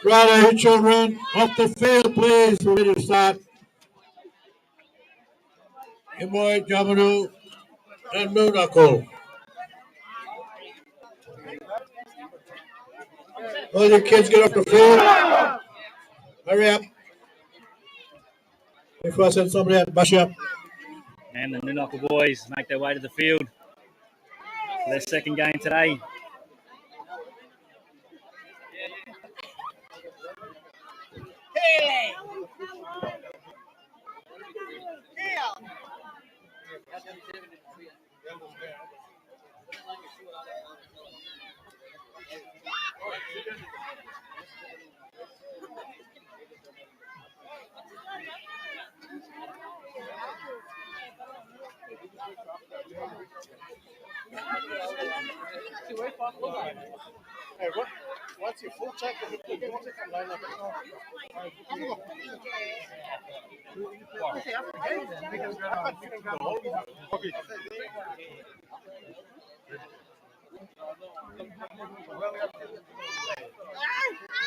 Right, children, off the field, please. We're ready to start. Good boy, Jamanu, and Nunako. All you kids get off the field. Hurry up. Before I send somebody out, bash up. And the Nunako boys make their way to the field for their second game today. Hey, what's your full check?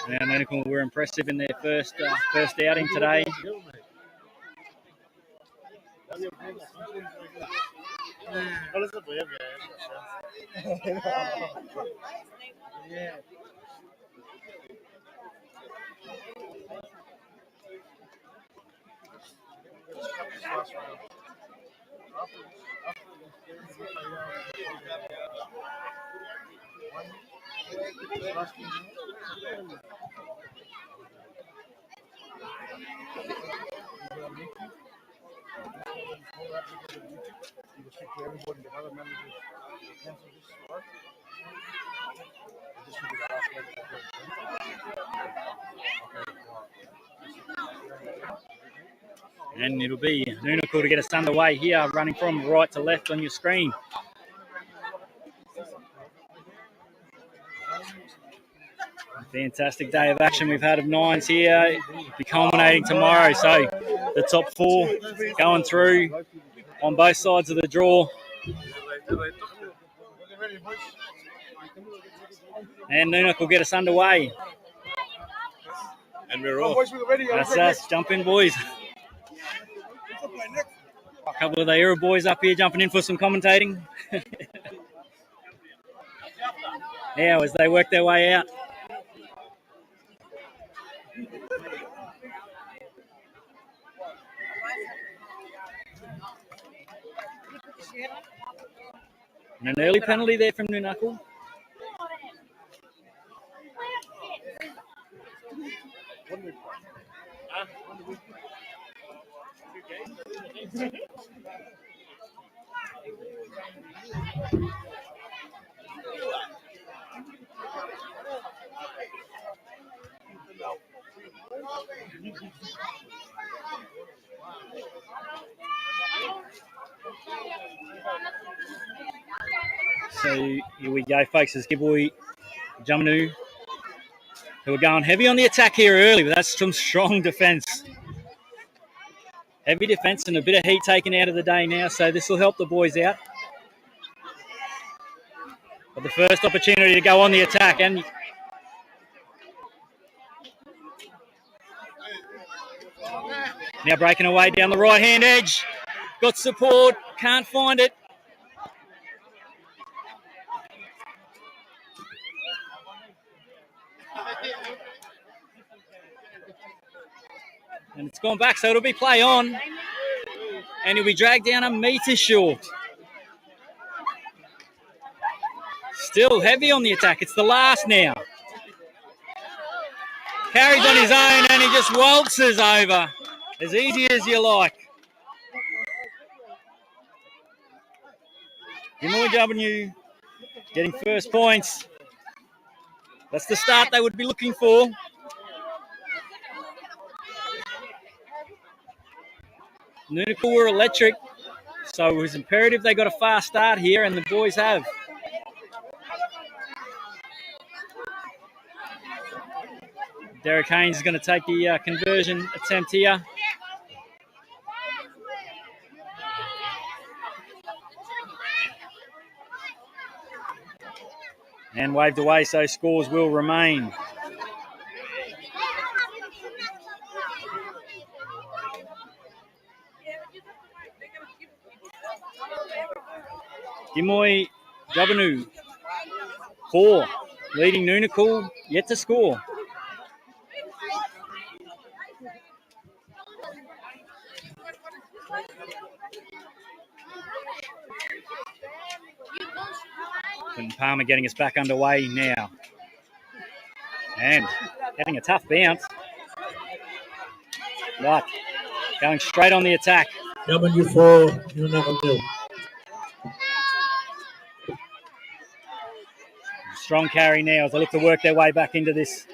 Yeah, Nunako were impressive in their first outing today. And it'll be Nunako to get us underway here, running from right to left on your screen. Fantastic day of action we've had of nines here. Be culminating tomorrow. So the top four going through on both sides of the draw. And Nunako will get us underway. And we're off. That's us. Jump in, boys. A couple of the Era boys up here jumping in for some commentating. Yeah, as they work their way out. And an early penalty there from Nunako. So here we go, folks. It's Giveaway Jamanu, who are going heavy on the attack here early, but that's some strong defence. Heavy defence and a bit of heat taken out of the day now, so this will help the boys out. But the first opportunity to go on the attack, and now breaking away down the right-hand edge. Got support, can't find it. And it's gone back, so it'll be play on. And he'll be dragged down a metre short. Still heavy on the attack. It's the last now. Carries on his own and he just waltzes over. As easy as you like. W getting first points. That's the start they would be looking for. Noonacle were electric, so it was imperative they got a fast start here, and the boys have. Derek Haynes is going to take the conversion attempt here. And waved away, so scores will remain. Gimoy Jabanu, 4, leading Noonacle, yet to score. And Palmer getting us back underway now. And getting a tough bounce. But going straight on the attack. W4, Noonacle 0. Strong carry now as they look to work their way back into this.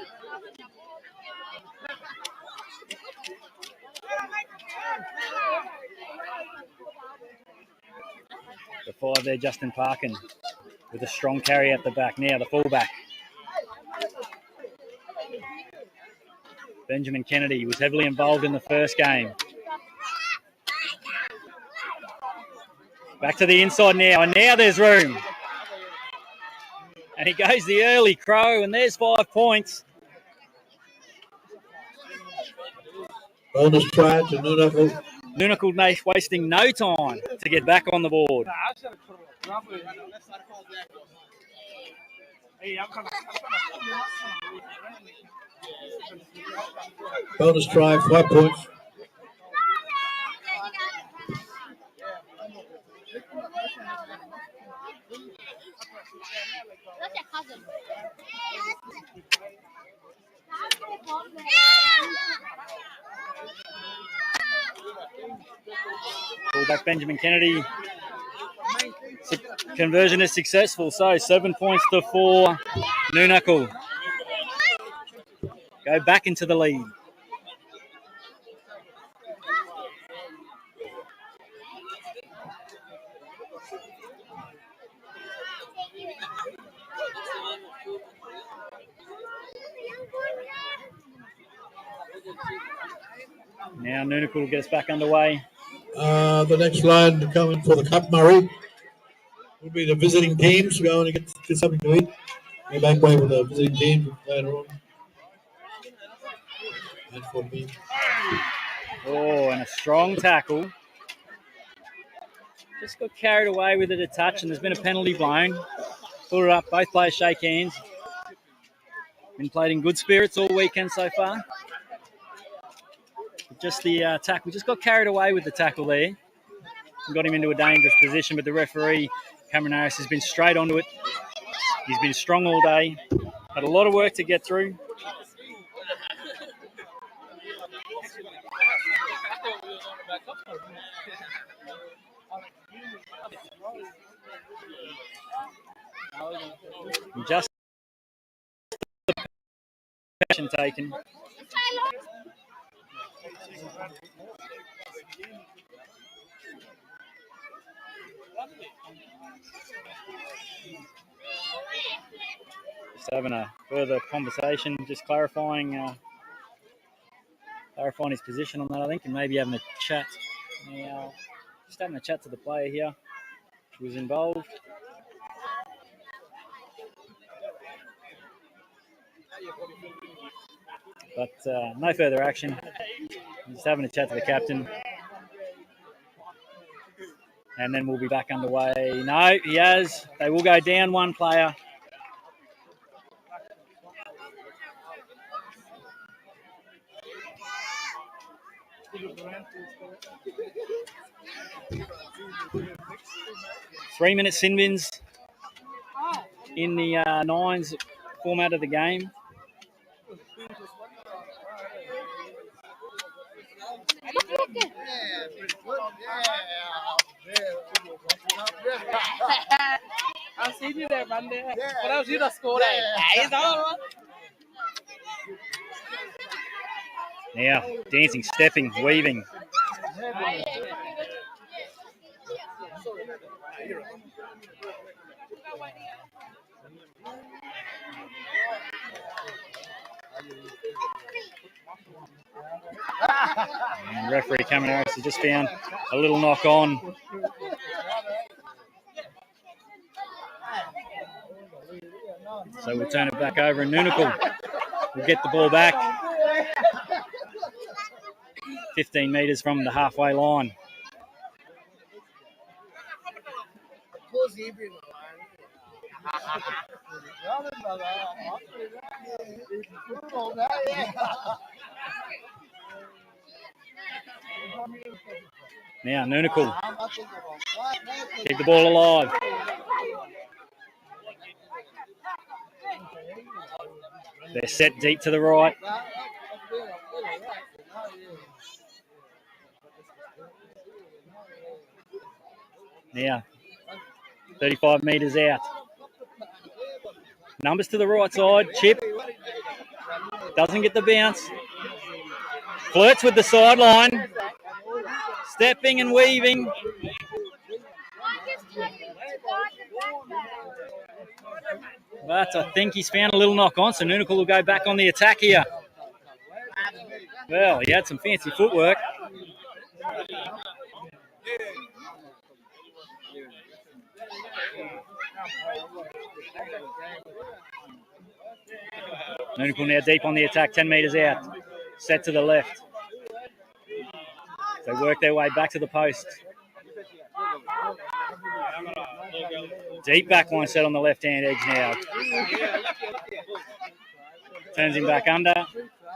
The 5 there, Justin Parkin, with a strong carry at the back now, the fullback. Benjamin Kennedy was heavily involved in the first game. Back to the inside now, and now there's room. And he goes the early crow, and there's 5 points. Bonus try to Noonacle. Noonacle wasting no time to get back on the board. Bonus try, 5 points. Fullback Benjamin Kennedy. Conversion is successful, so 7 points to 4. Noonacle go back into the lead. Now Noonacle will get us back underway. The next line coming for the Cup, Murray, will be the visiting teams. We're going to get something to eat. We're back way with the visiting team later on. And for me. Oh, and a strong tackle. Just got carried away with it a touch, and there's been a penalty blown. Put it up, both players shake hands. Been played in good spirits all weekend so far. Just the tackle, just got carried away with the tackle there. Got him into a dangerous position, but the referee, Cameron Harris, has been straight onto it. He's been strong all day. Had a lot of work to get through. Just the passion taken. Just having a further conversation, just clarifying his position on that, I think, and maybe having a chat. Now, just having a chat to the player here who was involved. But no further action. Just having a chat to the captain. And then we'll be back underway. No, he has. They will go down one player. 3-minute sin bins in the nines format of the game. I've seen you there, man. What else you just scored? Now, dancing, stepping, weaving. And referee Cameron Harris has just found a little knock on. So we'll turn it back over, and Noonacle will get the ball back. 15 metres from the halfway line. Now Noonacle keep the ball alive. They're set deep to the right. Now 35 metres out. Numbers to the right side. Chip doesn't get the bounce. Flirts with the sideline. Stepping and weaving. But I think he's found a little knock on, so Noonacle will go back on the attack here. Well, he had some fancy footwork. Noonacle now deep on the attack, 10 metres out. Set to the left. They work their way back to the post. Deep backline set on the left-hand edge now. Turns him back under,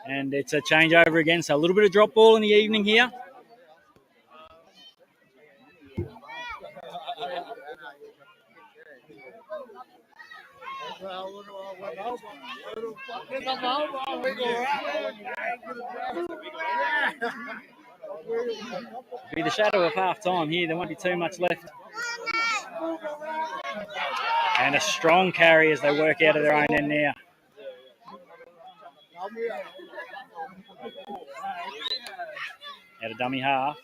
and it's a changeover again. So a little bit of drop ball in the evening here. Be the shadow of half time here. There won't be too much left. And a strong carry as they work out of their own end now. Out of dummy half.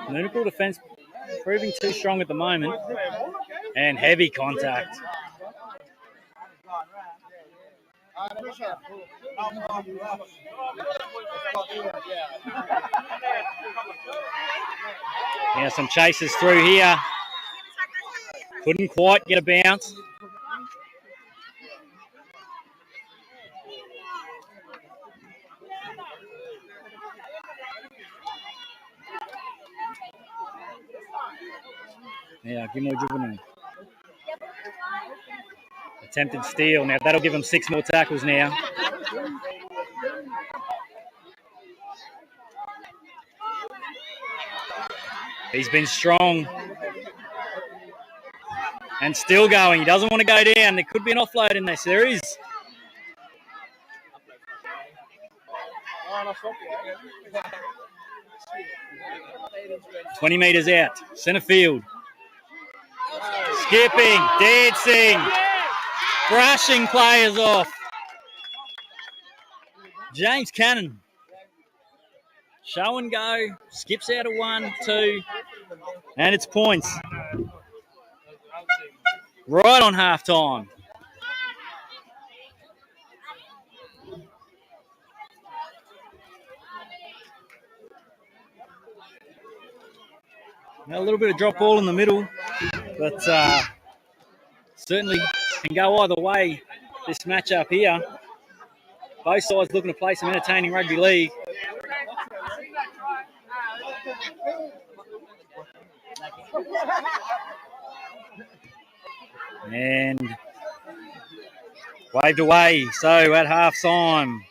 Noonacle defence proving too strong at the moment. And heavy contact. Now some chases through here. Couldn't quite get a bounce. Now Gilmore Juvenile. Attempted steal. Now that'll give him 6 more tackles now. He's been strong. And still going. He doesn't want to go down. There could be an offload in this. There is. "20 metres out. Centre field. Skipping. Dancing. Brushing players off. James Cannon. Show and go. Skips out of 1, 2. And it's points. Right on half time. Now a little bit of drop ball in the middle, but certainly can go either way this matchup here. Both sides looking to play some entertaining rugby league. And waved away. So at half time,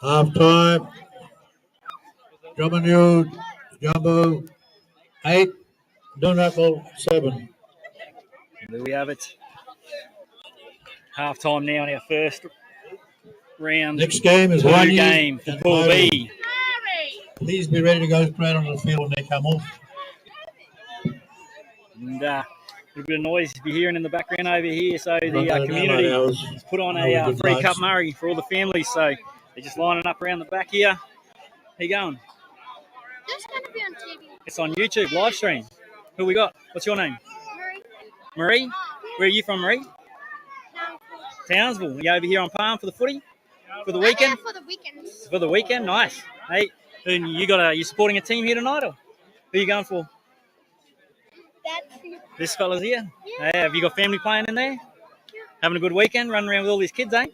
Half time. Jumbo, Jumbo 8, Donegal 7. There we have it. Half time now in our first round. Next game is 2 1 game for Pool B. Please be ready to go straight onto the field when they come off. And a little bit of noise you're hearing in the background over here. So the community has put on a free Cup Murray for all the families. So they're just lining up around the back here. How you going? It's going to be on TV. It's on YouTube, live stream. Who we got? What's your name? Marie. Marie? Where are you from, Marie? Townsville. You over here on Palm for the footy? For the weekend? For the weekends. For the weekend? Nice. Hey, and you supporting a team here tonight, or who are you going for? That's it. This fella's here? Yeah. Hey, have you got family playing in there? Yeah. Having a good weekend, running around with all these kids, eh?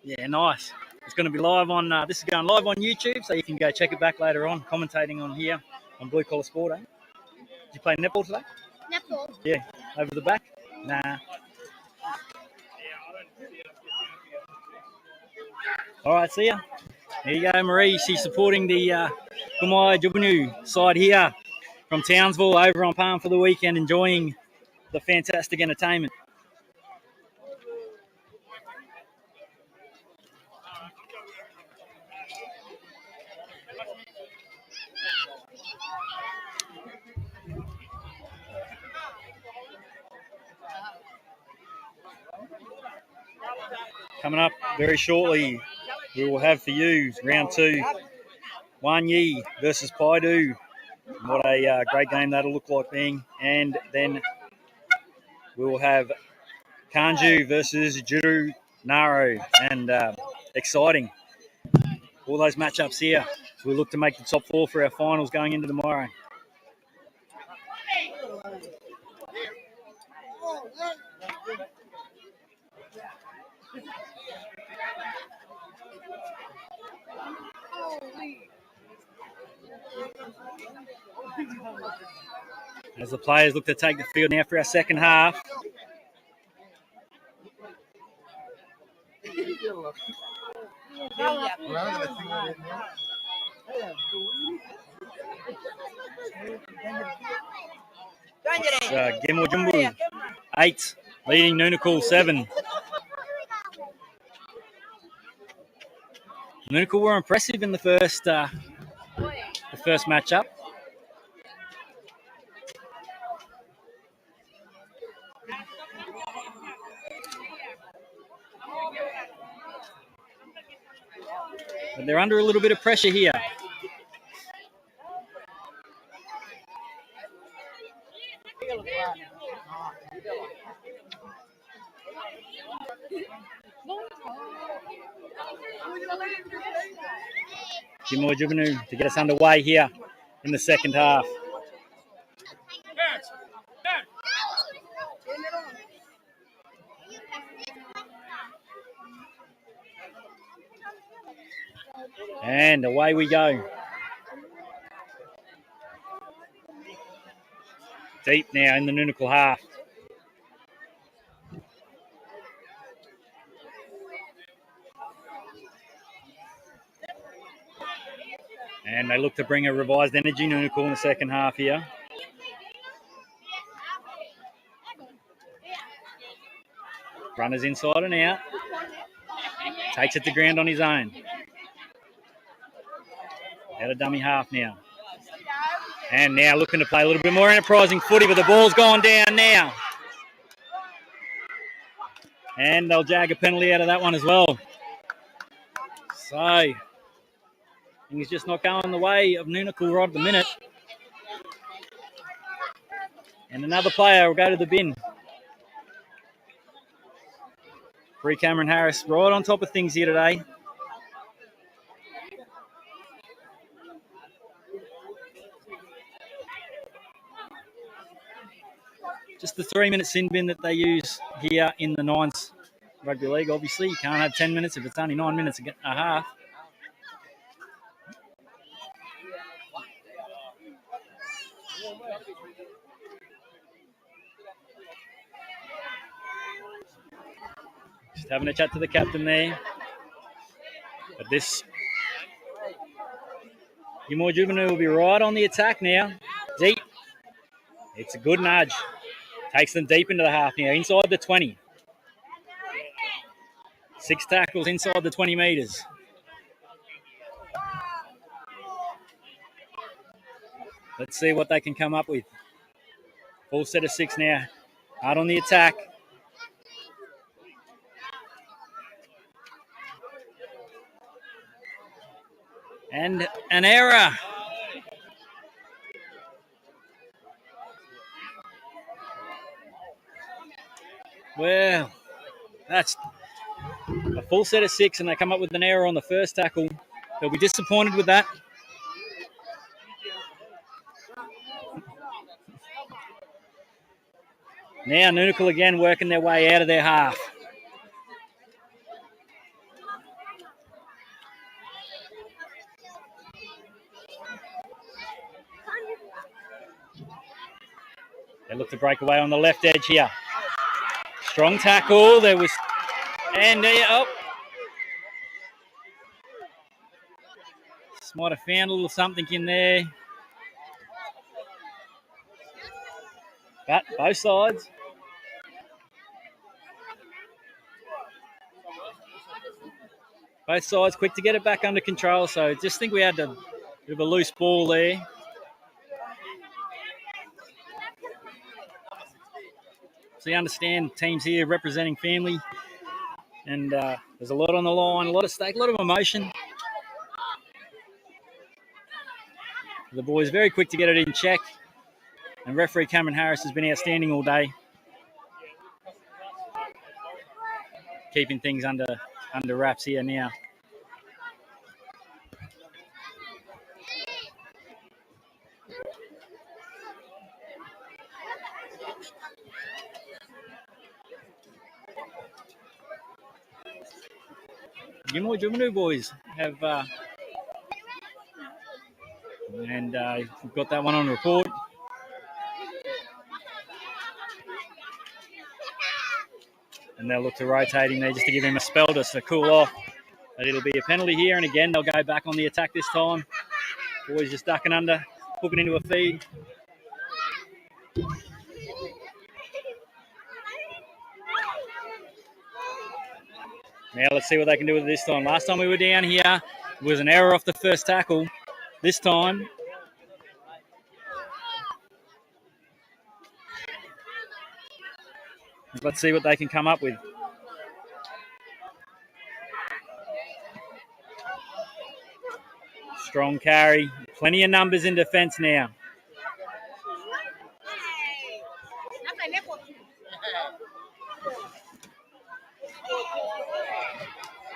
Yeah, nice. It's going to be live on, this is going live on YouTube, so you can go check it back later on, commentating on here on Blue Collar Sport, eh? Did you play netball today? Netball. Yeah, over the back? Nah. All right, see ya. There you go, Marie. She's supporting the Kumai Jubanu side here from Townsville over on Palm for the weekend, enjoying the fantastic entertainment. Coming up very shortly, we will have for you round 2, Wanyi versus Paidu. What a great game that'll look like being. And then we will have Kanju versus Juru Naro. And exciting. All those matchups here. So we look to make the top 4 for our finals going into tomorrow. As the players look to take the field now for our second half. Gemo Jumbo 8, leading Nunakul 7. Nunakul were impressive in the first matchup. But they're under a little bit of pressure here. Gemo Jubanu to get us underway here in the second half. And away we go. Deep now in the Nunakul half. And they look to bring a revised energy, Nunakul, in the second half here. Runners inside and out. Takes it to ground on his own. Out of dummy half now. And now looking to play a little bit more enterprising footy, but the ball's gone down now. And they'll jag a penalty out of that one as well. So, things just not going the way of Nunakul right at the minute. And another player will go to the bin. Free Cameron Harris right on top of things here today. Just the 3-minute sin bin that they use here in the Nines Rugby League. Obviously, you can't have 10 minutes if it's only 9 minutes and a half. Just having a chat to the captain there. But This Gilmore Juvenile will be right on the attack now. Deep. It's a good nudge. Takes them deep into the half now, inside the 20. 6 tackles inside the 20 metres. Let's see what they can come up with. Full set of 6 now. Hard on the attack. And an error. Well, that's a full set of 6 and they come up with an error on the first tackle. They'll be disappointed with that. Now Noonikal again working their way out of their half. They look to break away on the left edge here. Strong tackle. There was, and might have found a little something in there. But both sides. Both sides quick to get it back under control. So just think we had a bit of a loose ball there. So you understand teams here representing family. And there's a lot on the line, a lot at stake, a lot of emotion. The boys very quick to get it in check. And referee Cameron Harris has been outstanding all day. Keeping things under wraps here now. Gilmore Juvenile boys have and we've got that one on report. And they'll look to rotating there just to give him a spell just to cool off. But it'll be a penalty here, and again they'll go back on the attack this time. Boys just ducking under, hooking into a feed. Now let's see what they can do with it this time. Last time we were down here, it was an error off the first tackle. This time, let's see what they can come up with. Strong carry. Plenty of numbers in defence now.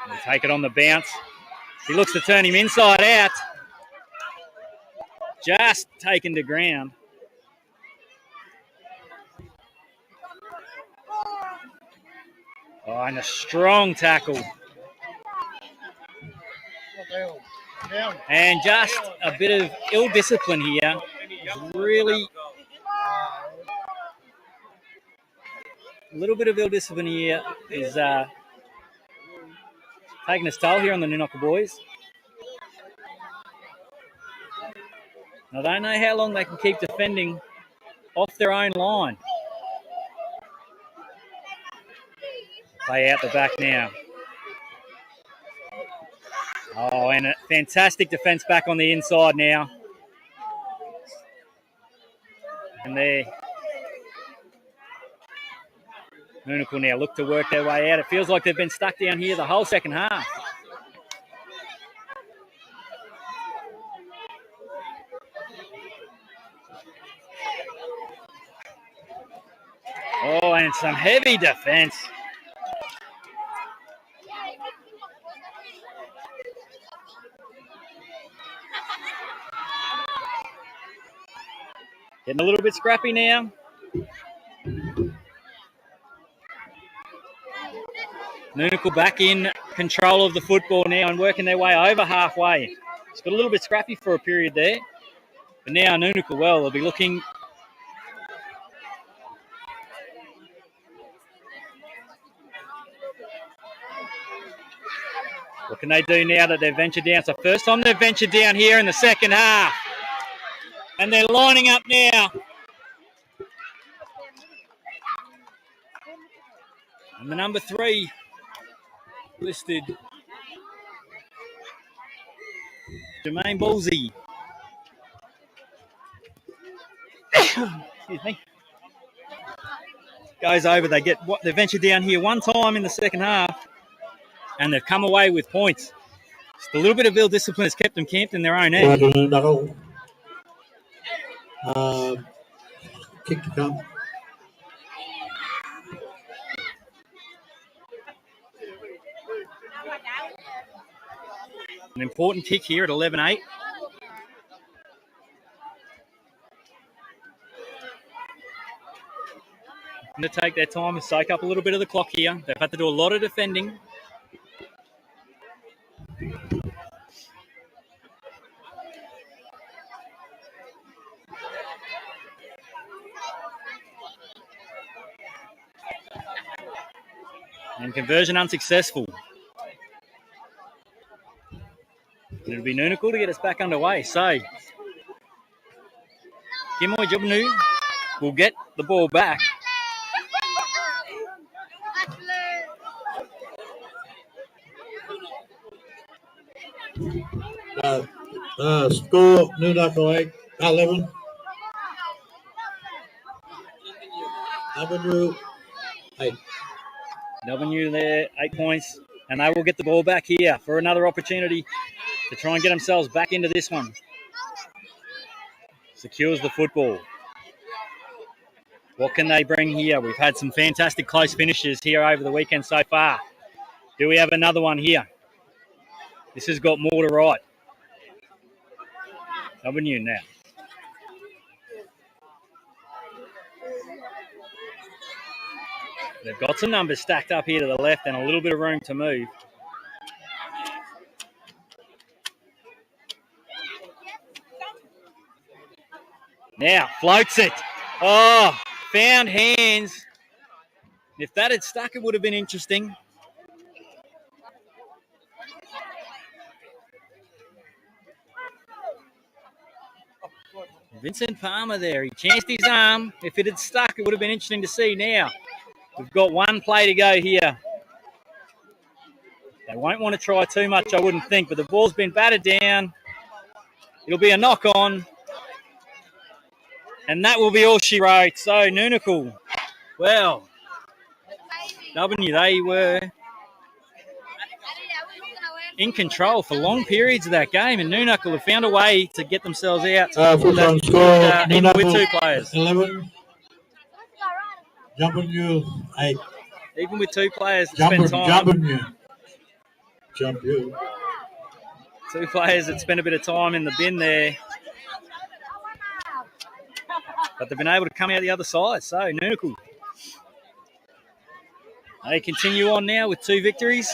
They'll take it on the bounce. He looks to turn him inside out. Just taken to ground. Oh, and a strong tackle. And just a bit of ill discipline here. Really, a little bit of ill discipline here is taking its toll here on the Noonikal boys. Now, they don't know how long they can keep defending off their own line. Play out the back now. Oh, and a fantastic defence back on the inside now. And there. Noonikal now look to work their way out. It feels like they've been stuck down here the whole second half. Oh, and some heavy defence. Getting a little bit scrappy now. Noonikal back in control of the football now and working their way over halfway. It's got a little bit scrappy for a period there. But now Noonikal, well, they'll be looking. What can they do now that they've ventured down? It's the first time they've ventured down here in the second half. And they're lining up now. And the number 3 listed, Jermaine Ballsy. Excuse me. Goes over. They ventured down here one time in the second half, and they've come away with points. Just a little bit of ill discipline has kept them camped in their own end. Kick to come. An important kick here at 11-8. Going to take their time and soak up a little bit of the clock here. They've had to do a lot of defending. And conversion unsuccessful. It'll be Noonucal to get us back underway. So, Gimoy Jubnu will get the ball back. Score Noonucal 8, 11. W 8. W there, 8 points. And they will get the ball back here for another opportunity to try and get themselves back into this one. Secures the football. What can they bring here? We've had some fantastic close finishes here over the weekend so far. Do we have another one here? This has got more to write. W now. They've got some numbers stacked up here to the left and a little bit of room to move. Now, floats it. Oh, found hands. If that had stuck, it would have been interesting. Vincent Palmer there. He chanced his arm. If it had stuck, it would have been interesting to see. Now, we've got one play to go here. They won't want to try too much, I wouldn't think, but the ball's been batted down. It'll be a knock-on. And that will be all she wrote. So, Noonucal, well, W, they were in control for long periods of that game, and Noonucal have found a way to get themselves out. Full-time score, Even with 2 players. 11. Jumping you 8. Even with 2 players that spend time. Jump you. 2 players that spent a bit of time in the bin there. But they've been able to come out the other side. So, Noonucal, they continue on now with 2 victories.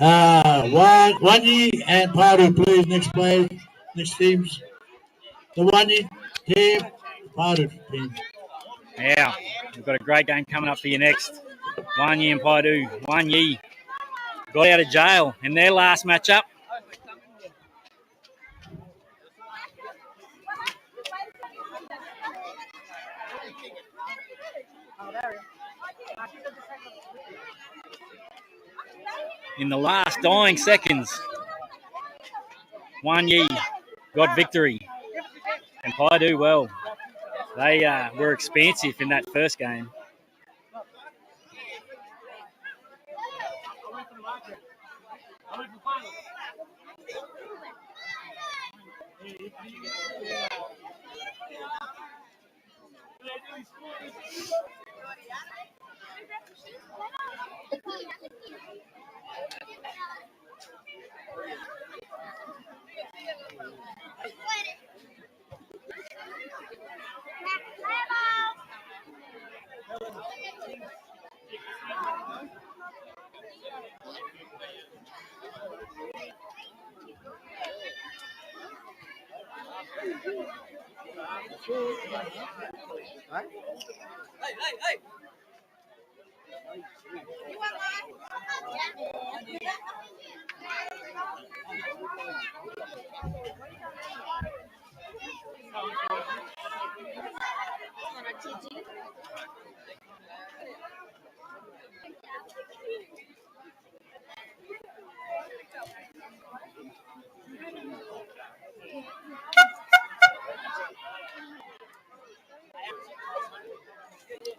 Wanyi and Paru, please. Next teams. The Wanyi team, Paru team. Now, we've got a great game coming up for you next. Wanyi and Paidu. Wanyi got out of jail in their last matchup. In the last dying seconds, Wanyi got victory. And Paidu, well, they were expansive in that first game.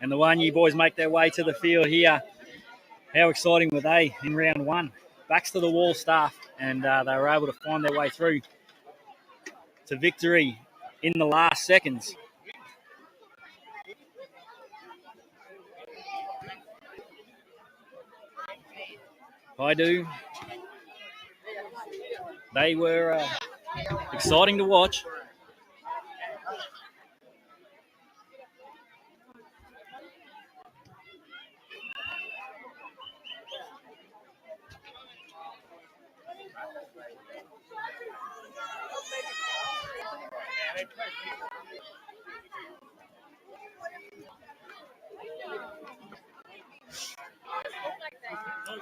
And the Wanyi boys make their way to the field here. How exciting were they in round one? Backs to the wall staff, and they were able to find their way through to victory in the last seconds. Haidu, they were exciting to watch.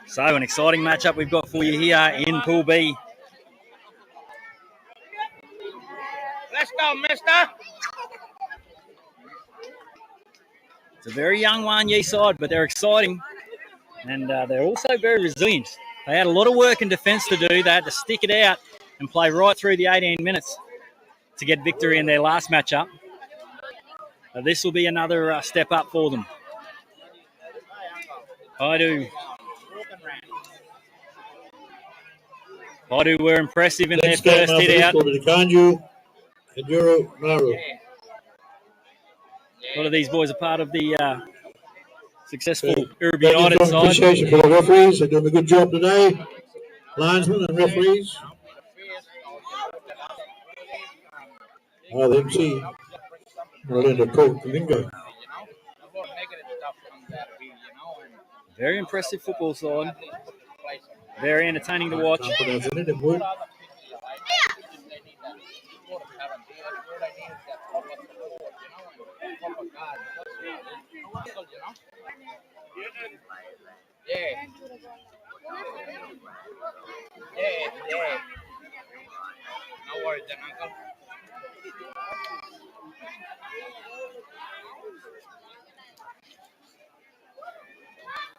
So an exciting matchup we've got for you here in Pool B. Let's go, mister. It's a very young Wanyi side, but they're exciting. And they're also very resilient. They had a lot of work in defence to do. They had to stick it out and play right through the 18 minutes to get victory in their last matchup. This will be another step up for them. Haidu were impressive in their first hit out. A lot of these boys are part of the successful Urubu United side. Appreciation for the referees. They're doing a good job today. Linesmen and referees. Oh, the MC. Orlando Coke, Lingo. Very impressive football side. Very entertaining to watch. Yeah. No worries, then, uncle.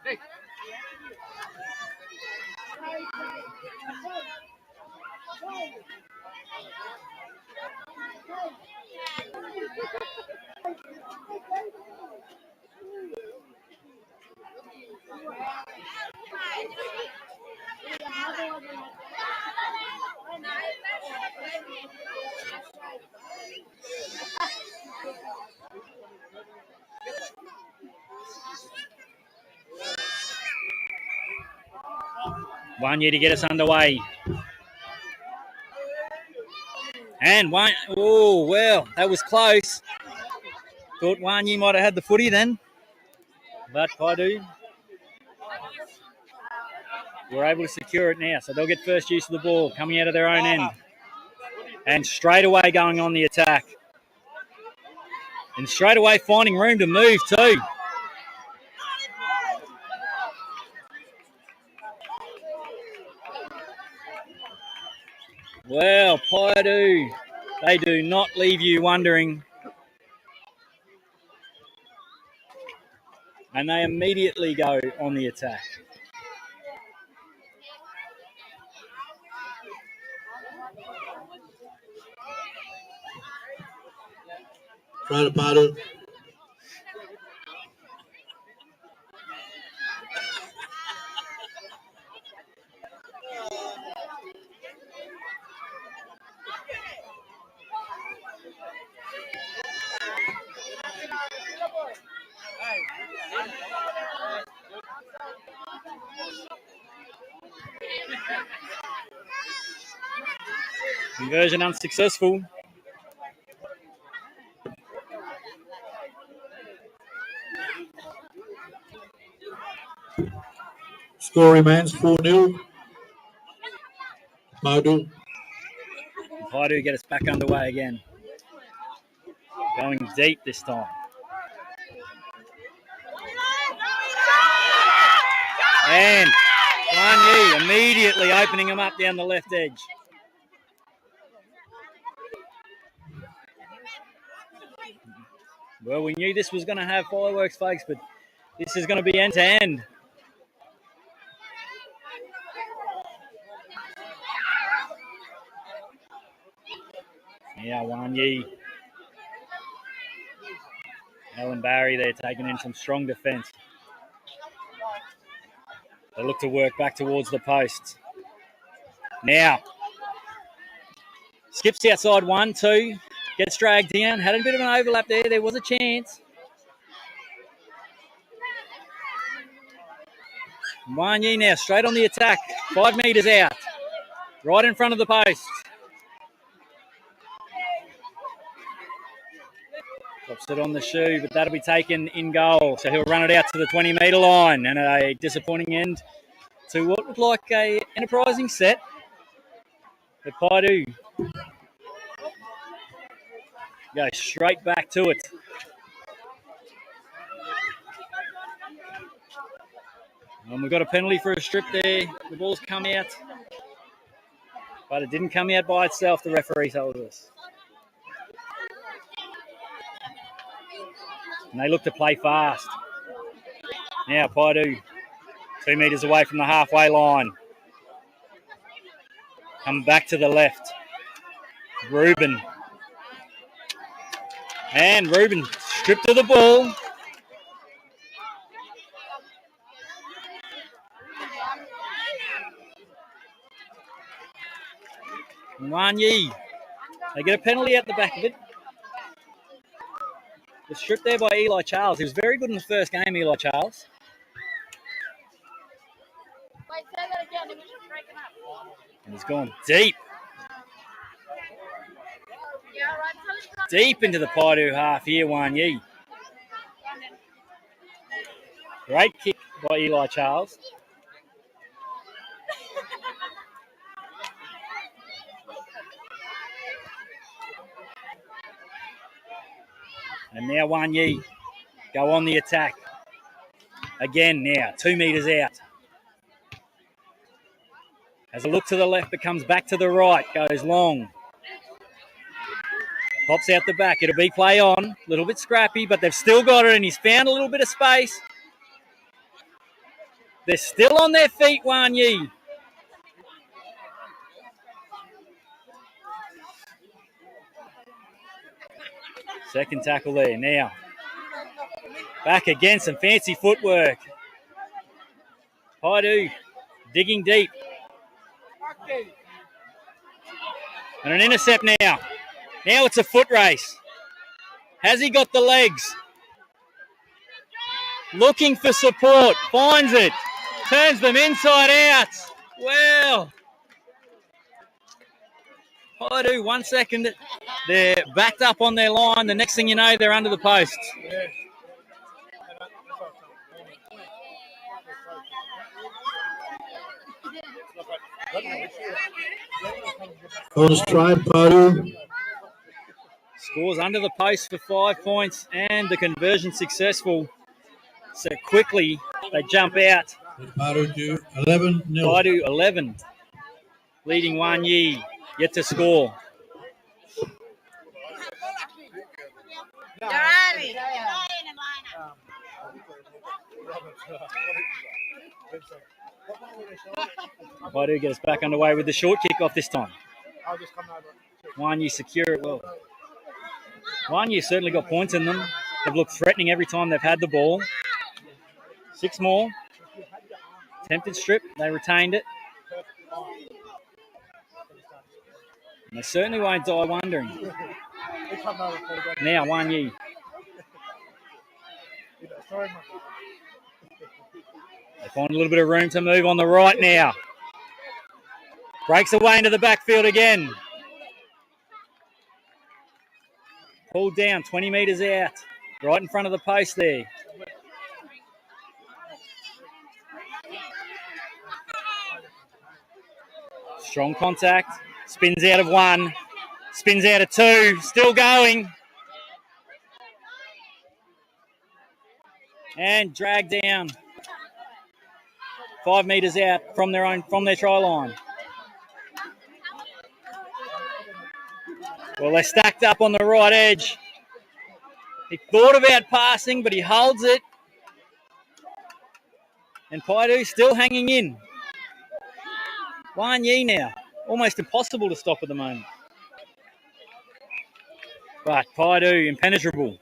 Hey. Wanyi to get us underway. And one, oh, well, that was close. Thought Wanyi might have had the footy then. But Haidu were able to secure it now. So they'll get first use of the ball coming out of their own end. And straight away going on the attack. And straight away finding room to move too. Well, Haidu, they do not leave you wondering. And they immediately go on the attack. Try to paddle. Conversion unsuccessful. Score remains 4-0. Haidu. Haidu get us back underway again. Going deep this time. And Wanyi immediately opening him up down the left edge. Well, we knew this was going to have fireworks, folks, but this is going to be end to end. Yeah, Wanyi. Alan Barry there taking in some strong defence. They look to work back towards the posts. Now, skips outside 1, 2, gets dragged down. Had a bit of an overlap there. There was a chance. Wanyi now straight on the attack. 5 metres out. Right in front of the post. Drops it on the shoe, but that'll be taken in goal. So he'll run it out to the 20-metre line. And a disappointing end to what looked like an enterprising set. But Paidu go straight back to it. And we've got a penalty for a strip there. The ball's come out. But it didn't come out by itself, the referee told us. And they look to play fast. Now Paidu, 2 metres away from the halfway line. Come back to the left. Reuben. And Reuben stripped of the ball. Wanyi. They get a penalty at the back of it. The strip there by Eli Charles. He was very good in the first game, Eli Charles. And he's gone deep. Deep into the Paidu half here, Wanyi. Great kick by Eli Charles. And now Wanyi go on the attack. Again now, 2 metres out. Has a look to the left, but comes back to the right. Goes long. Pops out the back. It'll be play on. A little bit scrappy, but they've still got it, and he's found a little bit of space. They're still on their feet, Wanyi. Second tackle there. Now, back again, some fancy footwork. Paidu digging deep. And an intercept now. Now it's a foot race. Has he got the legs? Looking for support. Finds it. Turns them inside out. Well. Paidu, 1 second. They're backed up on their line. The next thing you know, they're under the posts. Bonus try, Paidu. Scores under the post for 5 points and the conversion successful. So quickly they jump out. Paidu to 11-0. Paidu 11. Leading Wanyi yet to score. Paidu gets back underway with the short kick off this time. Wanyi secure it well. Wanyi certainly got points in them. They've looked threatening every time they've had the ball. 6 more. Attempted strip. They retained it. And they certainly won't die wondering. Now Wanyi. They find a little bit of room to move on the right now. Breaks away into the backfield again. Pulled down, 20 metres out. Right in front of the post there. Strong contact. Spins out of 1. Spins out of 2. Still going. And dragged down. 5 metres out from their try line. Well, they're stacked up on the right edge. He thought about passing, but he holds it. And Paidu still hanging in. Wan Yi now. Almost impossible to stop at the moment. But Paidu, impenetrable.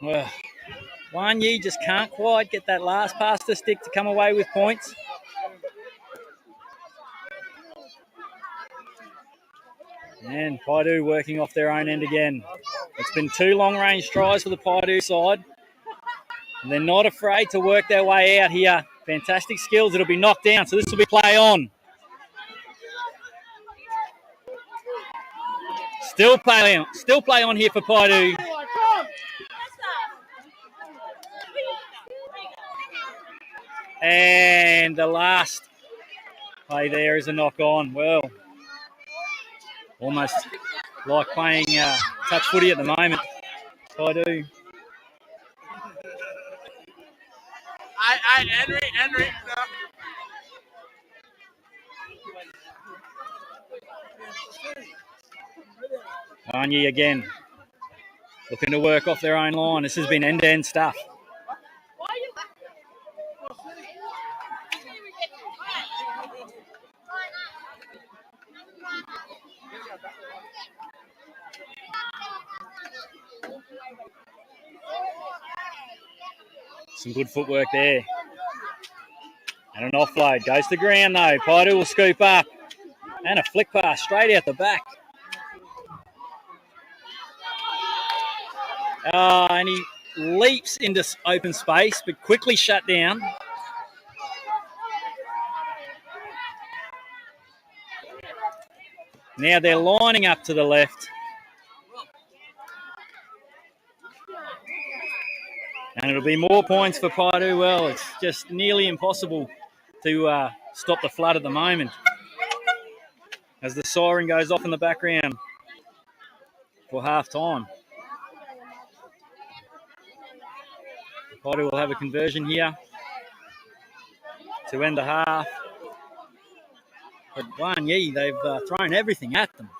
Well, Wan Yi just can't quite get that last pass to stick to come away with points. And Paidu working off their own end again. It's been 2 long-range tries for the Paidu side. And they're not afraid to work their way out here. Fantastic skills. It'll be knocked down, so this will be play on. Still play on here for Paidu. And the last play there is a knock on. Well, almost like playing touch footy at the moment. Paidu. Henry. Wan Yi again. Looking to work off their own line. This has been end-to-end stuff. Some good footwork there. And an offload. Goes to ground though. Paidu will scoop up. And a flick pass straight out the back. And he leaps into open space, but quickly shut down. Now they're lining up to the left. And it'll be more points for Paidu. Well, it's just nearly impossible to stop the flood at the moment. As the siren goes off in the background for half-time. Paidu will have a conversion here to end the half. But Wan Yi, they've thrown everything at them.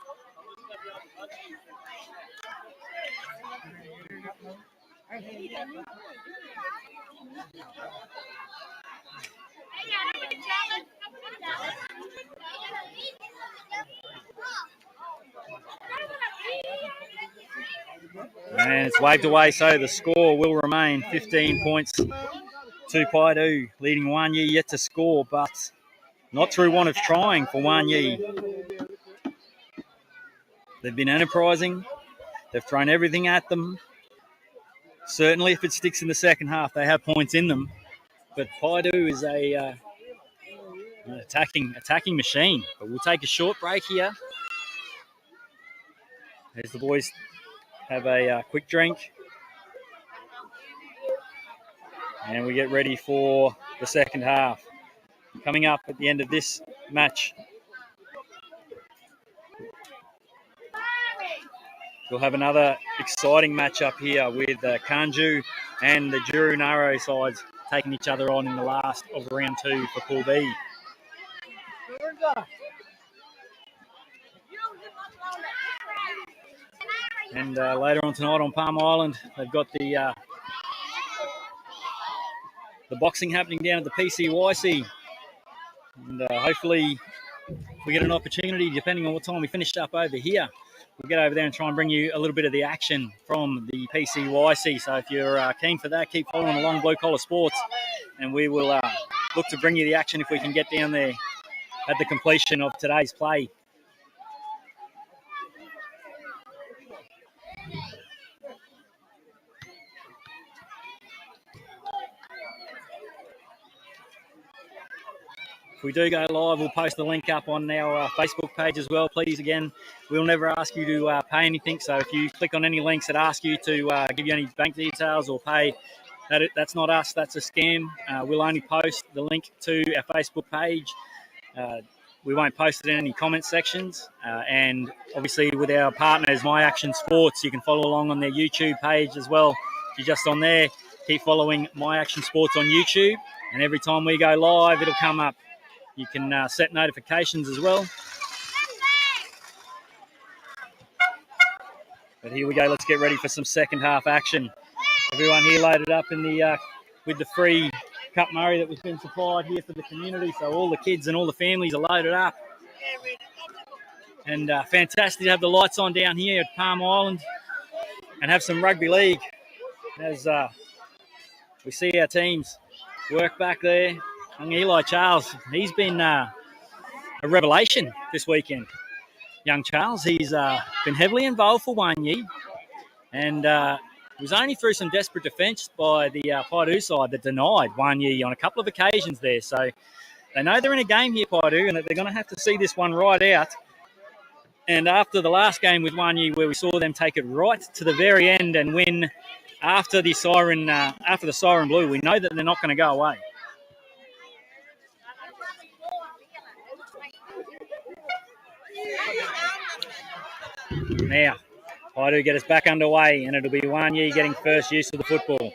And it's waved away, so the score will remain 15 points to Paidu, leading Wan Yi yet to score, but not through one of trying for Wan Yi. They've been enterprising. They've thrown everything at them. Certainly, if it sticks in the second half, they have points in them. But Paidu is an attacking machine. But we'll take a short break here. As the boys have a quick drink. And we get ready for the second half. Coming up at the end of this match, we'll have another exciting match up here with Kanju and the Juru Naro sides taking each other on in the last of round 2 for Pool B. And later on tonight on Palm Island, they've got the boxing happening down at the PCYC. And hopefully we get an opportunity, depending on what time we finished up over here, we'll get over there and try and bring you a little bit of the action from the PCYC. So if you're keen for that, keep following along Blue Collar Sports, and we will look to bring you the action if we can get down there at the completion of today's play. If we do go live, we'll post the link up on our Facebook page as well. Please, again, we'll never ask you to pay anything. So if you click on any links that ask you to give you any bank details or pay, that's not us. That's a scam. We'll only post the link to our Facebook page. We won't post it in any comment sections. And obviously with our partners, My Action Sports, you can follow along on their YouTube page as well. If you're just on there, keep following My Action Sports on YouTube. And every time we go live, it'll come up. You can set notifications as well. But here we go. Let's get ready for some second half action. Everyone here loaded up in the with the free Cup Murray that was been supplied here for the community. So all the kids and all the families are loaded up. And fantastic to have the lights on down here at Palm Island and have some rugby league as we see our teams work back there. Young Eli Charles, he's been a revelation this weekend. Young Charles, he's been heavily involved for Wanyi, and it was only through some desperate defence by the Paidu side that denied Wanyi on a couple of occasions there. So they know they're in a game here, Paidu, and that they're going to have to see this one right out. And after the last game with Wanyi, where we saw them take it right to the very end and win after the siren blew, we know that they're not going to go away. Now, Paidu get us back underway, and it'll be Wanyi getting first use of the football.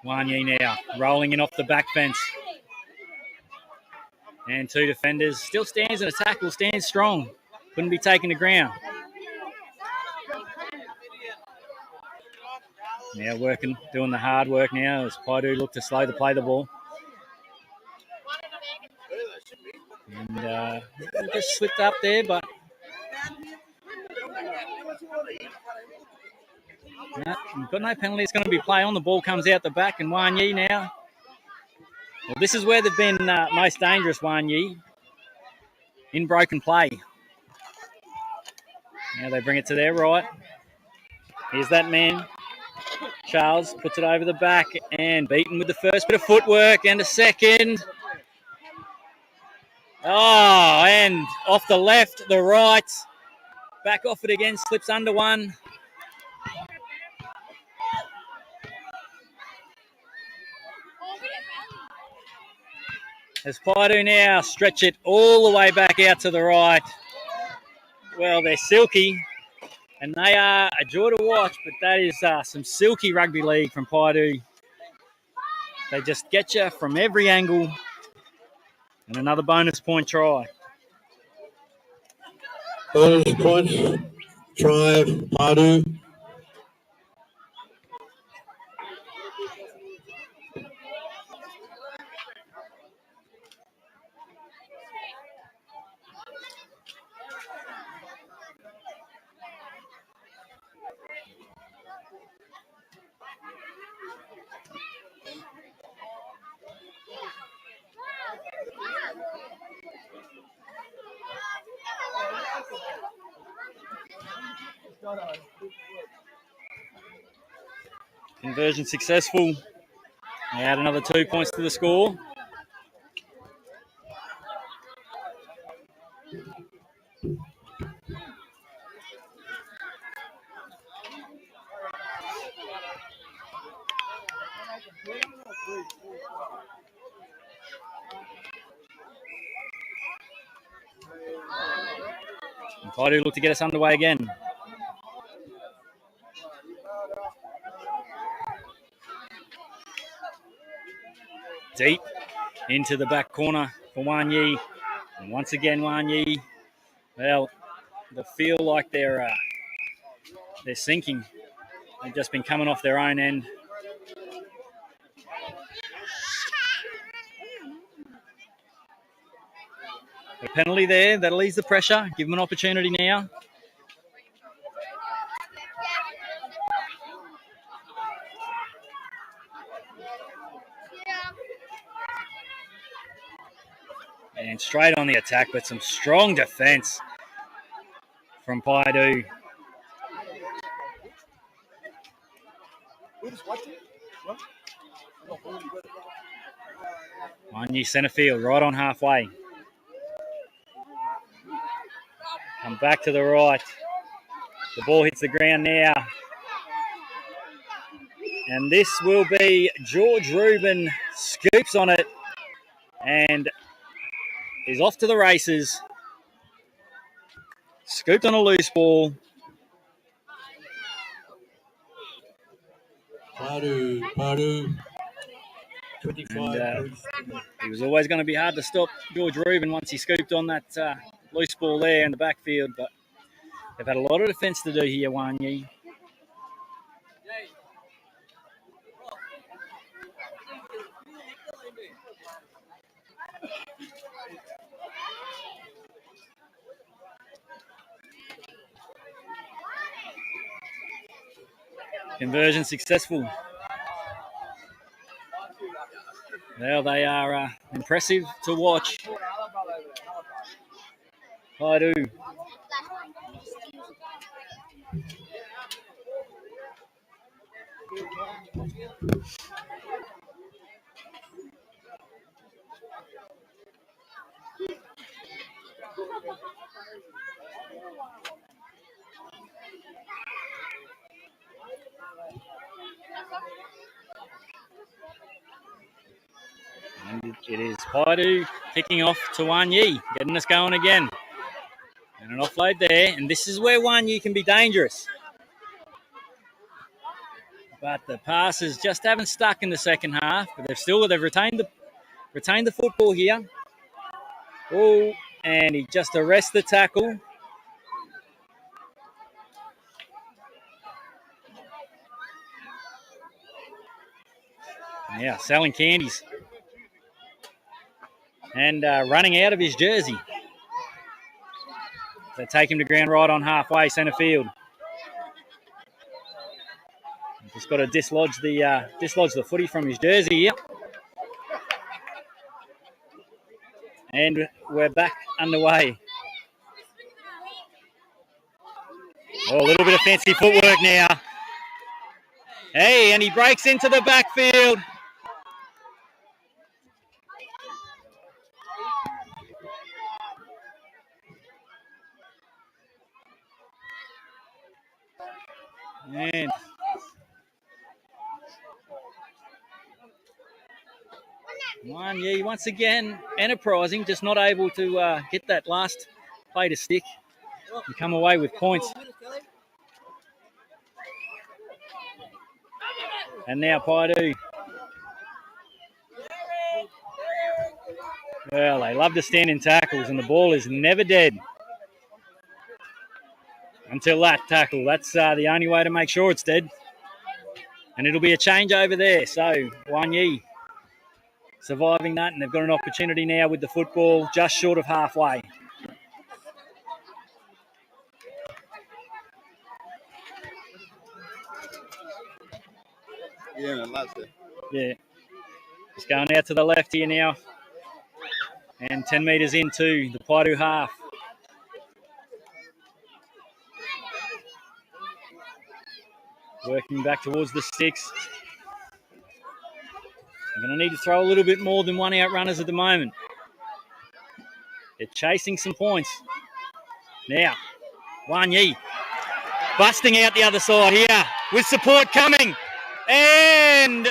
Wanyi now rolling in off the back fence. And two defenders. Still stands in a tackle, stands strong. Couldn't be taken to ground. Now working, doing the hard work now as Paidu look to slow the play the ball. And just slipped up there, but no, got no penalty. It's going to be play on. The ball comes out the back, and Wanyi now. Well, this is where they've been most dangerous, Wanyi, in broken play. Now they bring it to their right. Here's that man. Charles puts it over the back and beaten with the first bit of footwork and a second. Oh, and off the left, the right. Back off it again, slips under one. As Paidu now stretch it all the way back out to the right. Well, they're silky, and they are a joy to watch, but that is some silky rugby league from Paidu. They just get you from every angle. And another bonus point try. Bonus points, try Paidu. Conversion successful. They add another 2 points to the score. And Paidu look to get us underway again. Deep into the back corner for Wanyi. And once again, Wanyi, well, they feel like they're sinking. They've just been coming off their own end. A penalty there, that'll ease the pressure. Give them an opportunity now. And straight on the attack, but some strong defence from Paidu. Wanyi centre field, right on halfway. Come back to the right. The ball hits the ground now. And this will be George Rubin scoops on it and is off to the races. Scooped on a loose ball. Paidu 25. And he was always going to be hard to stop George Rubin once he scooped on that loose ball there in the backfield. But they've had a lot of defence to do here, Wanyi. Conversion successful. Now they are impressive to watch. I do. And it is Paidu kicking off to Wanyi, getting us going again. And an offload there, and this is where Wanyi can be dangerous. But the passes just haven't stuck in the second half. But they've retained the football here. Oh, and he just arrests the tackle. Yeah, selling candies. And running out of his jersey. They take him to ground right on halfway, centre field. Just got to dislodge the footy from his jersey here. And we're back underway. Oh, a little bit of fancy footwork now. Hey, and he breaks into the backfield. And Wanyi once again enterprising, just not able to get that last play to stick and come away with points. And now Paidu. Well, they love to stand in tackles, and the ball is never dead until that tackle. That's the only way to make sure it's dead. And it'll be a change over there. So Wanyi surviving that, and they've got an opportunity now with the football just short of halfway. Yeah, that's it. Yeah. Just going out to the left here now. And 10 metres into the Paidu half. Working back towards the sticks. They're going to need to throw a little bit more than one out runners at the moment. They're chasing some points. Now, Wanyi busting out the other side here with support coming. And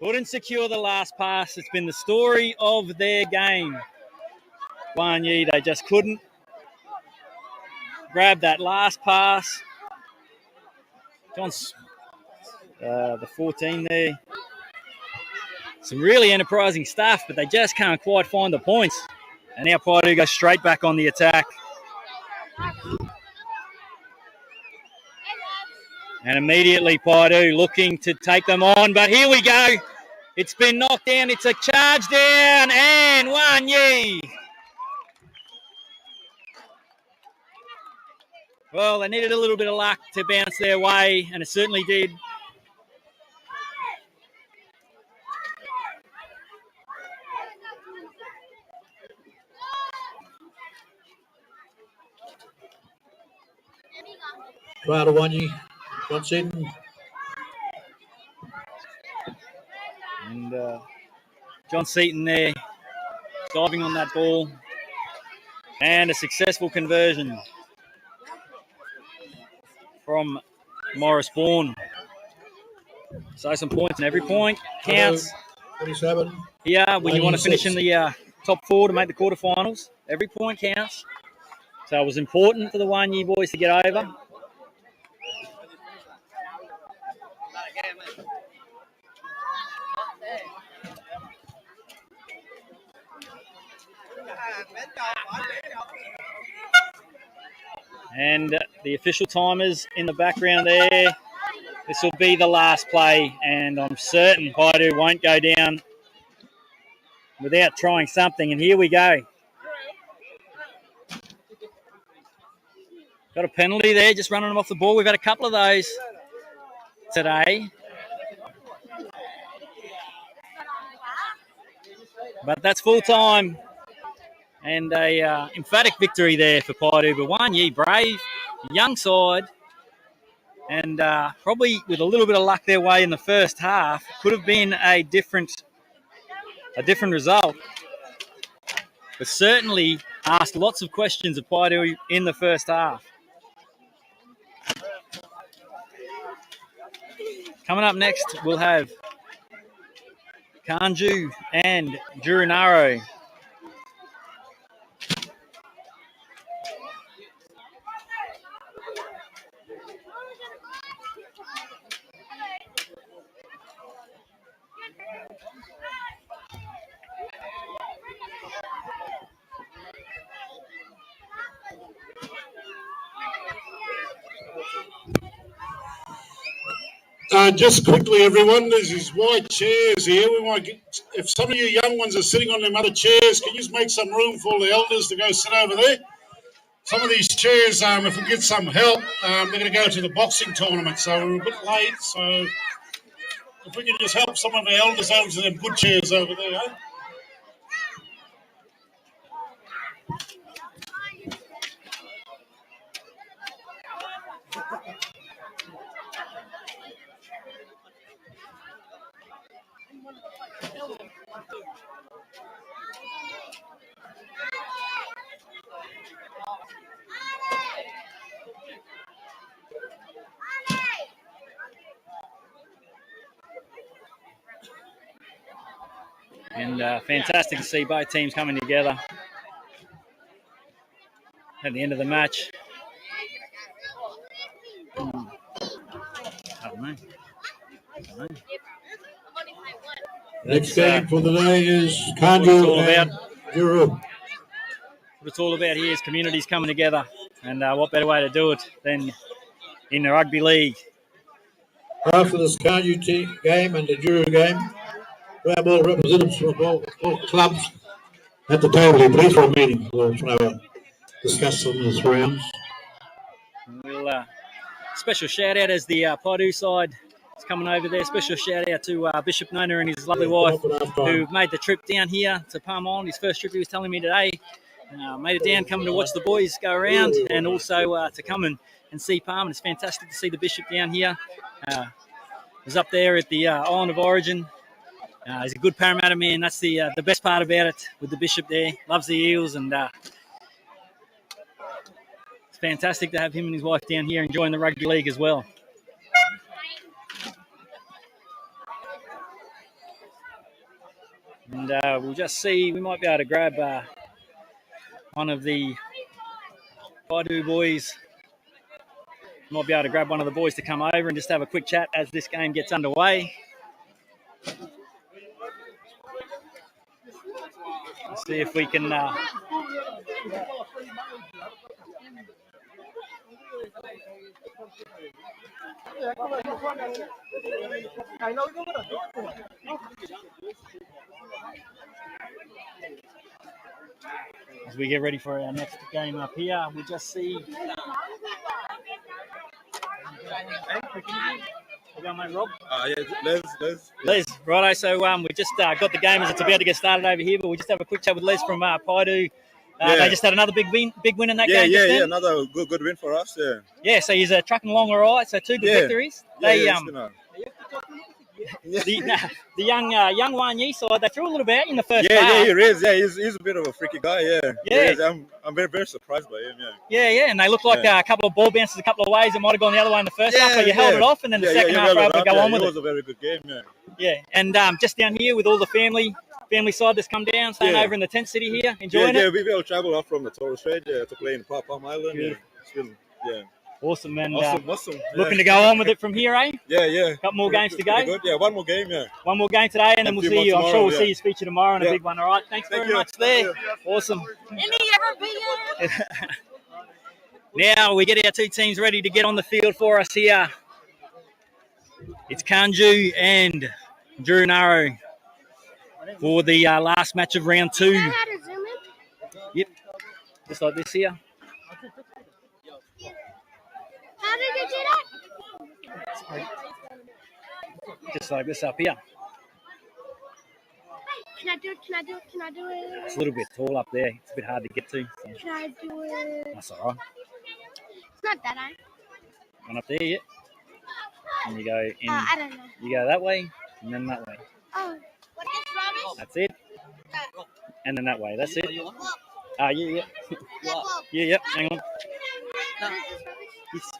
couldn't secure the last pass. It's been the story of their game. Wanyi, they just couldn't grab that last pass. John's the 14 there. Some really enterprising stuff, but they just can't quite find the points. And now Paidu goes straight back on the attack. And immediately Paidu looking to take them on. But here we go. It's been knocked down. It's a charge down. And Wanyi. Well, they needed a little bit of luck to bounce their way, and it certainly did. Proud of Wanyi. John Seaton. And John Seaton there, diving on that ball. And a successful conversion from Morris Bourne. So some points, and every point counts. 27. Yeah, when you want to finish 96. in the top four to make the quarterfinals, every point counts. So it was important for the Wanyi boys to get over. And the official timers in the background there. This will be the last play, and I'm certain Paidu won't go down without trying something. And here we go. Got a penalty there, just running them off the ball. We've had a couple of those today. But that's full time. And a emphatic victory there for Paidu. But one, brave, young side. And probably with a little bit of luck their way in the first half, could have been a different result. But certainly asked lots of questions of Paidu in the first half. Coming up next, we'll have Kanju and Jurunaro. Just quickly, everyone, there's these white chairs here. We want to get, if some of you young ones are sitting on them other chairs, can you just make some room for all the elders to go sit over there? Some of these chairs, if we get some help, they're going to go to the boxing tournament, so we're a bit late. So if we can just help some of our elders over to them good chairs over there, eh? And fantastic to see both teams coming together at the end of the match. I don't know. Next game for the day is Kanju and Juru. What it's all about here is communities coming together. And what better way to do it than in the rugby league? After this Kanju game and the Juru game, we have all representatives from all clubs at the table here. Please for a meeting. We'll discuss some of the rounds. We'll special shout out as the Paidu side is coming over there. Special shout out to Bishop Nona and his lovely wife who made the trip down here to Palm Island. His first trip, he was telling me today. Made it down, coming to watch the boys go around and also to come and see Palm. It's fantastic to see the Bishop down here. Was up there at the Island of Origin. He's a good Parramatta man. That's the best part about it with the Bishop there. Loves the Eels, and it's fantastic to have him and his wife down here enjoying the rugby league as well. And we'll just see, we might be able to grab one of the Paidu boys. Might be able to grab one of the boys to come over and just have a quick chat as this game gets underway. See if we can as we get ready for our next game up here, we'll just see. Rob? Les, righto. So we just got the game as it's about to get started over here, but we just have a quick chat with Les from Paidu. They just had another big win in that game. Yeah, another good win for us. Yeah, so he's trucking along all right. So two good victories. The young Wanyi side, they threw a little bit at you in the first half. Yeah, he is. Yeah, he's a bit of a freaky guy. Yeah. I'm very, very surprised by him. Yeah, and they looked like a couple of ball bounces a couple of ways. It might have gone the other way in the first half, but you held it off, and then the second half, able to go on with it. It was a very good game. Yeah, and just down here with all the family side that's come down, staying over in the tent city here, enjoying it. Yeah, we all travelled up from the Austrailia to play in Palm Island. Awesome, and Awesome. looking to go on with it from here, eh? Yeah. Couple more games to go. Pretty good. Yeah, one more game. Yeah. One more game today, and then And we'll a few see more you. I'm sure tomorrow, we'll see yeah. you feature tomorrow in a Yeah. big one. All right. Thanks Thank very you. much there. Awesome. Now we get our two teams ready to get on the field for us here. It's Kanju and Drew for the last match of round 2. Know how to zoom in? Yep. Just like this here. How did you do that? Just like this up here. Can I do it? Can I do it? Can I do It's a it? little bit tall up there. It's a bit hard to get to. So Can I do it? that's all right. It's not that high. One up there, yeah. And you go in. I don't know. You go that way, and then that way. Oh. What is rubbish? That's it. And then that way. That's it. Yeah. Level. Yeah. Hang on. What is this rubbish? Yes.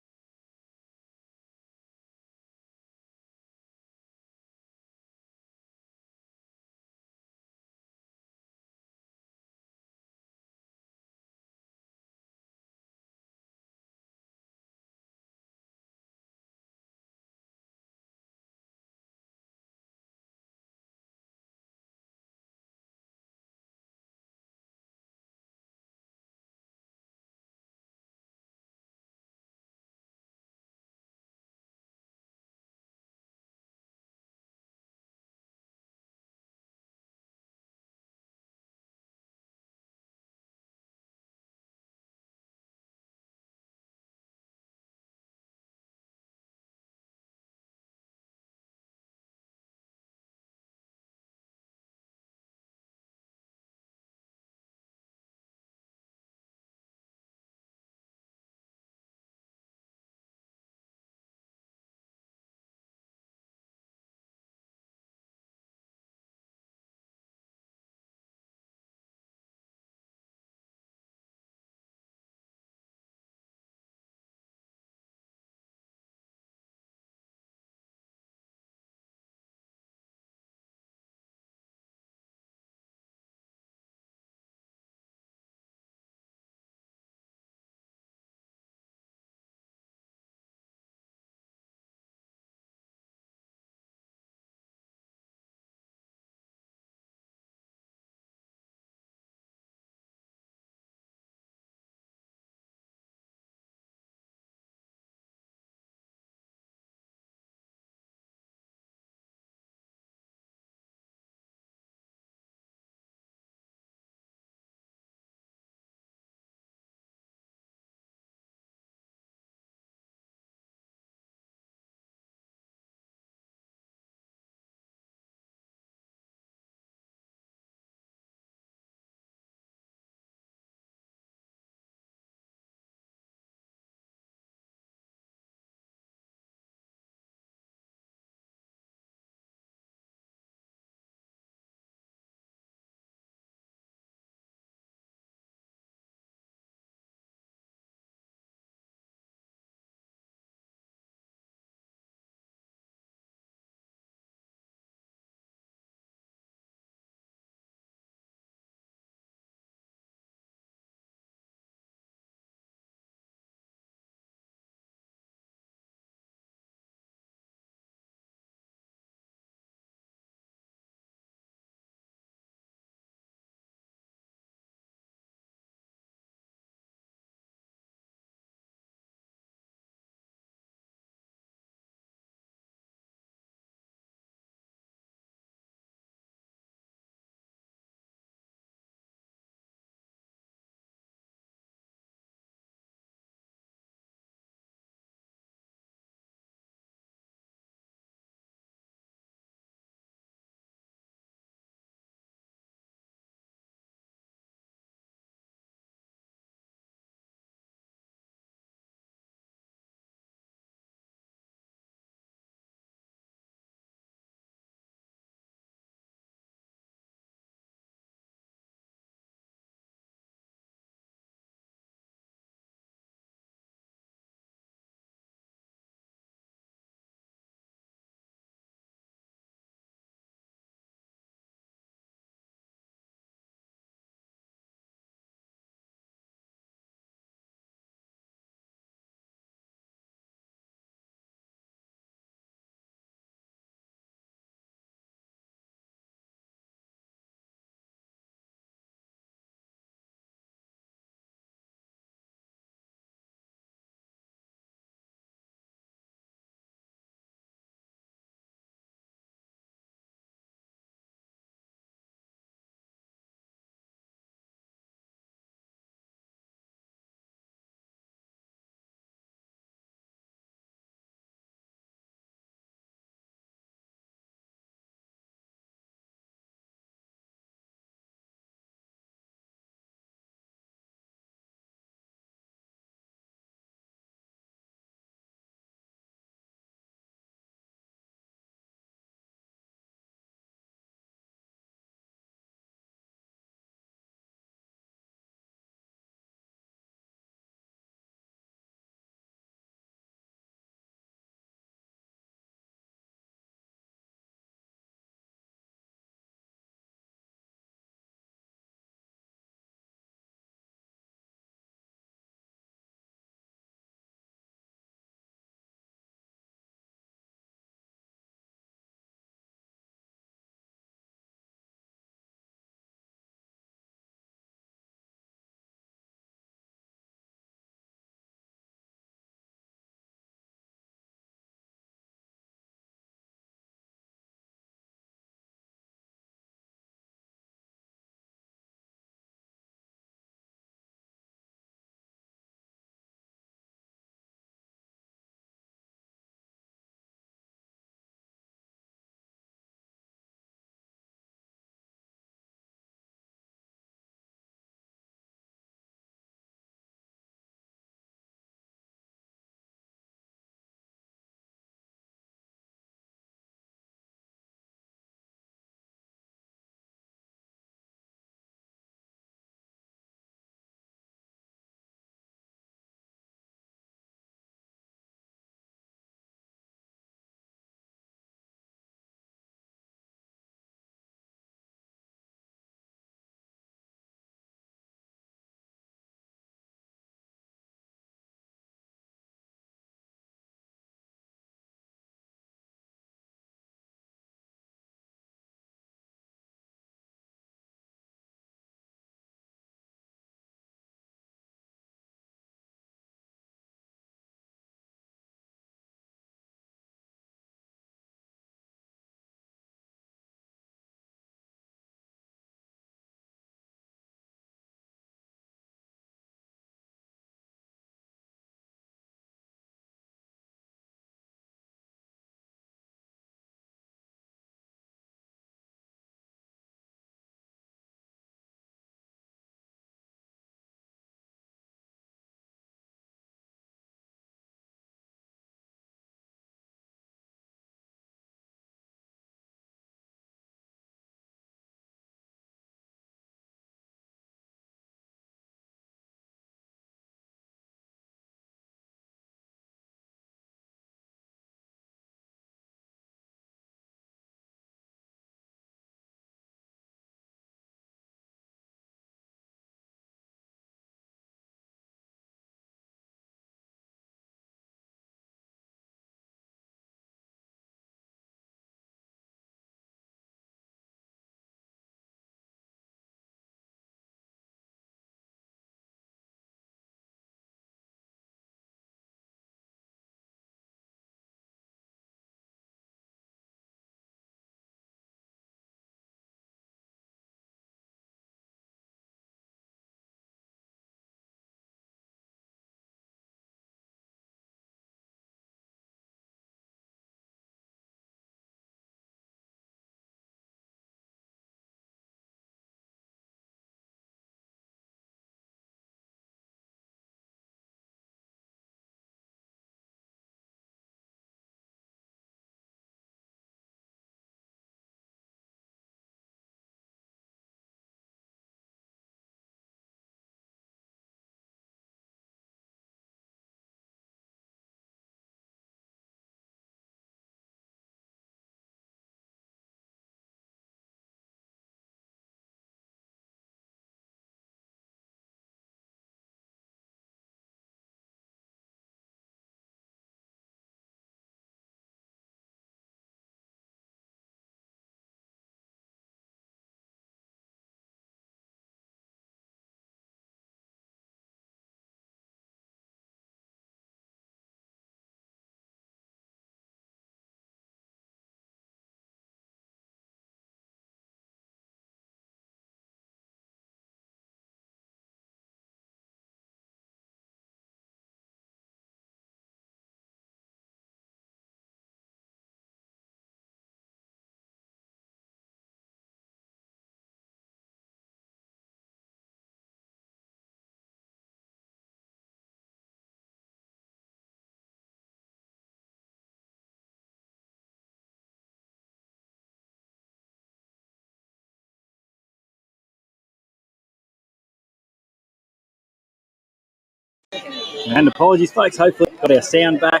And apologies, folks. Hopefully got our sound back.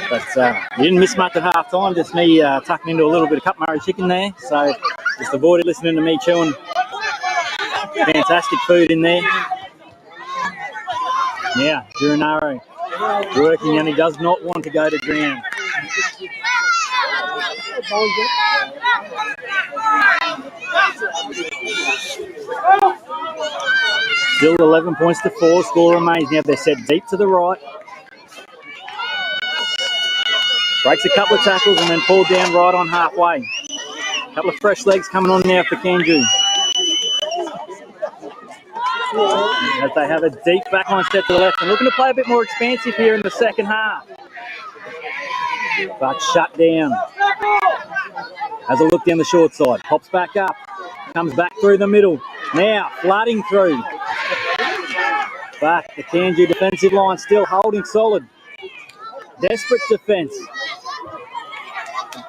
But you didn't miss much at half time. Just me tucking into a little bit of Cup Murray chicken there. So just avoided listening to me chewing fantastic food in there. Now, Gironaro working, and he does not want to go to ground. Still 11 points to 4. Score remains. Now they're set deep to the right. Breaks a couple of tackles and then pulled down right on halfway. A couple of fresh legs coming on now for Kanju. As they have a deep backline set to the left and looking to play a bit more expansive here in the second half. But shut down. Has a look down the short side. Pops back up. Comes back through the middle. Now flooding through. But the Kanju defensive line still holding solid. Desperate defence.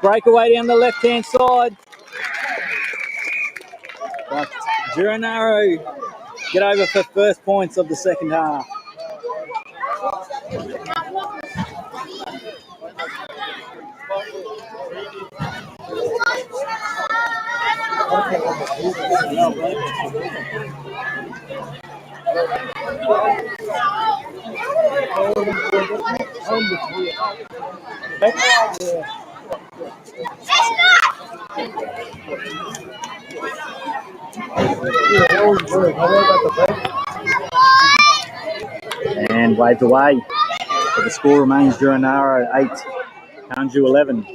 Breakaway down the left-hand side. But Gironaro get over for first points of the second half. And waved away. But the score remains Gironaro 8, Kanju 11.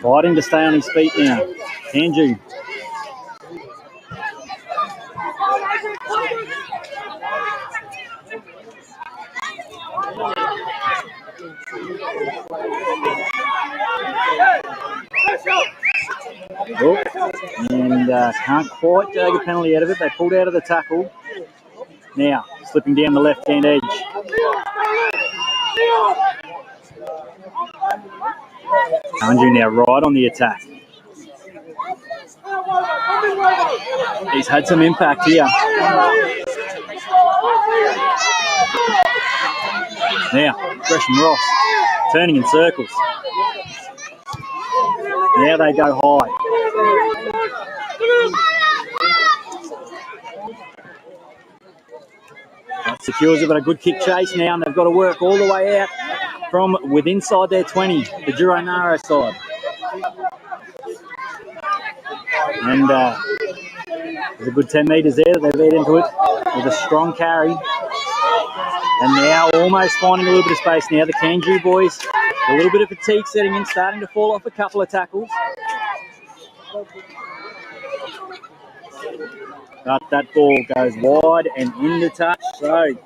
Fighting to stay on his feet now. Kanju. Oh, and can't quite drag a penalty out of it. They pulled out of the tackle. Now, slipping down the left-hand edge. Kanju now right on the attack. He's had some impact here. Now, Gresham Ross turning in circles. Now they go high. That secures it, but a good kick chase now, and they've got to work all the way out from within inside their 20, the Gironaro side. And there's a good 10 metres there that they've led into it with a strong carry. And now almost finding a little bit of space now. The Kanju boys, a little bit of fatigue setting in, starting to fall off a couple of tackles. But that ball goes wide and into touch. So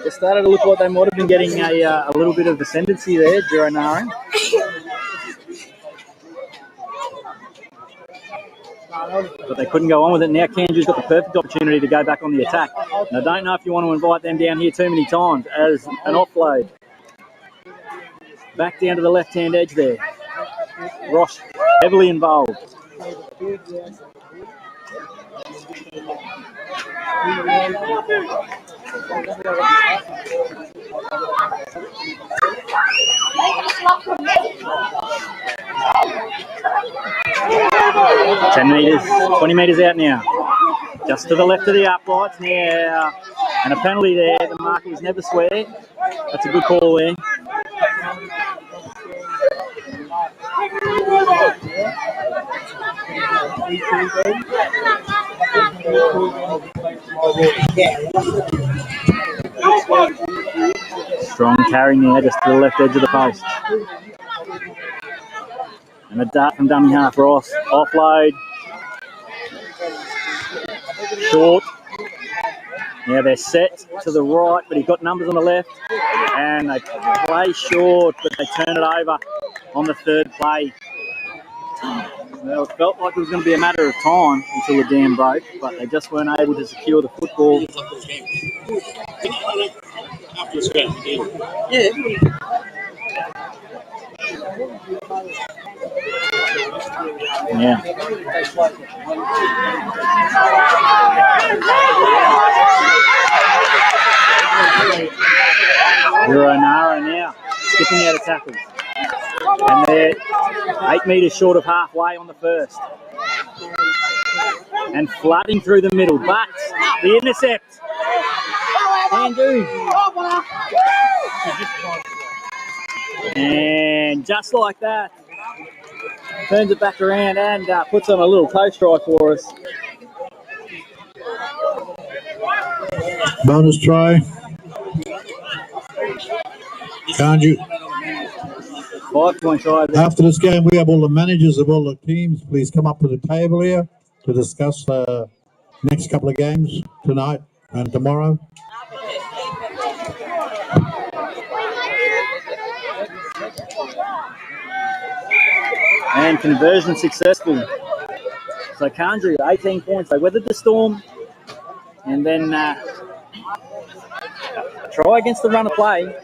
it started to look like they might have been getting a little bit of ascendancy there, Gironaro. But they couldn't go on with it. Now Kanju's got the perfect opportunity to go back on the attack. And I don't know if you want to invite them down here too many times as an offload. Back down to the left-hand edge there. Ross heavily involved. $10 meters, 20 meters out now. Just to the left of the uprights now. And a penalty there. The marker was never square. That's a good call there. Strong carry now, just to the left edge of the post. And a dart from dummy half Ross. Offload. Short. Now they're set to the right, but he's got numbers on the left. And they play short, but they turn it over on the third play. Well, it felt like it was going to be a matter of time until the dam broke, but they just weren't able to secure the football. Yeah. Uranara now skipping out of tackles. And they're 8 metres short of halfway on the first. And flooding through the middle, but the intercept. Andrew. And just like that, turns it back around and puts on a little toe strike for us. Bonus try. Can't you? 5-point try. After this game, we have all the managers of all the teams. Please come up to the table here to discuss the next couple of games tonight and tomorrow. And conversion successful. So Kanju, 18 points. They weathered the storm. And then try against the run of play.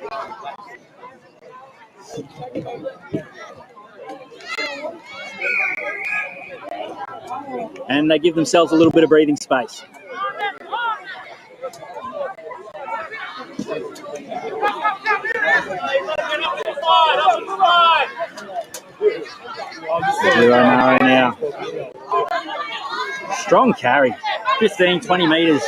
And they give themselves a little bit of breathing space. Now. Strong carry. 15, 20 metres.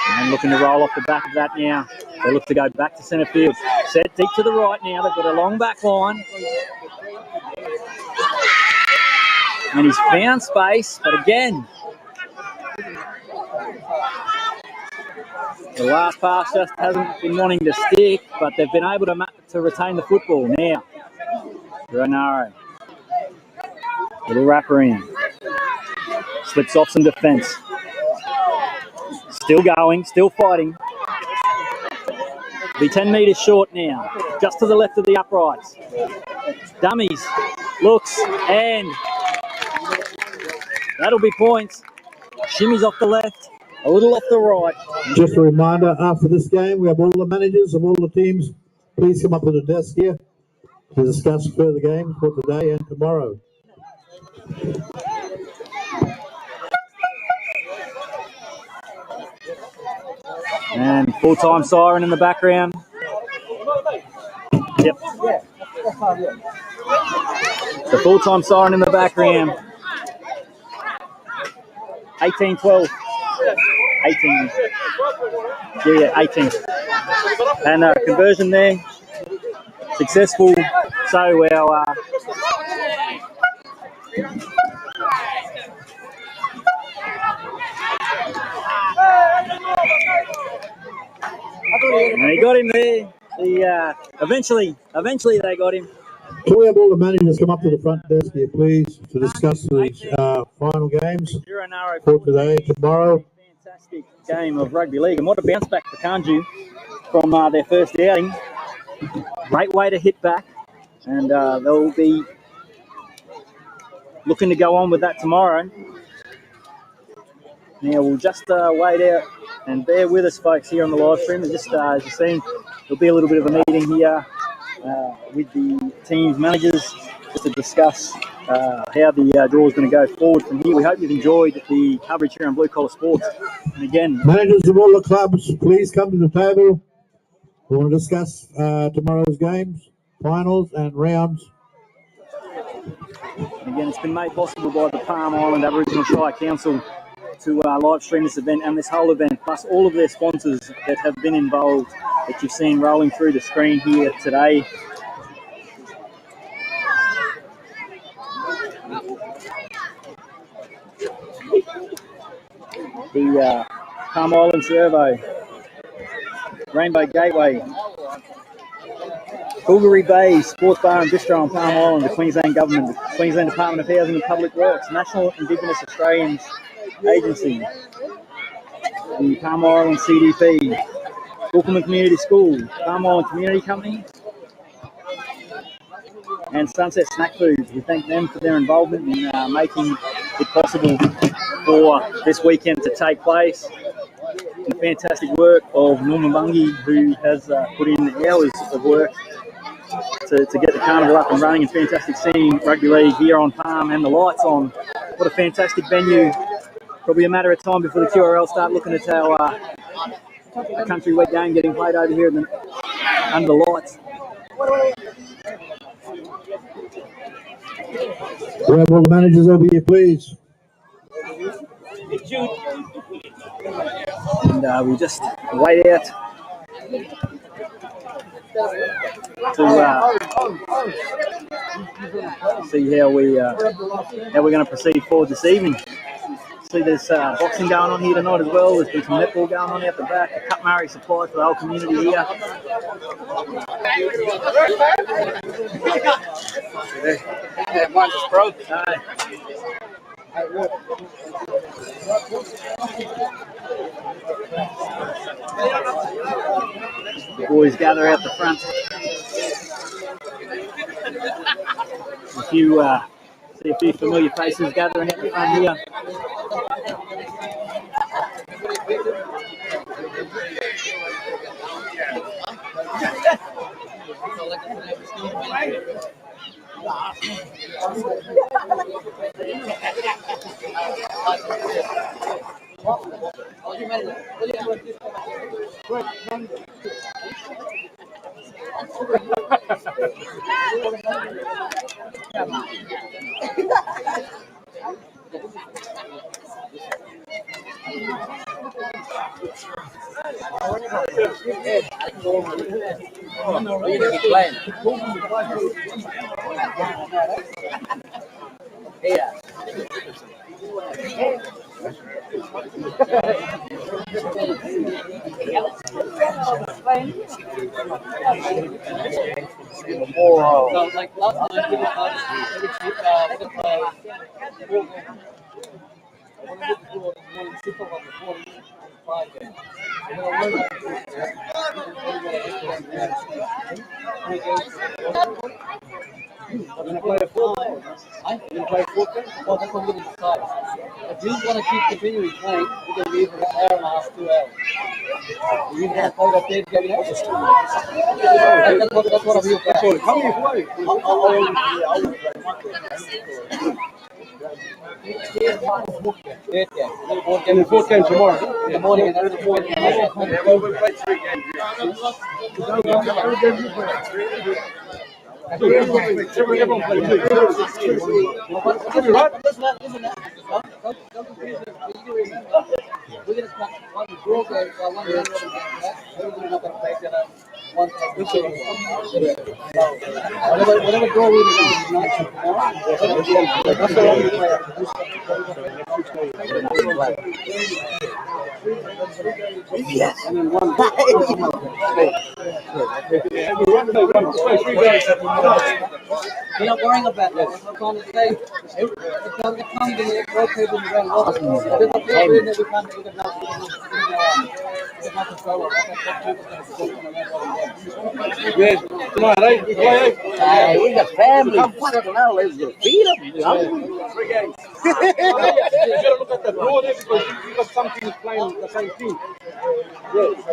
And looking to roll off the back of that now. They look to go back to centre field. Set deep to the right now. They've got a long back line. And he's found space, but again, the last pass just hasn't been wanting to stick, but they've been able to retain the football now. Granaro. Little wraparound. Slips off some defence. Still going, still fighting. Be 10 metres short now, just to the left of the uprights. Dummies, looks, and that'll be points. Shimmies off the left, a little off the right. Just a reminder, after this game, we have all the managers of all the teams. Please come up to the desk here to discuss further games for today and tomorrow. And full-time siren in the background. Yep. The full-time siren in the background. 18-12. 18. Yeah, 18. And conversion there. Successful. So our and he got him there. Eventually they got him. Can we have all the managers come up to the front desk here, please, to discuss the final games for today and tomorrow? Fantastic game of rugby league, and what a bounce back for Kanju from their first outing. Great way to hit back, and they'll be looking to go on with that tomorrow. Now we'll just wait out and bear with us, folks, here on the live stream. And just as you've seen, there'll be a little bit of a meeting here with the team's managers just to discuss how the draw is going to go forward from here. We hope you've enjoyed the coverage here on Blue Collar Sports. And again, managers of all the clubs, please come to the table. We want to discuss tomorrow's games, finals and rounds. Again, it's been made possible by the Palm Island Aboriginal Shire Council to live stream this event and this whole event, plus all of their sponsors that have been involved that you've seen rolling through the screen here today. The Palm Island Servo, Rainbow Gateway, Bulgari Bay Sports Bar and Bistro on Palm Island, the Queensland Government, the Queensland Department of Housing and Public Works, National Indigenous Australians Agency, the Palm Island CDP, Bulkelman Community School, Palm Island Community Company, and Sunset Snack Foods. We thank them for their involvement in making it possible for this weekend to take place. The fantastic work of Norman Bungie, who has put in hours of work to get the carnival up and running, and fantastic seeing rugby league here on Palm and the lights on. What a fantastic venue. Probably a matter of time before the QRL start looking at our country wet game getting played over here under the lights. Grab all the managers over here, please. And we'll just wait out to see how we're going to proceed forward this evening. See, there's boxing going on here tonight as well. There's been some netball going on out the back. A Cup Murray supply for the whole community here. Mine's just broke. The boys gather out the front. See a few familiar faces gathering out the front here. If you want to keep continuing playing, we're going to leave for an hour and a half, 2 hours. You want to play that big game now? That's what I'm here for. Come here, play. The fourth game tomorrow. In the morning, and then the fourth game. We played 3 games. Everyone plays 2. We're going to start one draw game, one game. We're not going to play together. Whatever draw we do tonight, that's the only player. Yes. And then one. We're not worrying about that. I'm trying to say, it can't be rotated around lots. There's a player in there we can't do that now. Yes, tonight, right? We got family. Fucking hell, let's go feed them. 3 games. You got to look at the draw there because you got some teams playing the same team.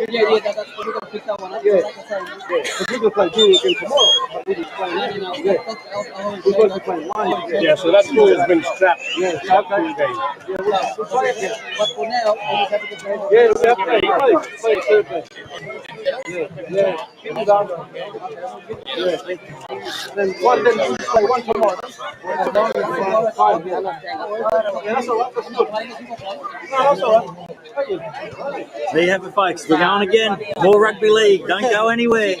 Yeah, that's what we're going to pick that one up. Yeah. Because we're going to play 2 again tomorrow. But we're just playing we're going to play 1. Yeah, so that draw has been strapped. Yeah, strapped 2 games. But for now, we just have to play. Yeah, we have to play Thursday. Yeah. Then one then you play 1 tomorrow. Yeah, that's all right. That's good. No, that's all right. There you have it, folks. We're going again. More rugby league. Don't go anywhere.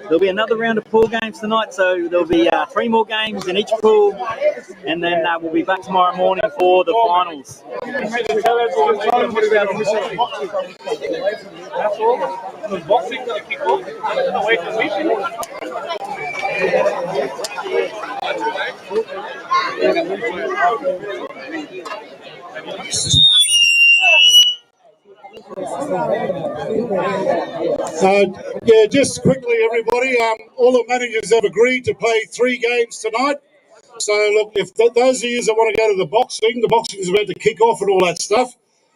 There'll be another round of pool games tonight, so there'll be 3 more games in each pool, and then we'll be back tomorrow morning for the finals. Yeah, just quickly, everybody. All the managers have agreed to play 3 games tonight. So, look, if those of you that want to go to the boxing is about to kick off and all that stuff.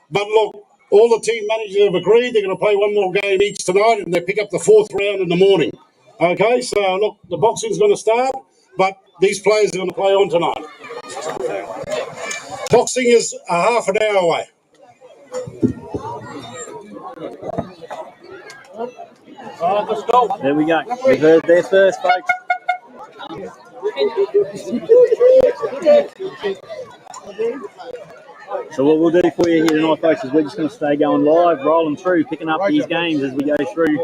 But look, all the team managers have agreed they're going to play 1 more game each tonight, and they pick up the 4th round in the morning. Okay, so look, the boxing's going to start, but these players are going to play on tonight. Boxing is a half an hour away. There we go. We've heard there first, folks. So what we'll do for you here tonight, folks, is we're just going to stay going live, rolling through, picking up these games as we go through.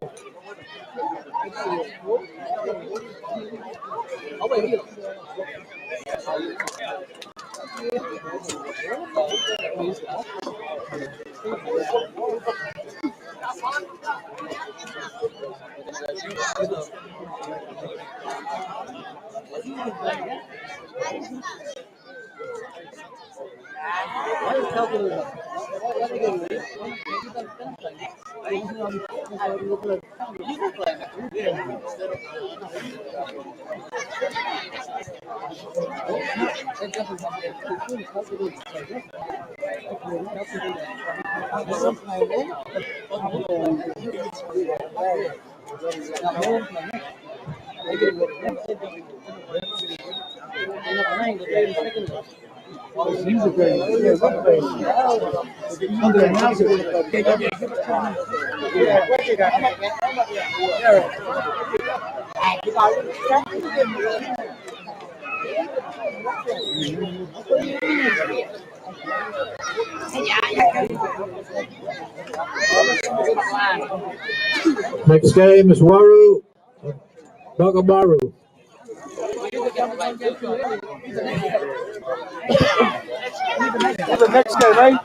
Next game is Waru, Bagabaru. The next game, right?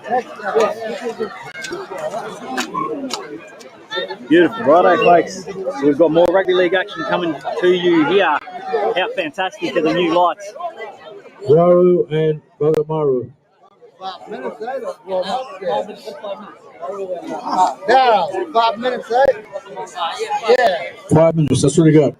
Beautiful. Righto, folks. So we've got more rugby league action coming to you here. How fantastic are the new lights? Waru and Bagabaru. Yeah, 5 minutes, right? Yeah. 5 minutes, that's really good.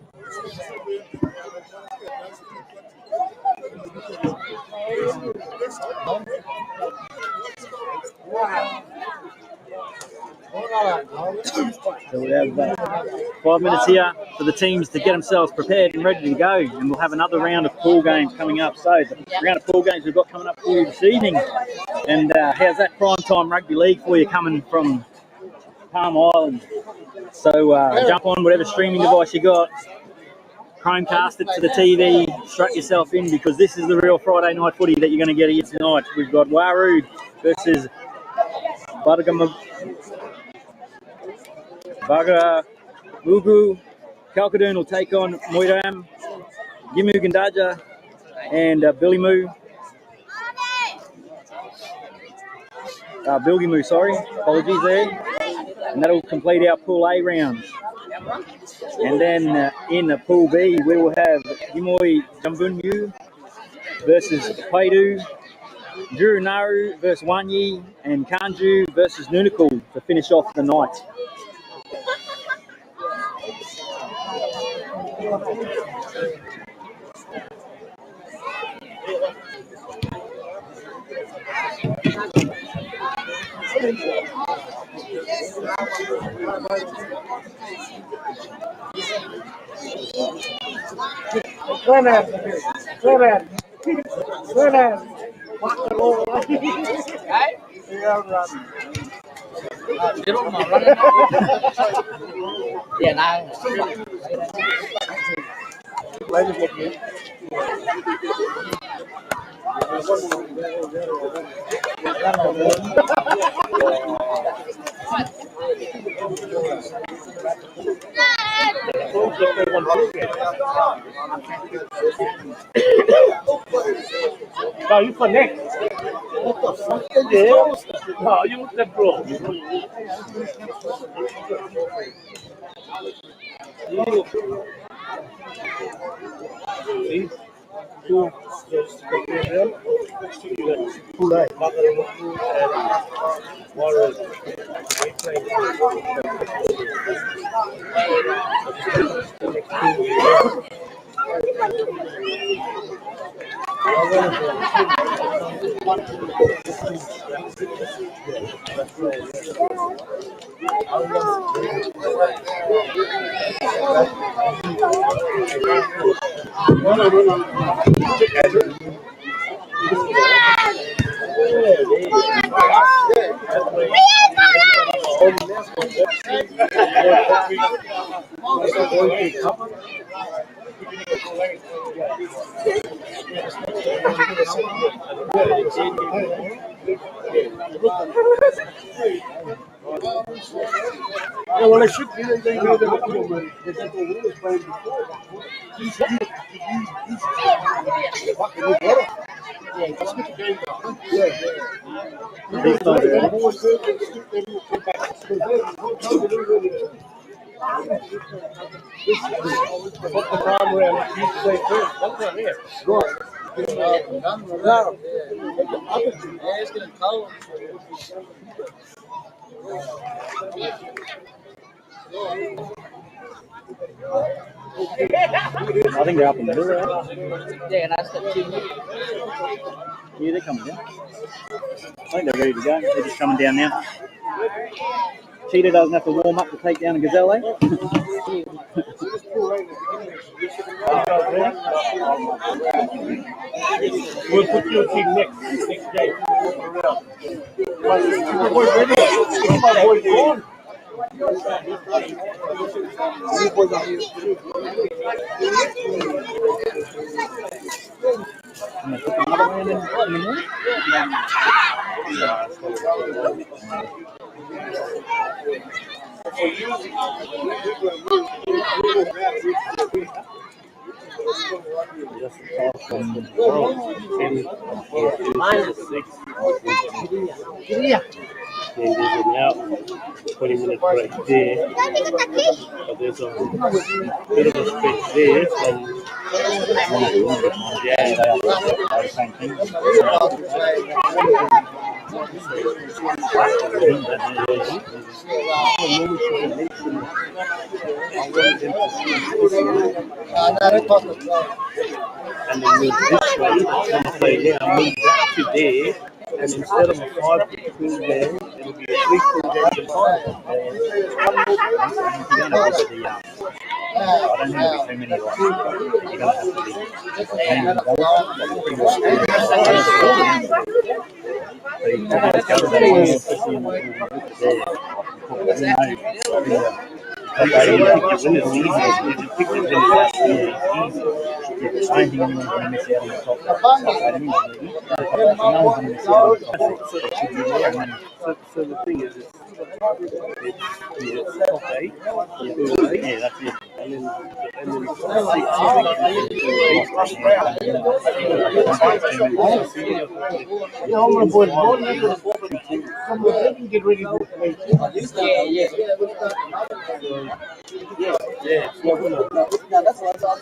So we have 5 minutes here for the teams to get themselves prepared and ready to go, and we'll have another round of pool games coming up. So the round of pool games we've got coming up for you this evening. And how's that prime time rugby league for you coming from Palm Island? So jump on whatever streaming device you got, Chromecast it to the TV, strap yourself in, because this is the real Friday night footy that you're going to get here tonight. We've got Waru versus Mugu. Kalkadoon will take on Moiram, Gimu Gandaja, and Billy Moo. Bilgy Moo, sorry. Apologies there. And that'll complete our Pool A rounds. And then in Pool B, we will have Gimoy Jambunmu versus Paidu, Juru Naru versus Wanyi, and Kanju versus Nunakul to finish off the night. No, you for next. Yeah. No, you look that bro. Yeah, well, they should be. They know they're not going to They said the Wolves playing before. What the time around? You play first. That's not it. Right. It's getting cold. I think they're up in the middle there. Yeah, that's the team. Yeah, they're coming down. I think they're ready to go. They're just coming down now. Cheetah doesn't have to warm up to take down a gazelle, eh? We'll put your team next game. My boy ready. My boy gone. And they took another round in the morning. Just Now, 20-minute break there. But there's a bit of a stretch there from Yeah, they are the same thing. and then move this way, play now, move that to there, and instead of a 5-pool game, it'll be a 3-pool game to final. I don't think there'll be too many like you're going to have to be I don't think anyone's going to miss out on the top anyway. No one's going to miss out on the top. It should be there, and then So the thing is, it's top 8, pool 8, yeah, that's it. and then 6. Yeah, I'm going to boys ball. They can get ready to play. Yeah. That's what I thought.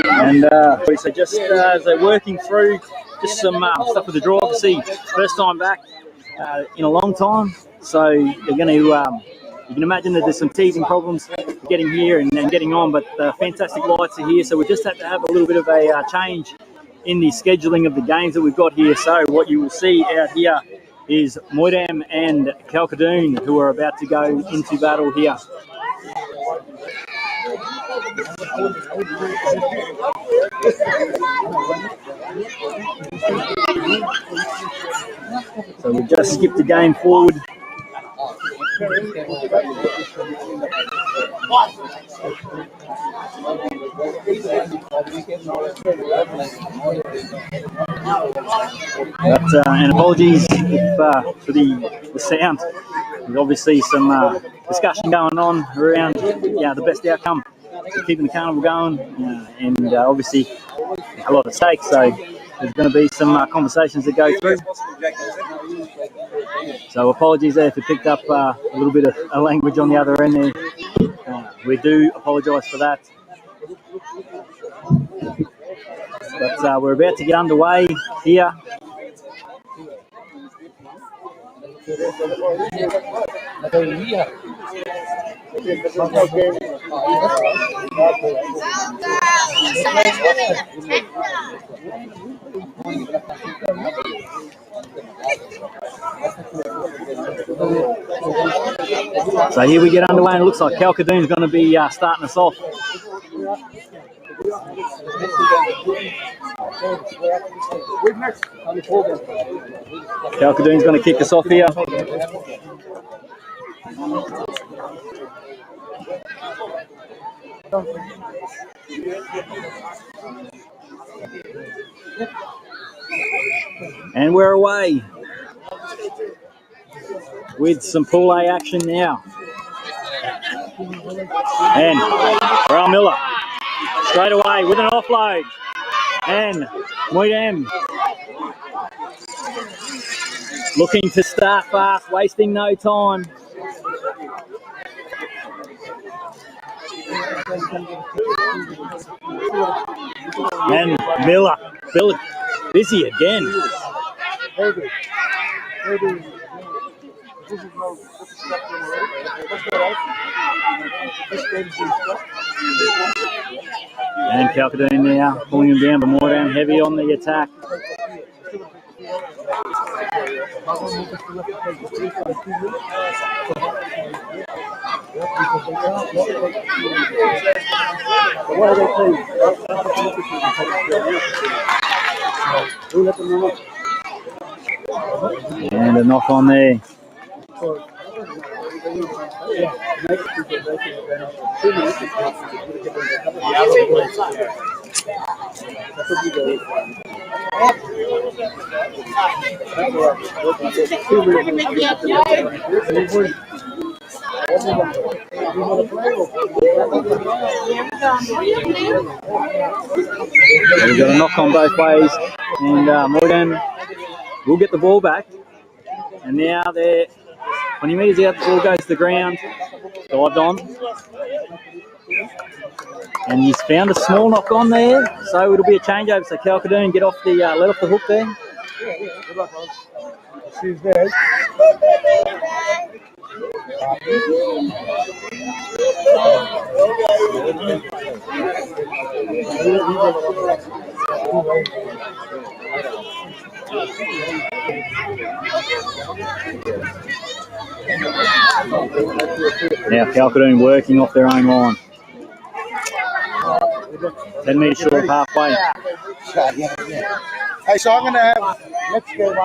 And so just as they're working through just some stuff with the draw, obviously first time back in a long time. So they're going to, you can imagine that there's some teething problems getting here and getting on, but fantastic lights are here. So we just had to have a little bit of a change in the scheduling of the games that we've got here. So what you will see out here is Moydam and Kalkadoon, who are about to go into battle here. So we've just skipped the game forward. But, and apologies if, for the sound. There's obviously some discussion going on around the best outcome for keeping the carnival going, and obviously a lot at stake. So there's going to be some conversations that go through. So apologies there if you picked up a little bit of language on the other end there. We do apologise for that. But we're about to get underway here. So here we get underway, and it looks like Kalkadoon's going to be starting us off. Kalkadoon's going to kick us off here. And we're away with some pool A action now. And Raul Miller straight away with an offload. And Moydam looking to start fast, wasting no time. And Miller busy again. And Kalkadoon now pulling him down, but Moydam heavy on the attack. And a knock on there. We've got a knock on both ways, and Moydam will get the ball back. And now they're 20 metres out, the ball goes to the ground, dived on. And he's found a small knock on there, so it'll be a changeover. So Kalkadoon get off the let off the hook there. Now Kalkadoon working off their own line. 10 metres short of halfway. Hey, so I'm going to have next game.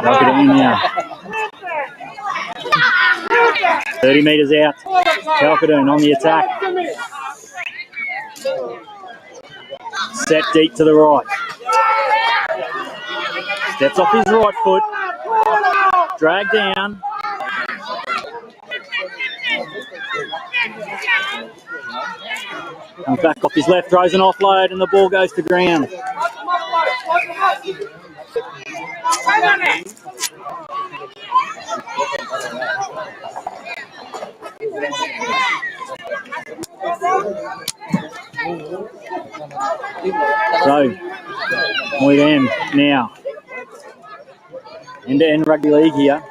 Kalkadoon now. 30 metres out. Kalkadoon on the attack. Set deep to the right. Steps off his right foot. Drag down. Comes back off his left, throws an offload, and the ball goes to ground. So, Moydan now. End-to-end rugby league here.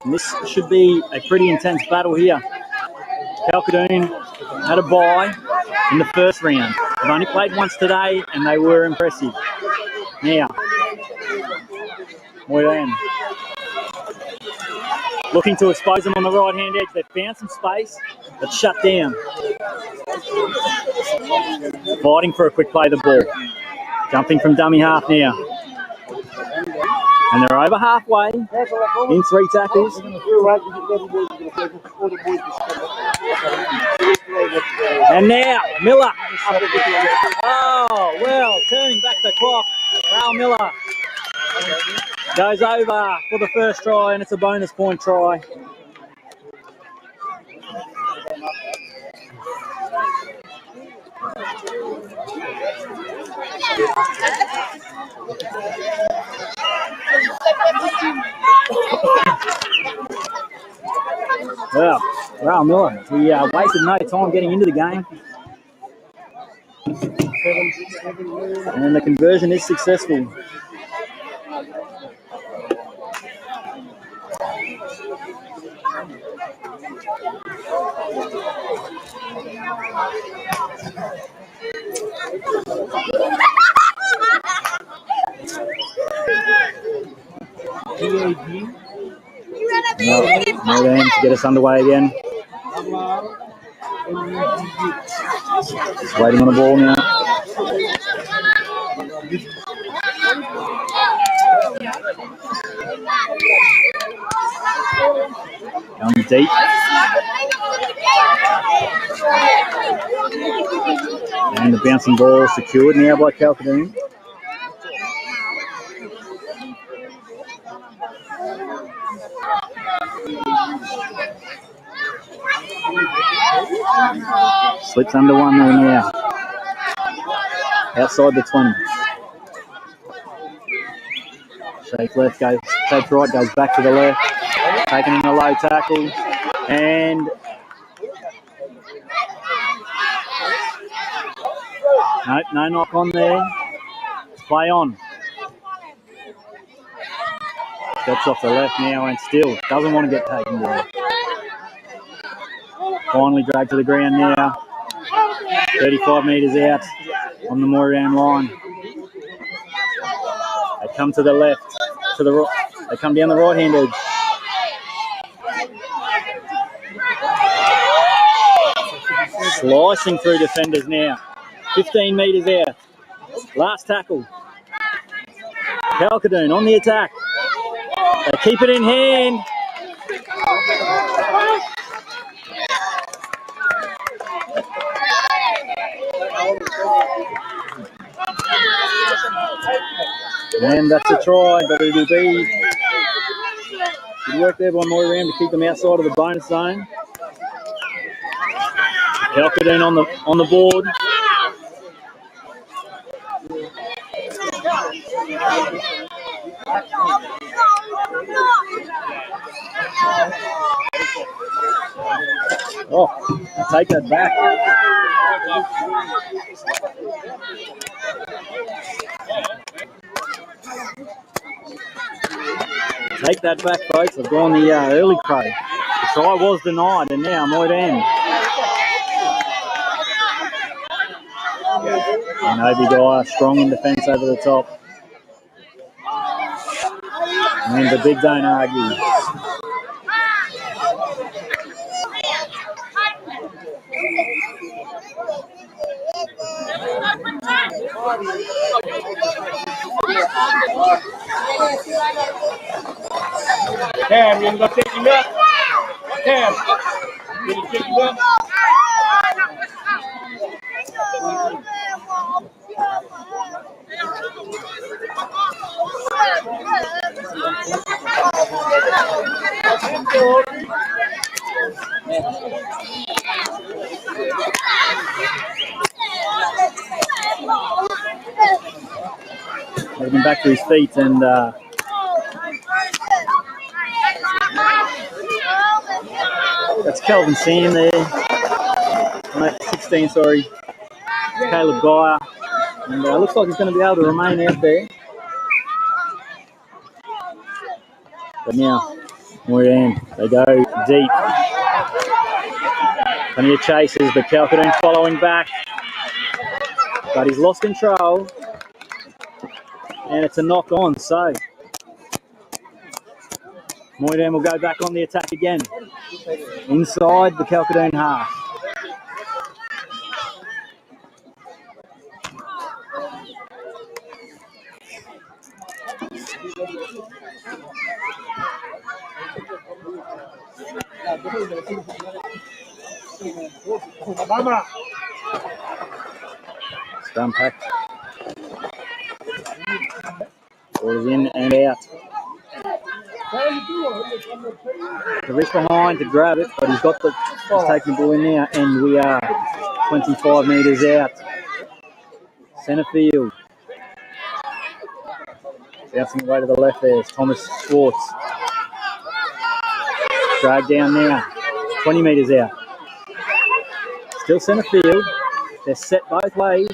And this should be a pretty intense battle here. Calcadoon had a bye in the first round. They've only played once today and they were impressive. Now, Moydan looking to expose them on the right-hand edge. They've found some space, but shut down. Fighting for a quick play of the ball. Jumping from dummy half now. And they're over halfway in 3 tackles. And now, Miller. Oh, well, turning back the clock. Raul Miller goes over for the first try, and it's a bonus point try. Well, Raul Miller, he wasted no time getting into the game. And the conversion is successful. Moydan to get us underway again. Just waiting on the ball now. Going deep. And the bouncing ball secured now by Calcadoon. Slips under one there now. Outside the 20. Shape left goes, shape right goes back to the left. Taken in a low tackle. And no knock on there. Play on. Steps off the left now and still doesn't want to get taken down. Finally dragged to the ground now. 35 metres out on the Moydan line. They come to the left, to the right. They come down the right-hand edge. Slicing through defenders now. 15 metres out. Last tackle. Calcadoon on the attack. They keep it in hand. And that's a try, but it'll be good work there by Moydan to keep them outside of the bonus zone. Calcadoon on the board. Oh, take that back. Take that back, folks. I've gone the early crow. The try was denied, and now Moydan. And Obadiah strong in defence over the top. And the big don't argue. Cam, you gonna take him up? Cam, can you take him up? Taking him back to his feet and Kelvin Sam there. Mate, 16, sorry. It's Caleb Geyer. And looks like he's going to be able to remain out there. But now, Moydan, they go deep. Plenty of chases, but Calcadoon following back. But he's lost control. And it's a knock on, so Moydan will go back on the attack again. Inside the Calcadoon half. Scrum packed. Ball is in and out. The wrist behind to grab it, but he's taking the ball in now, and we are 25 metres out. Centre field. Bouncing away to the left there is Thomas Schwartz. Drag down now. 20 metres out. Still centre field. They're set both ways.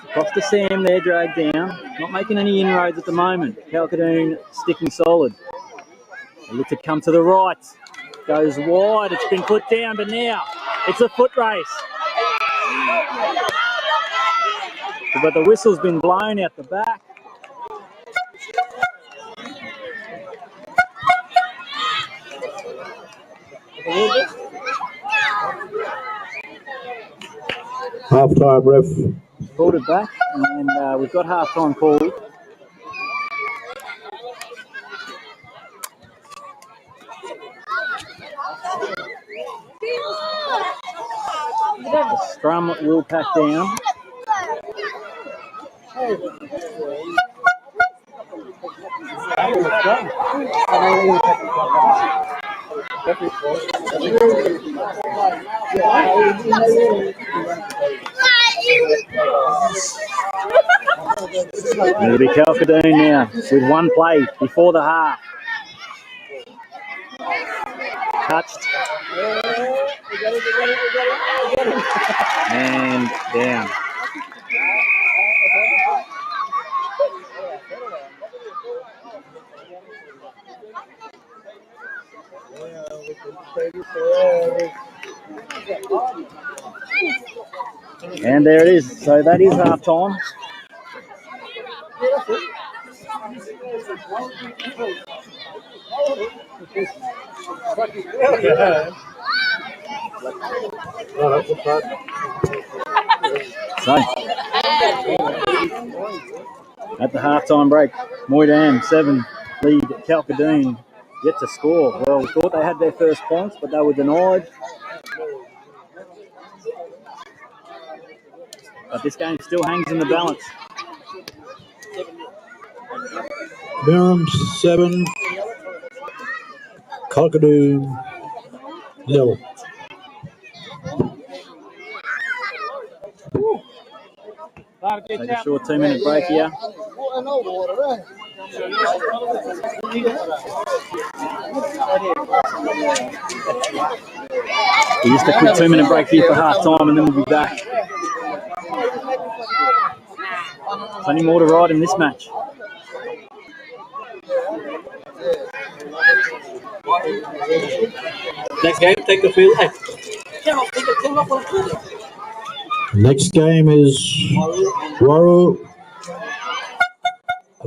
Across to Sam there, dragged down. Not making any inroads at the moment. Calcadoon sticking solid. They look to come to the right. Goes wide. It's been put down, but now it's a foot race. But the whistle's been blown out the back. Half-time ref. Called it back, and we've got half-time called. The scrum will pack down. It'll be Calcadoon now with one play before the half. Touched. And down. And there it is. So that is half time. So at the half-time break, Moydan 7 lead Calcadoon yet to score. Well, we thought they had their first points, but they were denied. But this game still hangs in the balance. Durham 7, Calcadoon 0. Take a short 2-minute break here. Just a quick 2-minute break here for half time, and then we'll be back. Plenty more to ride in this match. Next game, take the field. Next game is Waru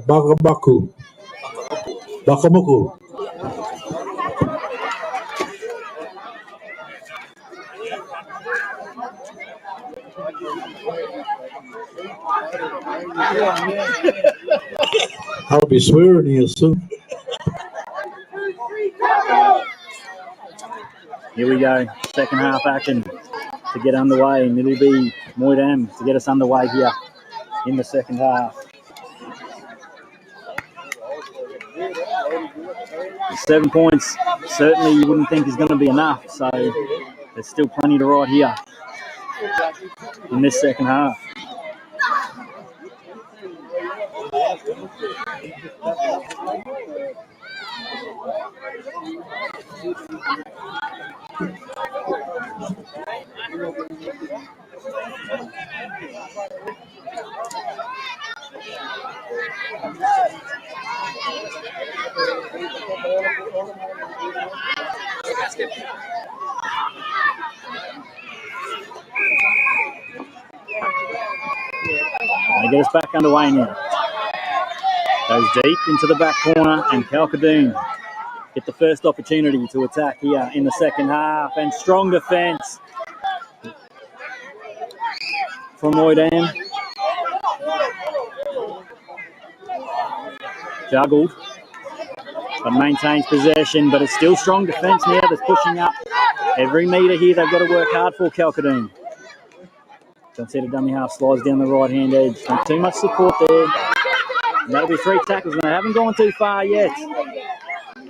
Bakamuku. I'll be swearing to you soon. Here we go, second half action to get underway, and it'll be Moydan to get us underway here in the second half. 7 points, certainly you wouldn't think is going to be enough, so there's still plenty to ride here in this second half. They get us back underway now. Goes deep into the back corner, and Calcadoon get the first opportunity to attack here in the second half. And strong defence from Moydam. Juggled, but maintains possession, but it's still strong defence now that's pushing up. Every metre here they've got to work hard for Calcadoon. John Cedar dummy half slides down the right-hand edge. Not too much support there. And that'll be 3 tackles, and they haven't gone too far yet.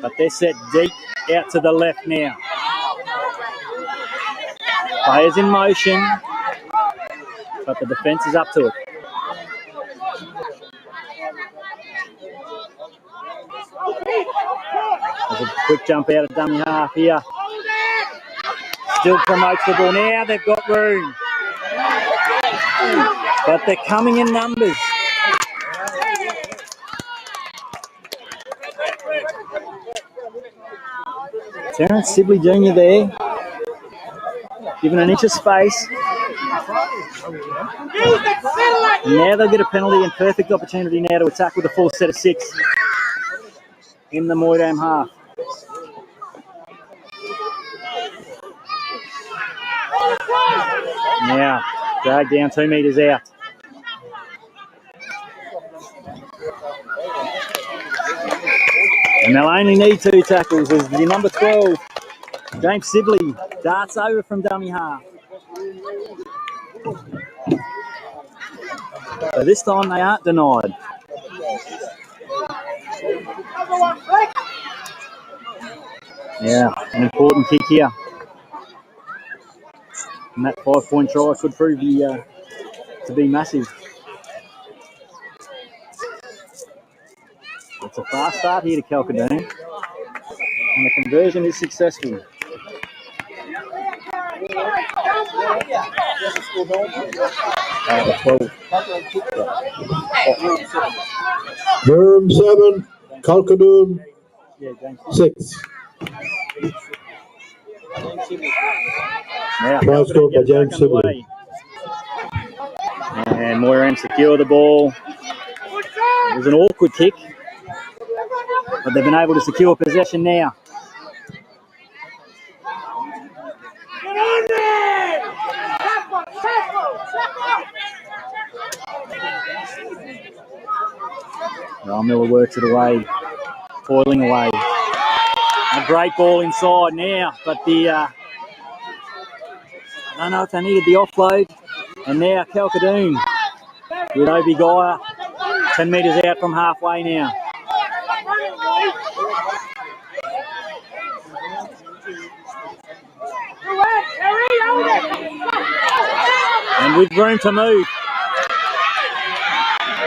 But they're set deep out to the left now. Players in motion, but the defence is up to it. There's a quick jump out of dummy half here. Still promotes the ball. Now they've got room. But they're coming in numbers. Terence Sibley Jr. there, given an inch of space. And now they'll get a penalty and perfect opportunity now to attack with a full set of 6 in the Moydam half. Now, dragged down 2 metres out. And they'll only need 2 tackles as the number 12, James Sibley, darts over from dummy half. So this time they aren't denied. Yeah, an important kick here. And that 5-point try could prove to be massive. It's a fast start here to Calcadoon, and the conversion is successful. Durham 7, Calcadoon 6. Now, Try scored by James Sibley. And Moyram secure the ball. It was an awkward kick, but they've been able to secure possession now. Well, Miller works it away, toiling away. A great ball inside now, but I don't know if they needed the offload. And now Calcadoon with Obi Geyer 10 metres out from halfway now. And with room to move.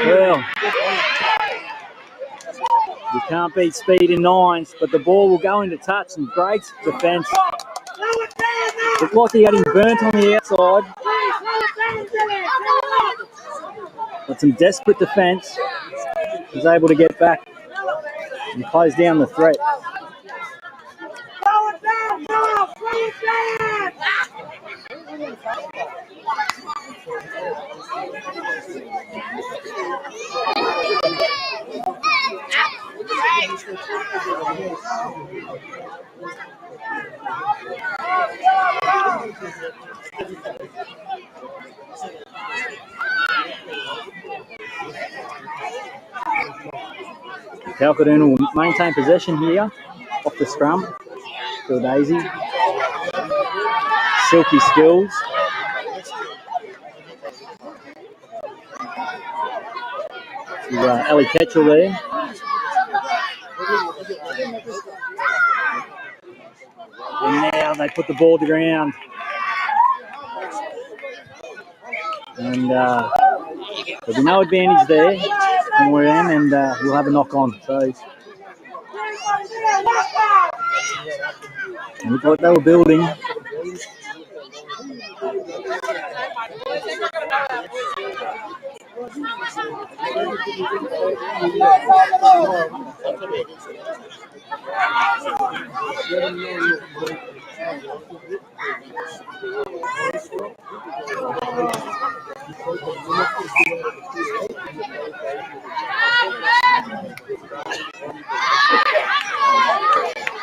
Well, you can't beat speed in 9s, but the ball will go into touch and great defence. Looked like he had him burnt on the outside. But some desperate defence. Was able to get back and close down the threat. Calcadoon will maintain possession here off the scrum. Phil Daisy. Silky skills. Ellie Ketchell there. And now they put the ball to the ground. And there'll be no advantage there from where I am, and we'll have a knock on. So And look what they were building.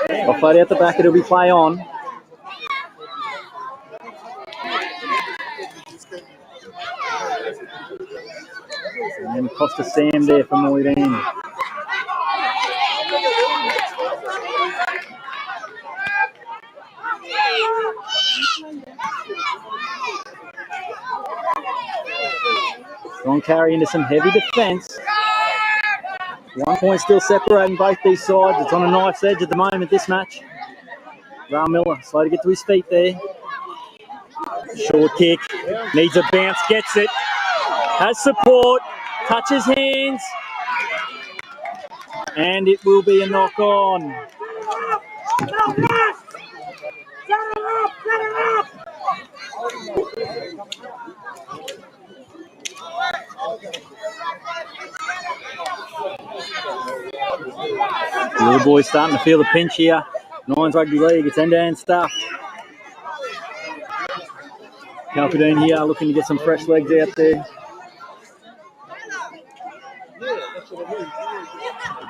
Offload out the back, it'll be play on. And Costa Sam there for Moydan. Strong carry into some heavy defence. 1 point still separating both these sides. It's on a knife's edge at the moment, this match. Ral Miller, slow to get to his feet there. Short kick, needs a bounce, gets it. Has support, touches hands. And it will be a knock on. The little boys starting to feel the pinch here. Nines Rugby League, it's end-to-end stuff. Calcadoon here looking to get some fresh legs out there.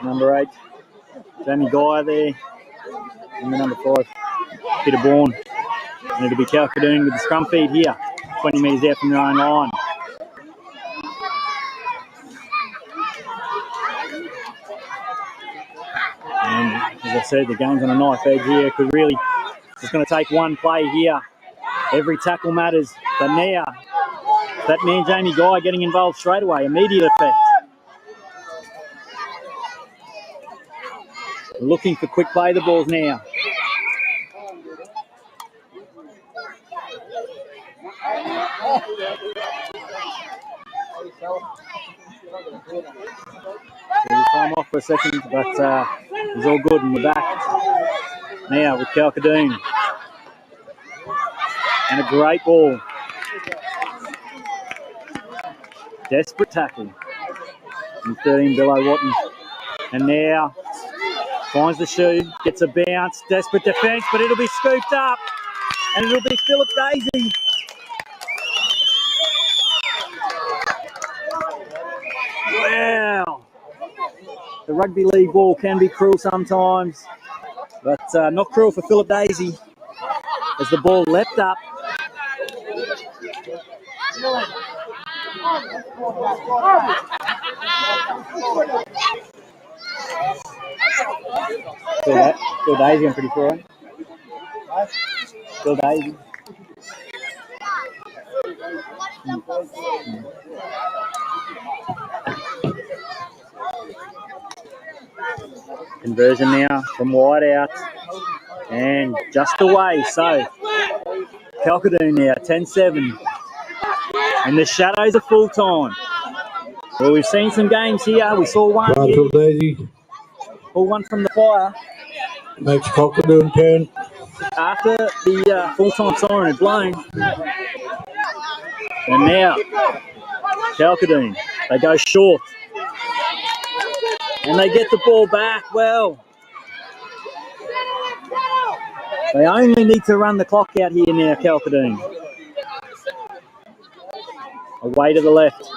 Number 8, Jamie Guy there. And the number 5, Peter Bourne. And it'll be Calcadoon with the scrum feed here. 20 metres out from their own line. And as I said, the game's on a knife edge here. Could really, it's going to take one play here. Every tackle matters. But now, that man Jamie Guy getting involved straight away. Immediate effect. Looking for quick play the balls now. Time off for a second, but he's all good in the back. Now with Calcadoon. And a great ball. Desperate tackle. And 13 below Watton. And now finds the shoe, gets a bounce, desperate defence, but it'll be scooped up. And it'll be Philip Daisy. Wow. The rugby league ball can be cruel sometimes, but not cruel for Philip Daisy as the ball leapt up. Phil Daisy, I'm pretty sure. Phil Daisy. Conversion now from wide out and just away. So Calcadoon now 10-7 and the shadows are full time. Well, we've seen some games here. We saw one here. Daisy Pull one from the fire. makes Calcadoon turn. After the full-time siren had blown. And now Calcadoon, they go short. And they get the ball back. Well, they only need to run the clock out here now, Calcadoon. Away to the left.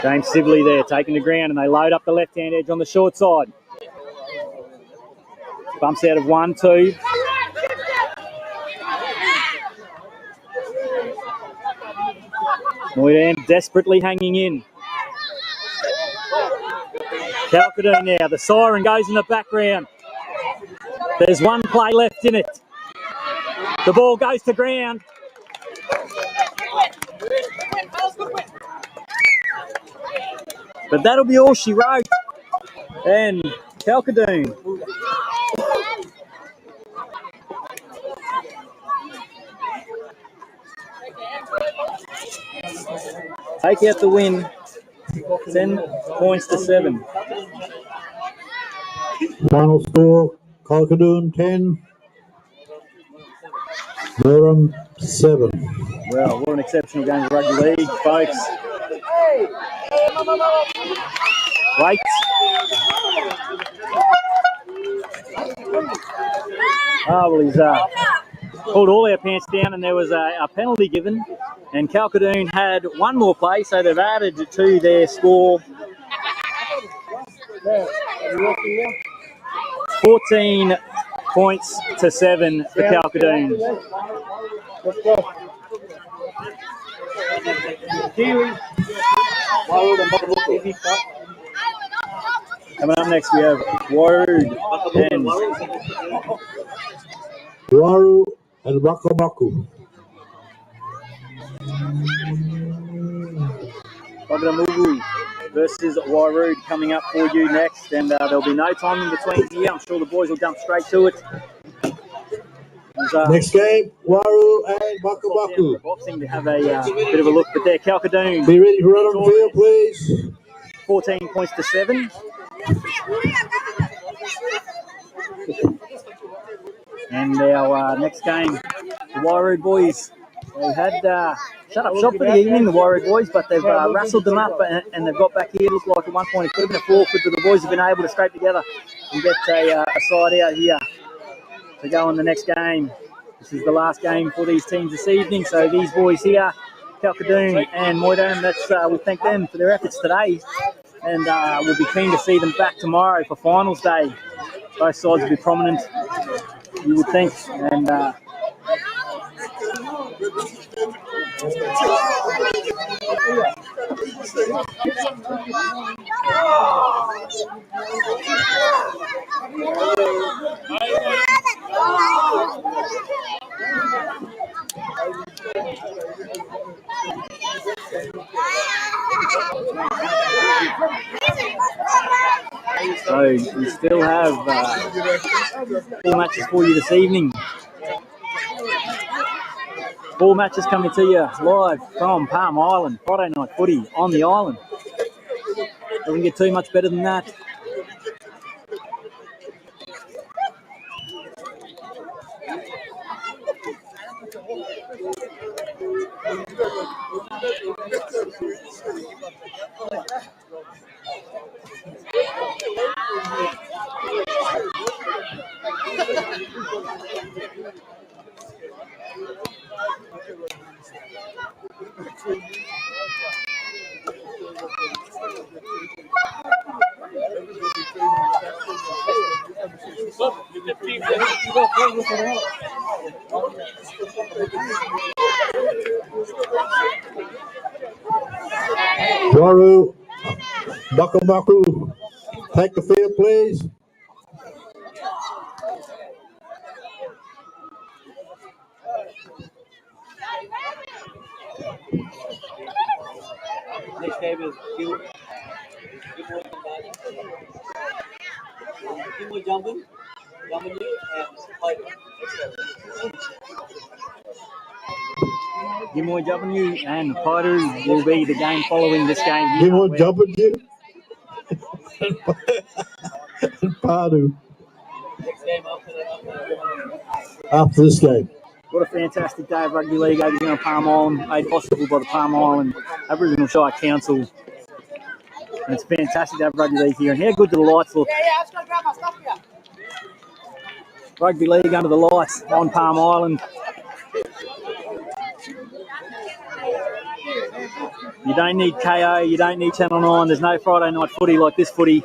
James Sibley there taking the ground, and they load up the left-hand edge on the short side. Bumps out of 1-2. Moydan desperately hanging in. Calcadoon now. The siren goes in the background. There's one play left in it. The ball goes to ground. But that'll be all she wrote. And Calcadoon. take out the win, 10 points to 7. Final score, Calcadoon 10, Durham 7. Well, what an exceptional game of rugby league, folks. Wait. Oh, well, he's pulled all our pants down, and there was a penalty given, and Calcadoon had one more play, so they've added to their score 14 points to 7 for Calcadoon. Coming up next, we have Warrood and Waru and Wakabaku. Waganamugu versus Warrood coming up for you next, and there'll be no time in between here. I'm sure the boys will jump straight to it. Next game, Waru and Wakabaku. Boxing to have a bit of a look, but there, Calcadoon. Be ready for run on the field, please. 14 points to 7. And our next game, the Warrood boys. They had shut up shop for the evening, the Warrood boys, but they've wrestled them up and they've got back here. Looked like at one point it could have been a forfeit, but the boys have been able to scrape together and get a side out here to go in the next game. This is the last game for these teams this evening, so these boys here, Calcadoon and Moydam, we thank them for their efforts today, and we'll be keen to see them back tomorrow for finals day. Both sides will be prominent, you would think, and so we still have 4 matches for you this evening. 4 matches coming to you live from Palm Island. Friday night footy on the island. Doesn't get too much better than that. Waru, Wakabaku, take the field, please. Next game is jumping you and fighting. Gimmoy W and Potter will be the game following this game. Gimmoy W and Padu after this game. What a fantastic day of rugby league over here on Palm Island, made possible by the Palm Island Aboriginal Shire Council. And it's fantastic to have rugby league here. And how good do the lights look? I was going to grab my stuff here. Rugby league under the lights on Palm Island. You don't need KO, you don't need Channel 9. There's no Friday night footy like this footy.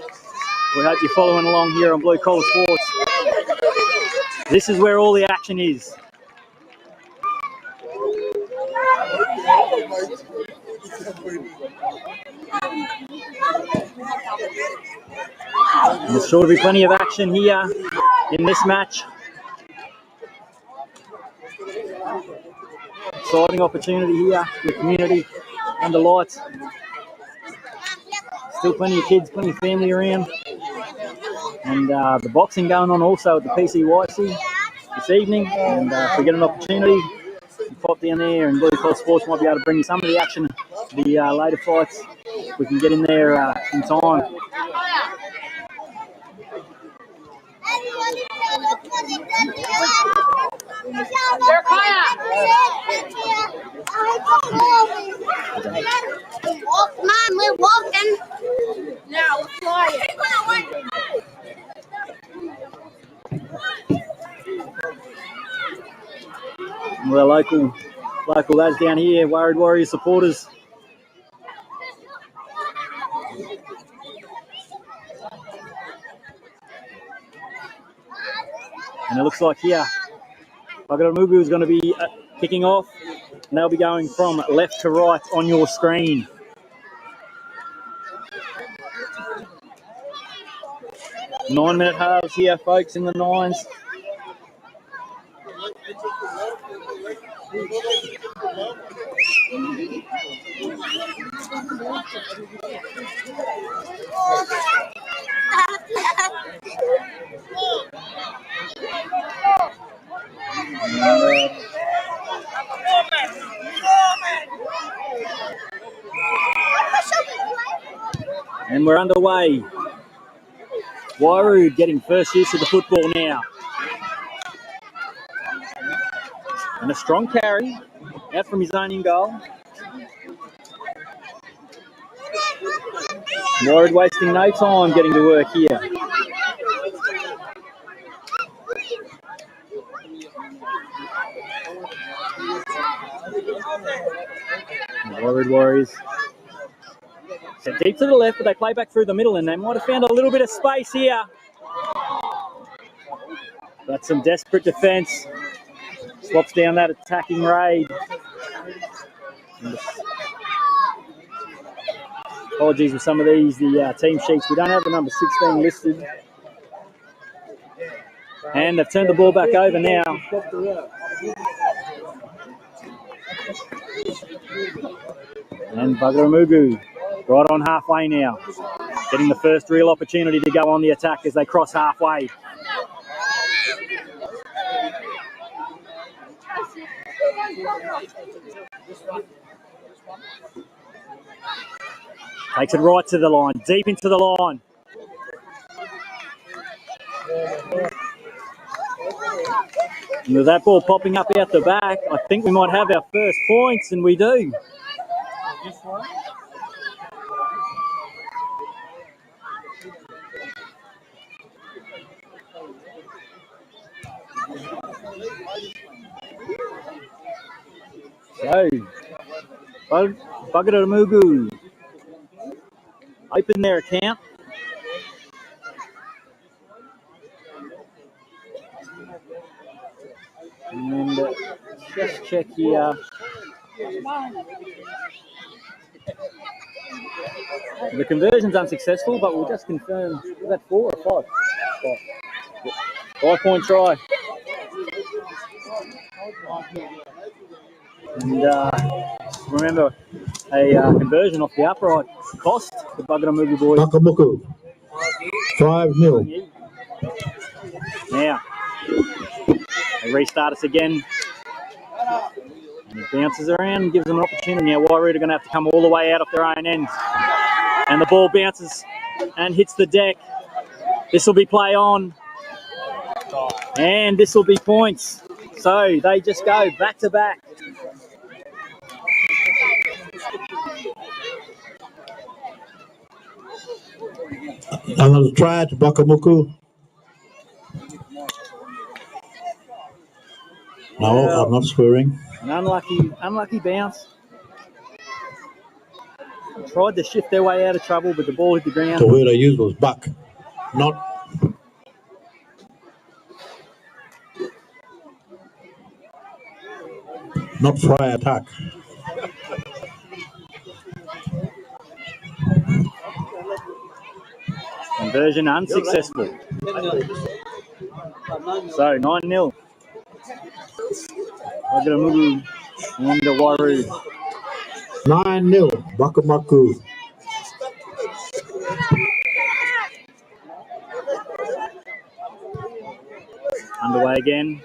We hope you're following along here on Blue Collar Sports. This is where all the action is. There's sure to be plenty of action here in this match. Exciting opportunity here for the community under lights. Still plenty of kids, plenty of family around. And the boxing going on also at the PCYC this evening. And if we get an opportunity, you pop down there and Blue Collar Sports might be able to bring you some of the action the later fights. We can get in there in time. Mom, we're walking. Now we're flying. We're local lads down here, Worried Warriors supporters. And it looks like here, Whakamugu is going to be kicking off. And they'll be going from left to right on your screen. Nine-minute halves here, folks, in the nines. And we're underway. Wairu getting first use of the football now. And a strong carry out from his own in goal. Wairu wasting no time getting to work here. Wairu Warriors set deep to the left, but they play back through the middle, and they might have found a little bit of space here. That's some desperate defence. Slops down that attacking raid. Apologies with some of these, the team sheets. We don't have the number 16 listed. And they've turned the ball back over now. And Whakamugu right on halfway now. Getting the first real opportunity to go on the attack as they cross halfway. Takes it right to the line, deep into the line. And with that ball popping up out the back, I think we might have our first points, and we do. So, Whakamugu open their account. And just check here. The conversion's unsuccessful, but we'll just confirm, is that 4 or 5? 5-point try. And remember, a conversion off the upright cost the Whakamugu boys. Whakamugu, 5-0. Now, they restart us again. And it bounces around and gives them an opportunity. Now, Wairu are going to have to come all the way out of their own end. And the ball bounces and hits the deck. This will be play on. And this will be points. So they just go back to back. Another try to Whakamugu. No, I'm not swearing. An unlucky bounce. Tried to shift their way out of trouble, but the ball hit the ground. The word I used was buck, not fry attack. Conversion unsuccessful. So 9-0. Whakamugu and the Wairu. 9-0, Whakamugu. Underway again.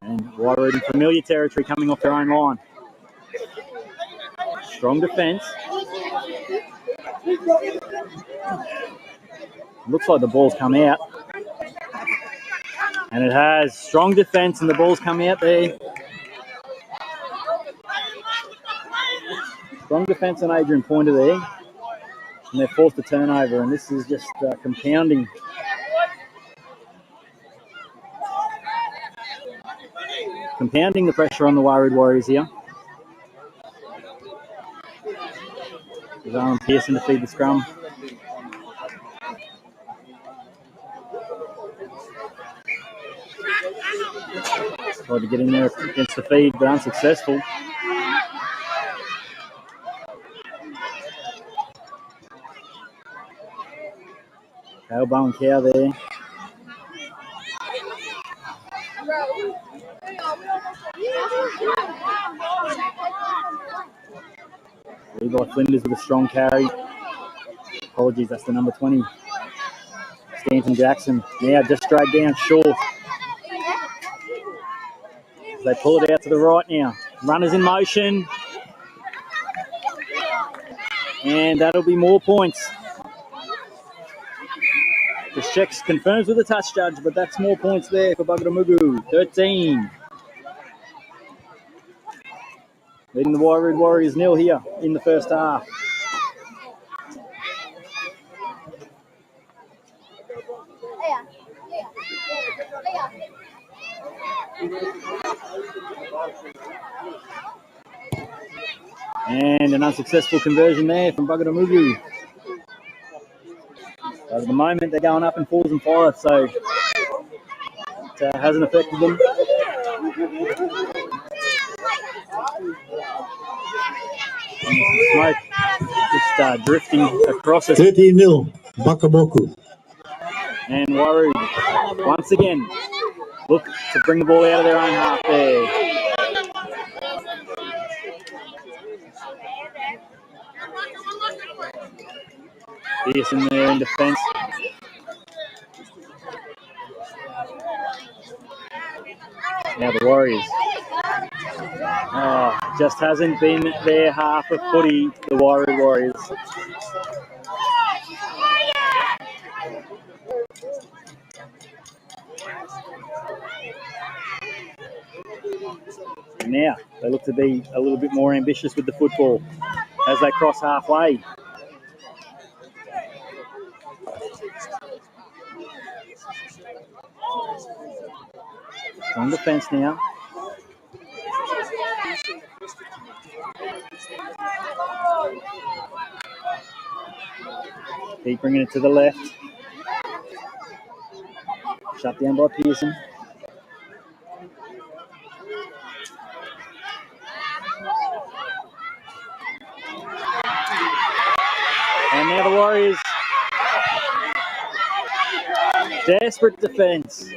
And Wairu in familiar territory coming off their own line. Strong defence. Looks like the ball's come out. And it has. Strong defence and the ball's come out there. Strong defence on Adrian Pointer there. And they're forced a turnover, and this is just compounding. Compounding the pressure on the worried Warriors here. There's Alan Pearson to feed the scrum. Tried to get in there against the feed, but unsuccessful. Elbow and cow there. Levi Flinders with a strong carry. Apologies, that's the number 20. Stanton Jackson now just dragged down short. They pull it out to the right now. Runners in motion. And that'll be more points. Just checks, confirms with the touch judge, but that's more points there for Bugadamugu. 13. Leading the Wairau Warriors 0 here in the first half. And an unsuccessful conversion there from Bugadamugu. At the moment, they're going up in 4s and 5s, so it hasn't affected them. Smoke just drifting across it. 13-0, Bakamoku. And Wairau, once again, look to bring the ball out of their own half there. Pearson there in defence. Now the Warriors. Just hasn't been their half of footy, the Wairau Warriors. Now they look to be a little bit more ambitious with the football as they cross halfway. On defence now. Keep bringing it to the left. Shut down by Pearson. And now the Warriors. Desperate defence.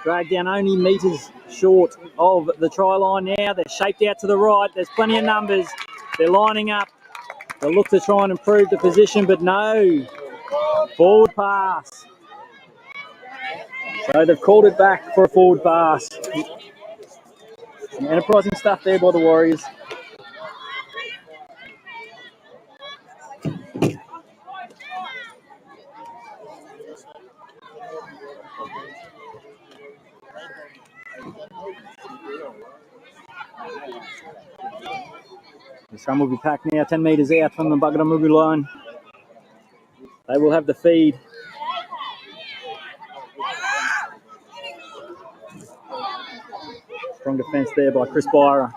Dragged down only metres short of the try line now. They're shaped out to the right. There's plenty of numbers. They're lining up. They'll look to try and improve the position, but no. Forward pass. So they've called it back for a forward pass. Some enterprising stuff there by the Warriors. The scrum will be packed now, 10 metres out from the Bugadamugu line. They will have the feed. Strong defence there by Chris Byra.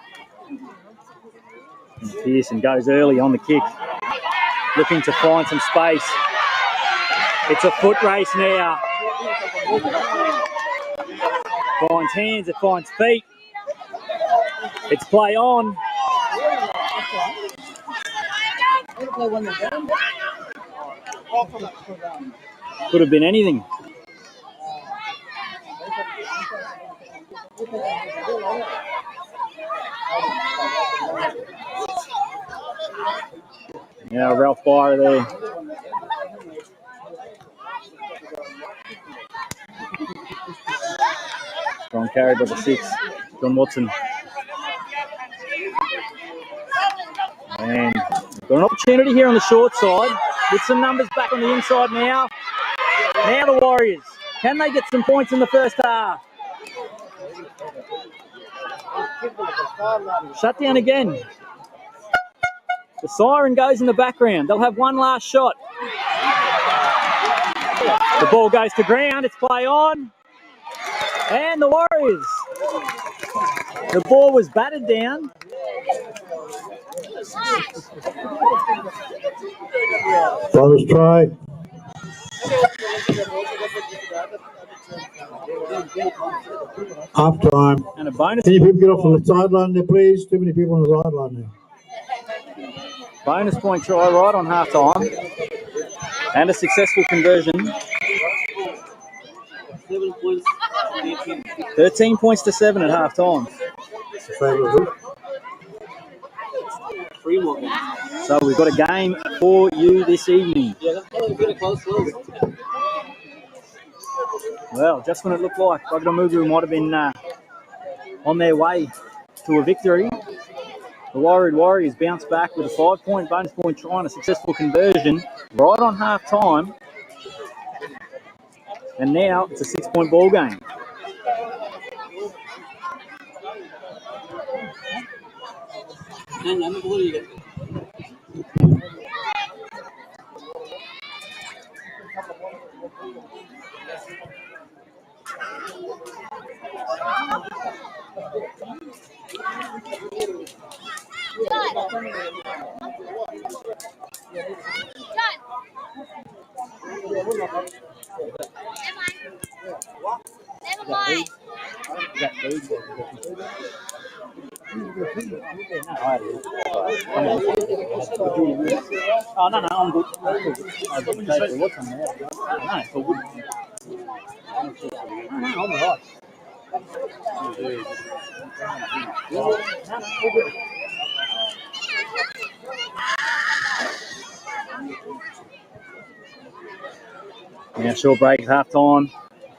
And Pearson goes early on the kick, looking to find some space. It's a foot race now. Finds hands, it finds feet. It's play on. Could have been anything. Now Ralph Byra there. Strong carry by the 6, John Watson. And we've got an opportunity here on the short side with some numbers back on the inside now. Now the Warriors. Can they get some points in the first half? Shut down again. The siren goes in the background. They'll have one last shot. The ball goes to ground. It's play on. And the Warriors. The ball was batted down. Bonus try. Half time. And a bonus. Can you people get off the sideline there, please? Too many people on the sideline there. Bonus point try right on half time. And a successful conversion. 13 points to 7 at half time. So we've got a game for you this evening. Well, just when it looked like Bugadamugu might have been on their way to a victory, the Warriors bounced back with a 5-point bonus point try and a successful conversion right on half time. And now it's a 6-point ball game. Never mind. Oh, no, I'm good. What's on there? No, it's all good. No, I'm all right. Yeah, short break at half time.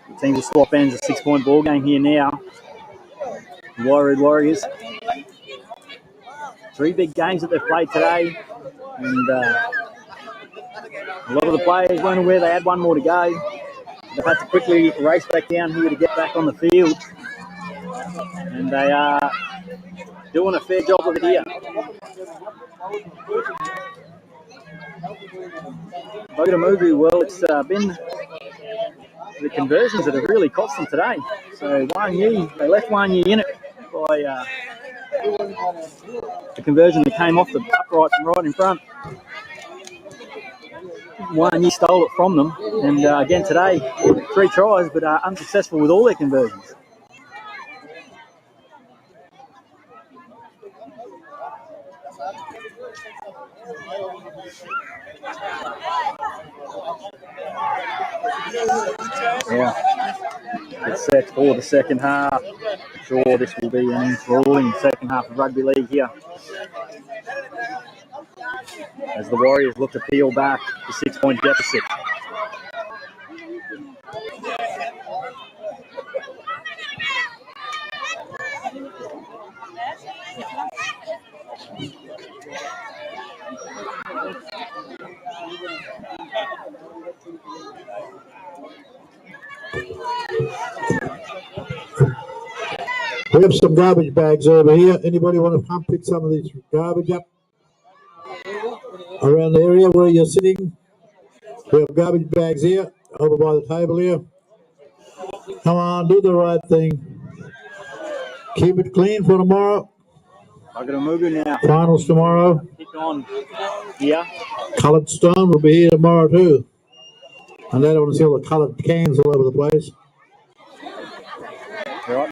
The teams will swap ends. A 6-point ball game here now. Warriors. 3 big games that they've played today. And a lot of the players weren't aware they had one more to go. They've had to quickly race back down here to get back on the field. And they are doing a fair job of it here. Bugadamugu, well, it's been the conversions that have really cost them today. So they left Wanyi in it by the conversion that came off the upright from right in front. Wanyi stole it from them. And again today, 3 tries, but unsuccessful with all their conversions. Yeah, it's set for the second half. I'm sure this will be an enthralling second half of rugby league here, as the Warriors look to peel back the 6-point deficit. We have some garbage bags over here. Anybody want to come pick some of this garbage up around the area where you're sitting? We have garbage bags here, over by the table here. Come on, do the right thing. Keep it clean for tomorrow. Bugadamugu now. Finals tomorrow. Kick on here. Coloured Stone will be here tomorrow too. And they don't want to see all the coloured cans all over the place. Right.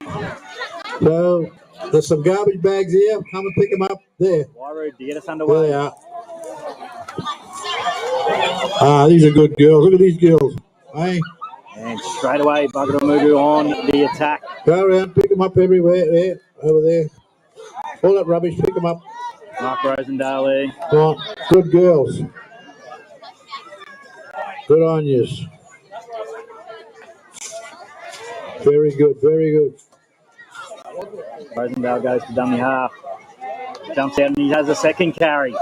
So there's some garbage bags here. Come and pick them up. There. Warriors to get us underway. There they are. These are good girls. Look at these girls. Hey. And straight away, Bugadamugu on the attack. Go around, pick them up everywhere. There, over there. All that rubbish, pick them up. Mark Rosendale. Right. Good girls. Good on yous. Very good, very good. Rosendale goes to dummy half. Jumps out and he has a second carry.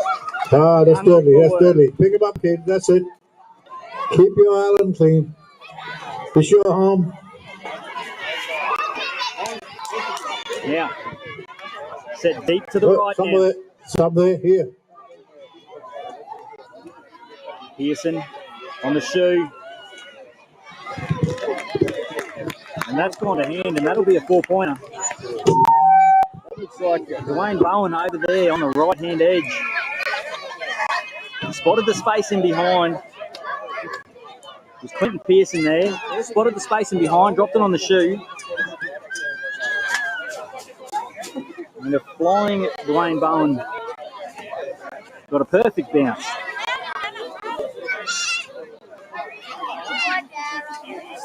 Ah, that's deadly. That's deadly. Pick him up, kid. That's it. Keep your island clean. It's your home. Now, set deep to the right now. Somewhere here. Pearson on the shoe. And that's gone to hand, and that'll be a 4-pointer. Looks like Dwayne Bowen over there on the right-hand edge. Spotted the space in behind. It was Clinton Pearson there. Spotted the space in behind, dropped it on the shoe. And a flying Dwayne Bowen got a perfect bounce.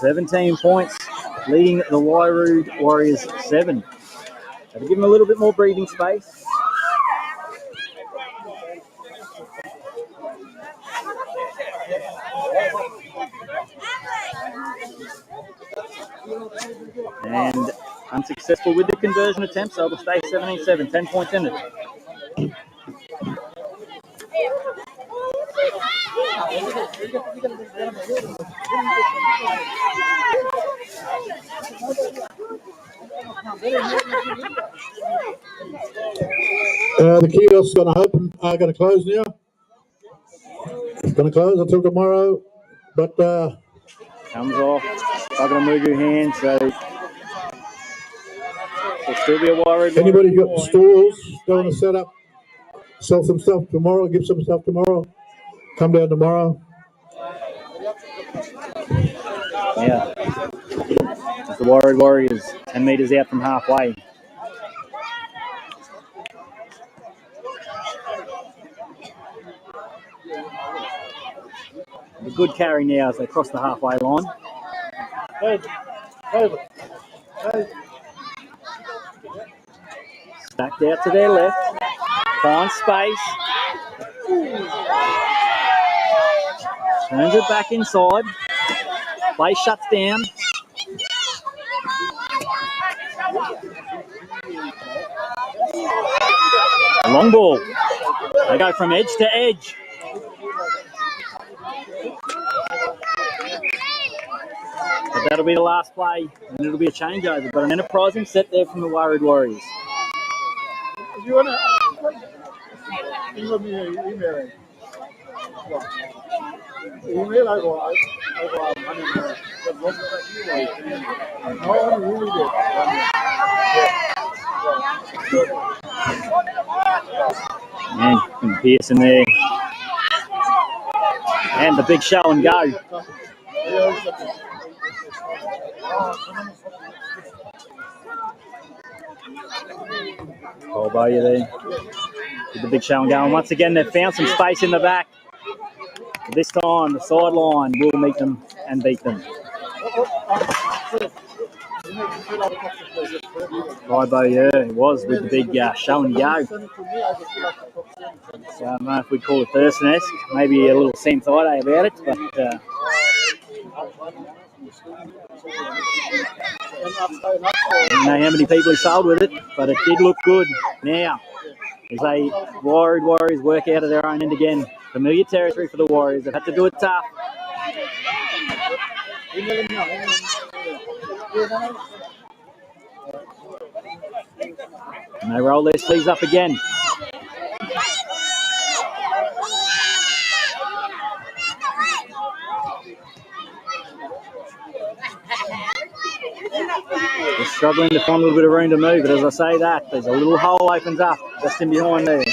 17 points, leading the Wairau Warriors 7. Have to give them a little bit more breathing space. And unsuccessful with the conversion attempt, so it'll stay 17-7, 10 points in it. The kiosk's going to open. Going to close now. It's going to close until tomorrow. But comes off. Not going to move your hand, so there'll still be a Wairau. Anybody got stores going to set up, sell some stuff tomorrow, give some stuff tomorrow. Come down tomorrow. Yeah. The Wairau Warriors 10 metres out from halfway. A good carry now as they cross the halfway line. Stacked out to their left. Finds space. Turns it back inside. Play shuts down. Long ball. They go from edge to edge. But that'll be the last play, and it'll be a changeover. But an enterprising set there from the Wairau Warriors. You want to email me an email? Email I go money. And Pearson there. And the big show and go. Oh, by you there. With the big show and go. And once again, they've found some space in the back. This time, the sideline will meet them and beat them. Ribo, yeah, it was with the big show and go. So I don't know if we'd call it Thurston-esque, maybe a little Sam Friday about it, but I don't know how many people he sold with it, but it did look good. Now, as they Warriors work out of their own end again. Familiar territory for the Warriors. They've had to do it tough. And they roll their sleeves up again. They're struggling to find a little bit of room to move, but as I say that, there's a little hole opens up just in behind there.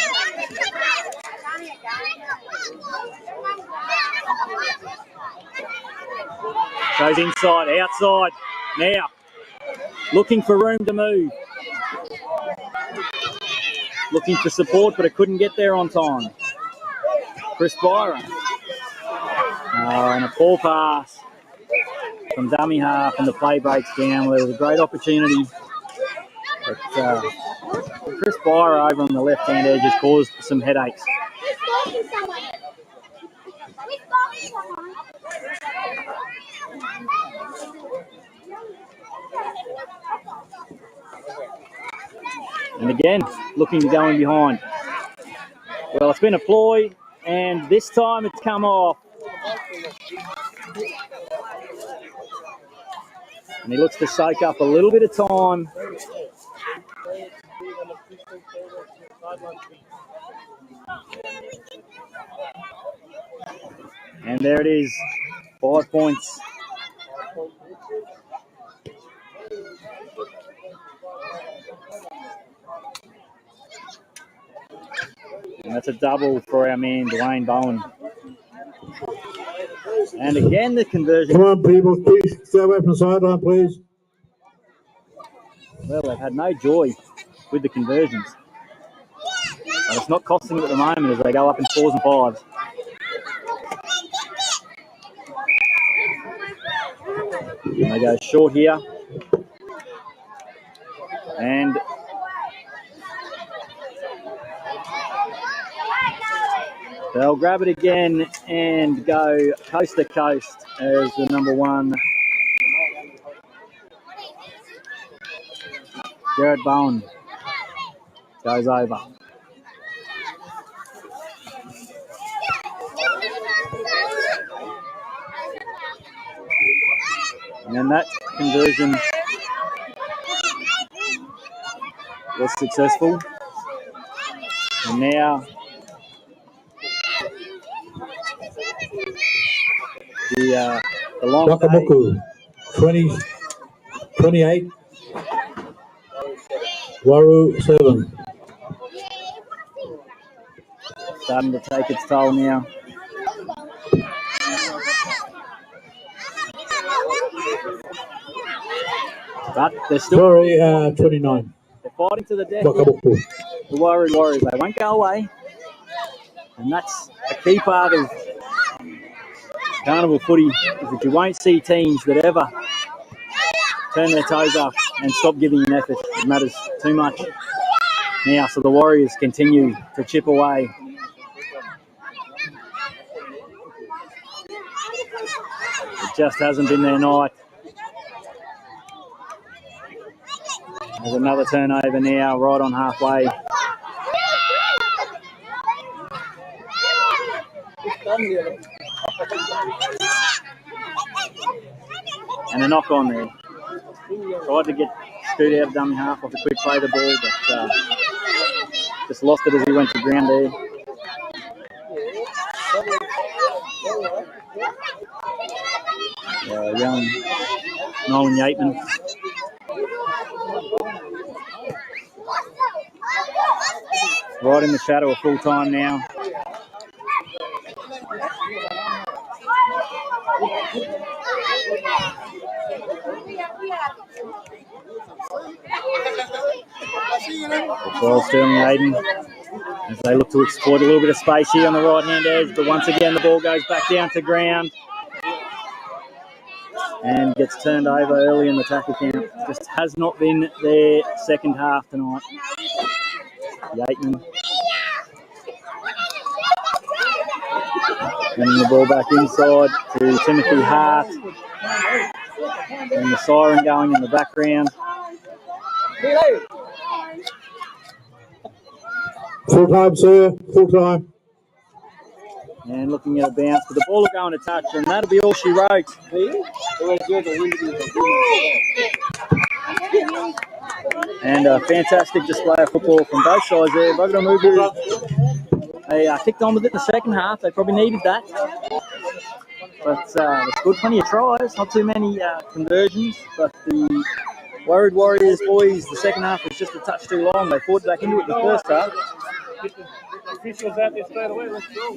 Goes inside, outside, now. Looking for room to move. Looking for support, but it couldn't get there on time. Chris Byron. And a poor pass from dummy half, and the play breaks down. Well, there was a great opportunity. But Chris Byron over on the left-hand edge has caused some headaches. And again, looking to go in behind. Well, it's been a ploy, and this time it's come off. And he looks to soak up a little bit of time. And there it is, 5 points. And that's a double for our man, Dwayne Bowen. And again, the conversion. Come on, people, please stay away from the sideline, please. Well, they've had no joy with the conversions. But it's not costing them at the moment as they go up in 4s and 5s. And they go short here. And they'll grab it again and go coast to coast as the number 1. Jared Bowen goes over. And then that conversion was successful. And now the long Wakamuku, 28. Waru 7. starting to take its toll now. But they're still 29. they're fighting to the death. Wakamuku. The Warriors, they won't go away. And that's a key part of carnival footy, is that you won't see teams that ever turn their toes up and stop giving an effort. It matters too much now, so the Warriors continue to chip away. It just hasn't been their night. There's another turnover now, right on halfway. And a knock on there. Tried to get Scoot out of dummy half off a quick play the ball, but just lost it as he went to ground there. Young Nolan Yateman. Right in the shadow of full time now. Well, Sterling Hayden, as they look to exploit a little bit of space here on the right-hand edge, but once again the ball goes back down to ground and gets turned over early in the tackle count. Just has not been their second half tonight. Yateman. And the ball back inside to Timothy Hart. And the siren going in the background. Full time, sir. Full time. And looking at a bounce, but the ball will go on a touch, and that'll be all she wrote. And a fantastic display of football from both sides there. Bogdamugu, they kicked on with it in the second half. They probably needed that. But they scored plenty of tries, not too many conversions. But the Worried Warriors boys, the second half was just a touch too long. They fought back into it the first half. Officials out there straight away. Let's go.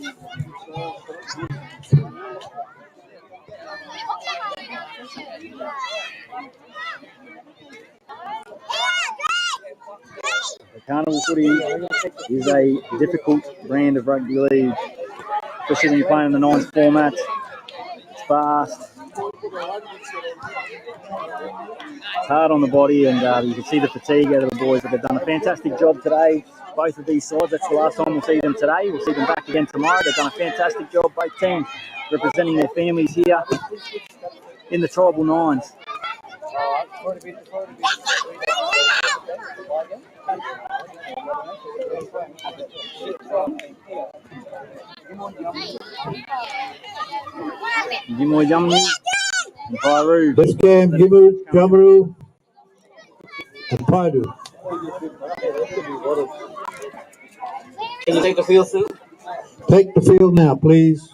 The carnival footy is a difficult brand of rugby league, especially when you're playing in the nines format. It's fast. It's hard on the body, and you can see the fatigue out of the boys, but they've done a fantastic job today. Both of these sides, that's the last time we'll see them today. We'll see them back again tomorrow. They've done a fantastic job, both teams representing their families here in the Tribal Nines. Gimoy Jamnu and Pyru. This game, Gimu, Jamaru, and Paidu. Can you take the field, Sue? Take the field now, please.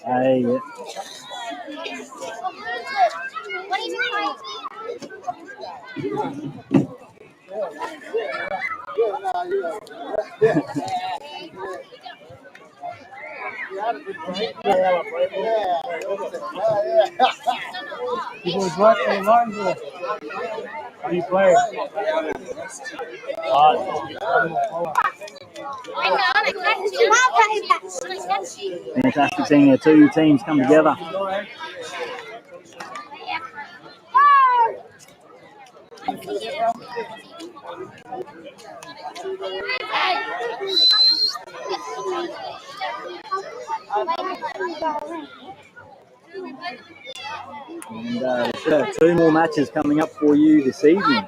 Hey, yeah. Fantastic seeing our two teams come together. And we should have two more matches coming up for you this evening.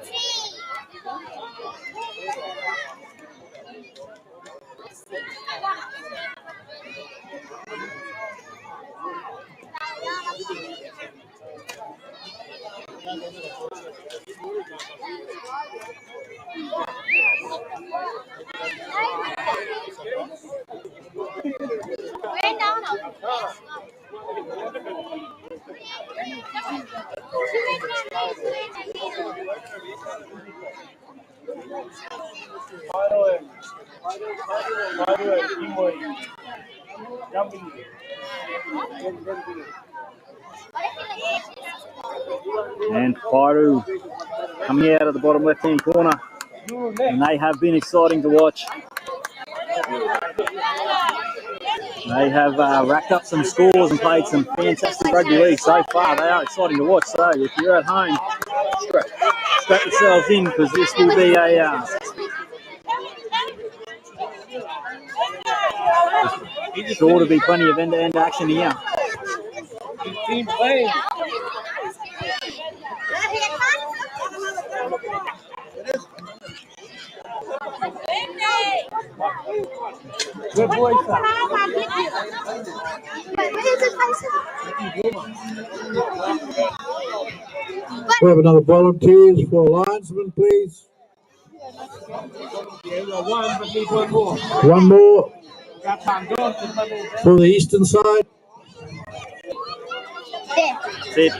And Pyru coming out of the bottom left-hand corner. And they have been exciting to watch. They have racked up some scores and played some fantastic rugby league so far. They are exciting to watch. So if you're at home, strap yourselves in because this will be a sure to be plenty of end-to-end action here. Team playing. Good boy, son. We have another volunteers for linesman, please. One, but need one more. One more for the eastern side. That's it.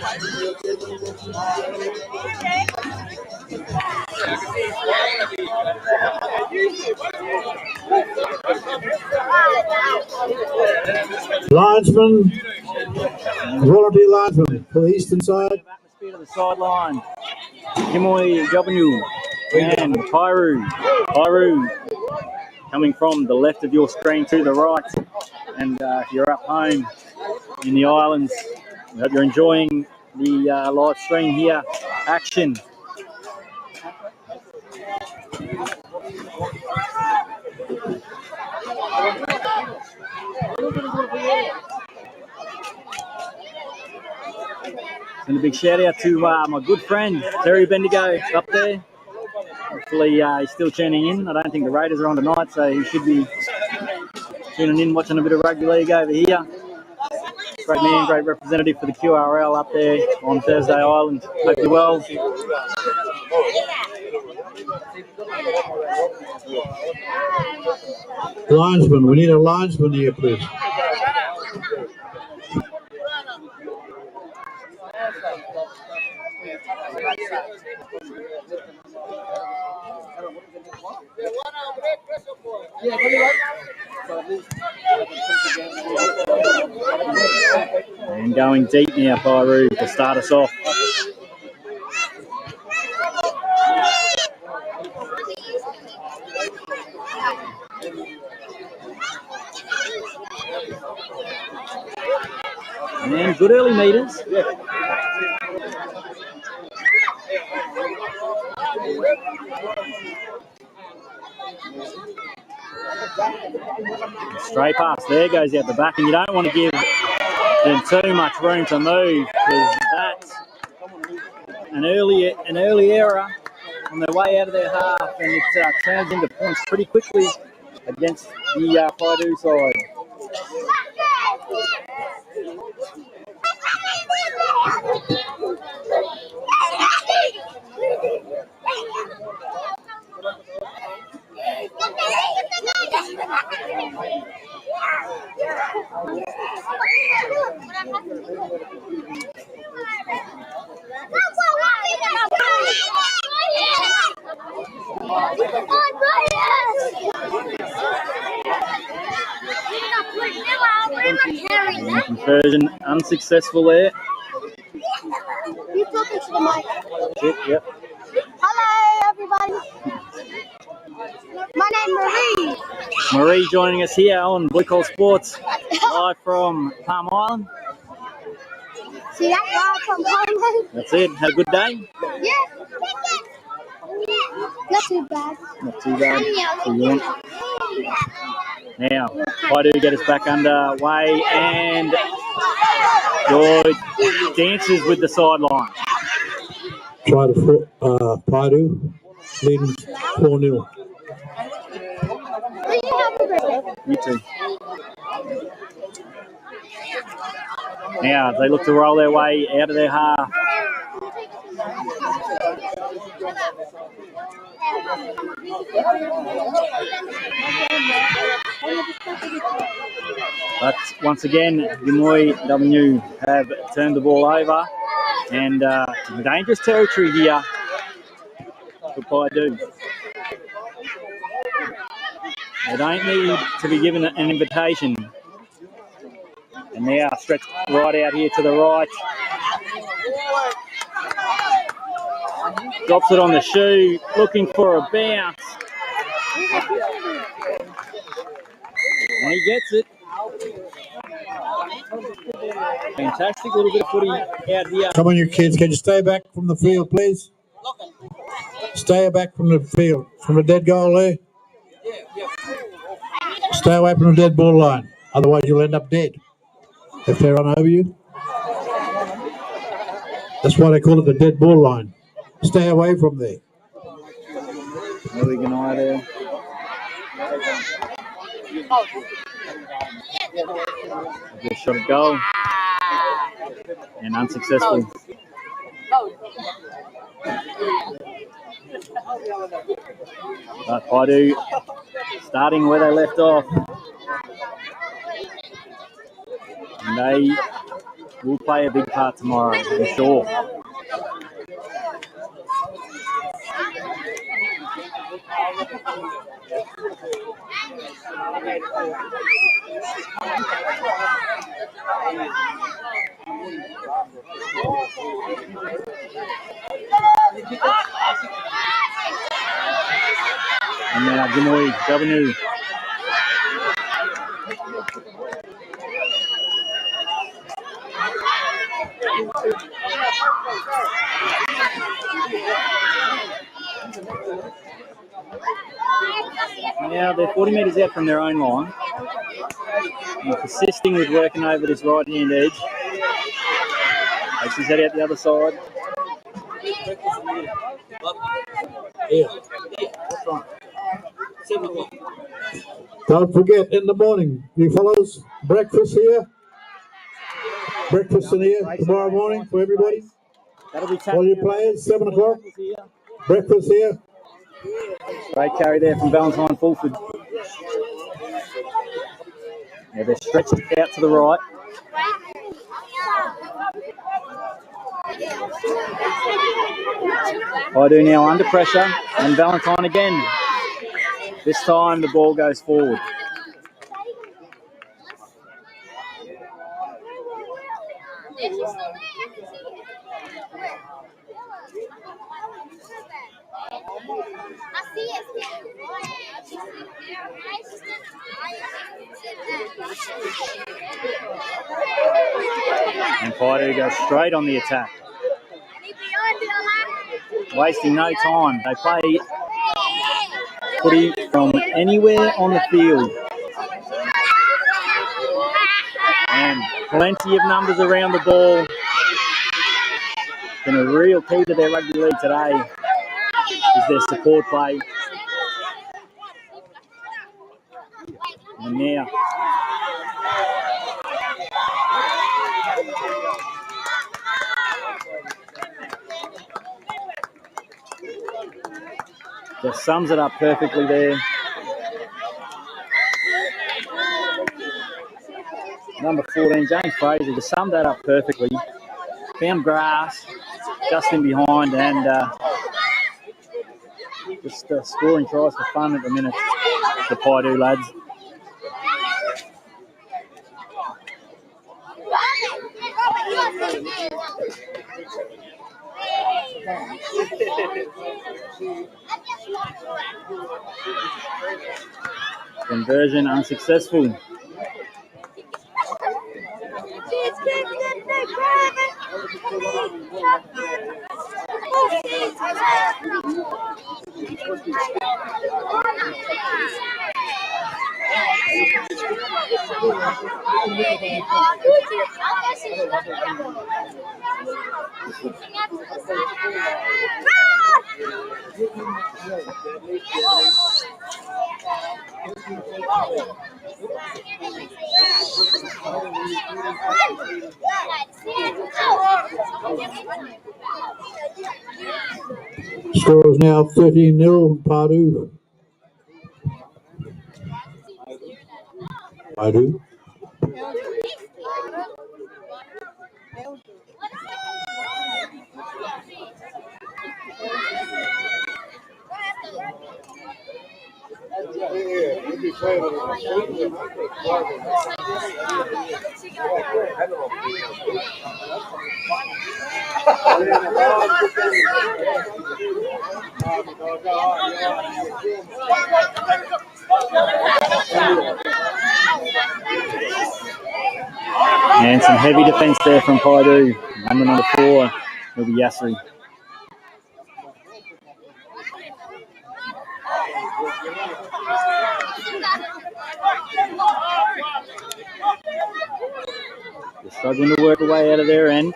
Linesman, volunteer linesman for the eastern side. Atmosphere to the sideline. Gimoy W and Pyru. Pyru coming from the left of your screen to the right. And if you're up home in the islands, I hope you're enjoying the live stream here. Action. And a big shout out to my good friend Terry Bendigo up there. Hopefully he's still tuning in. I don't think the Raiders are on tonight, so he should be tuning in, watching a bit of rugby league over here. Great man, great representative for the QRL up there on Thursday Island. Hope you're well. Linesman, we need a linesman here, please. And going deep now, Pyru, to start us off. And good early meters. Straight pass. There goes out the back, and you don't want to give them too much room to move because that's an early error on their way out of their half, and it turns into points pretty quickly against the Paidu side. Conversion unsuccessful there. You talking to the mic? That's it, yep. Hello, everybody. My name's Marie. Marie joining us here on Blue Collar Sports, live from Palm Island. See that guy from Palm? That's it. Had a good day? Yeah. Not too bad. Not too bad. So you want... Now, Paidu get us back underway, and Joy dances with the sideline. Try to Paidu, leading 4-0. You too. Now, they look to roll their way out of their half. But once again, Gimoi W have turned the ball over, and dangerous territory here for Paidu. They don't need to be given an invitation. And now stretched right out here to the right. Drops it on the shoe, looking for a bounce. And he gets it. Fantastic little bit of footy out here. Come on, you kids. Can you stay back from the field, please? Stay back from the field. From the dead goal there. Stay away from the dead ball line. Otherwise, you'll end up dead if they run over you. That's why they call it the dead ball line. Stay away from there. Really good eye there. Just shot a goal. And unsuccessful. But Paidu starting where they left off. And they will play a big part tomorrow, I'm sure. And now Gimoi W. Now they're 40 metres out from their own line. And persisting with working over this right-hand edge. Takes his head out the other side. Yeah. Don't forget, in the morning, you fellows, breakfast here. Breakfast in here tomorrow morning for everybody. All you players, 7 o'clock. Breakfast here. Great carry there from Valentine Fulford. Yeah, they're stretched out to the right. Paidu now under pressure, and Valentine again. This time the ball goes forward. And Paidu goes straight on the attack. Wasting no time. They play footy from anywhere on the field. And plenty of numbers around the ball. Been a real key to their rugby league today is their support play. And now just sums it up perfectly there. Number 14, James Fraser, just summed that up perfectly. Found grass just in behind and just scoring tries for fun at the minute, the Paidu lads. Conversion unsuccessful. Score is now 13-0, Pardue. Pardue. And some heavy defence there from Paidu. Number 4 will be Yasri. They're struggling to work away out of their end.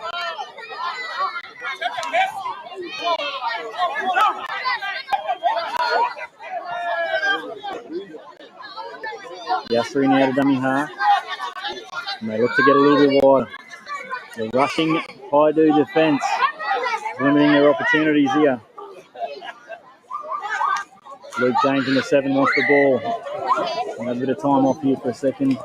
Yasri now to dummy half. And they look to get a little bit wider. The rushing Paidu defence is limiting their opportunities here. Luke James in the 7 wants the ball. We'll have a bit of time off here for a second.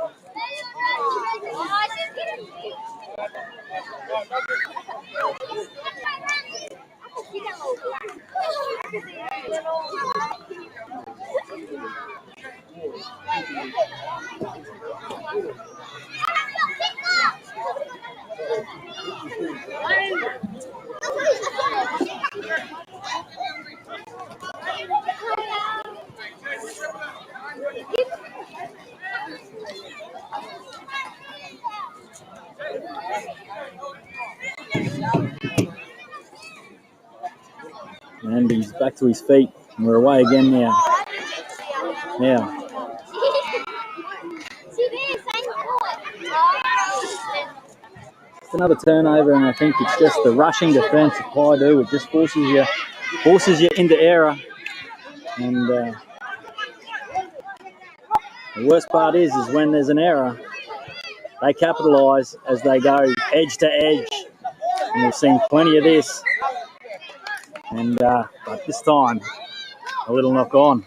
And he's back to his feet. And we're away again now. Now, it's another turnover, and I think it's just the rushing defence of Paidu. It just forces you into error. And the worst part is when there's an error, they capitalise as they go edge to edge. And we've seen plenty of this. And but this time, a little knock on.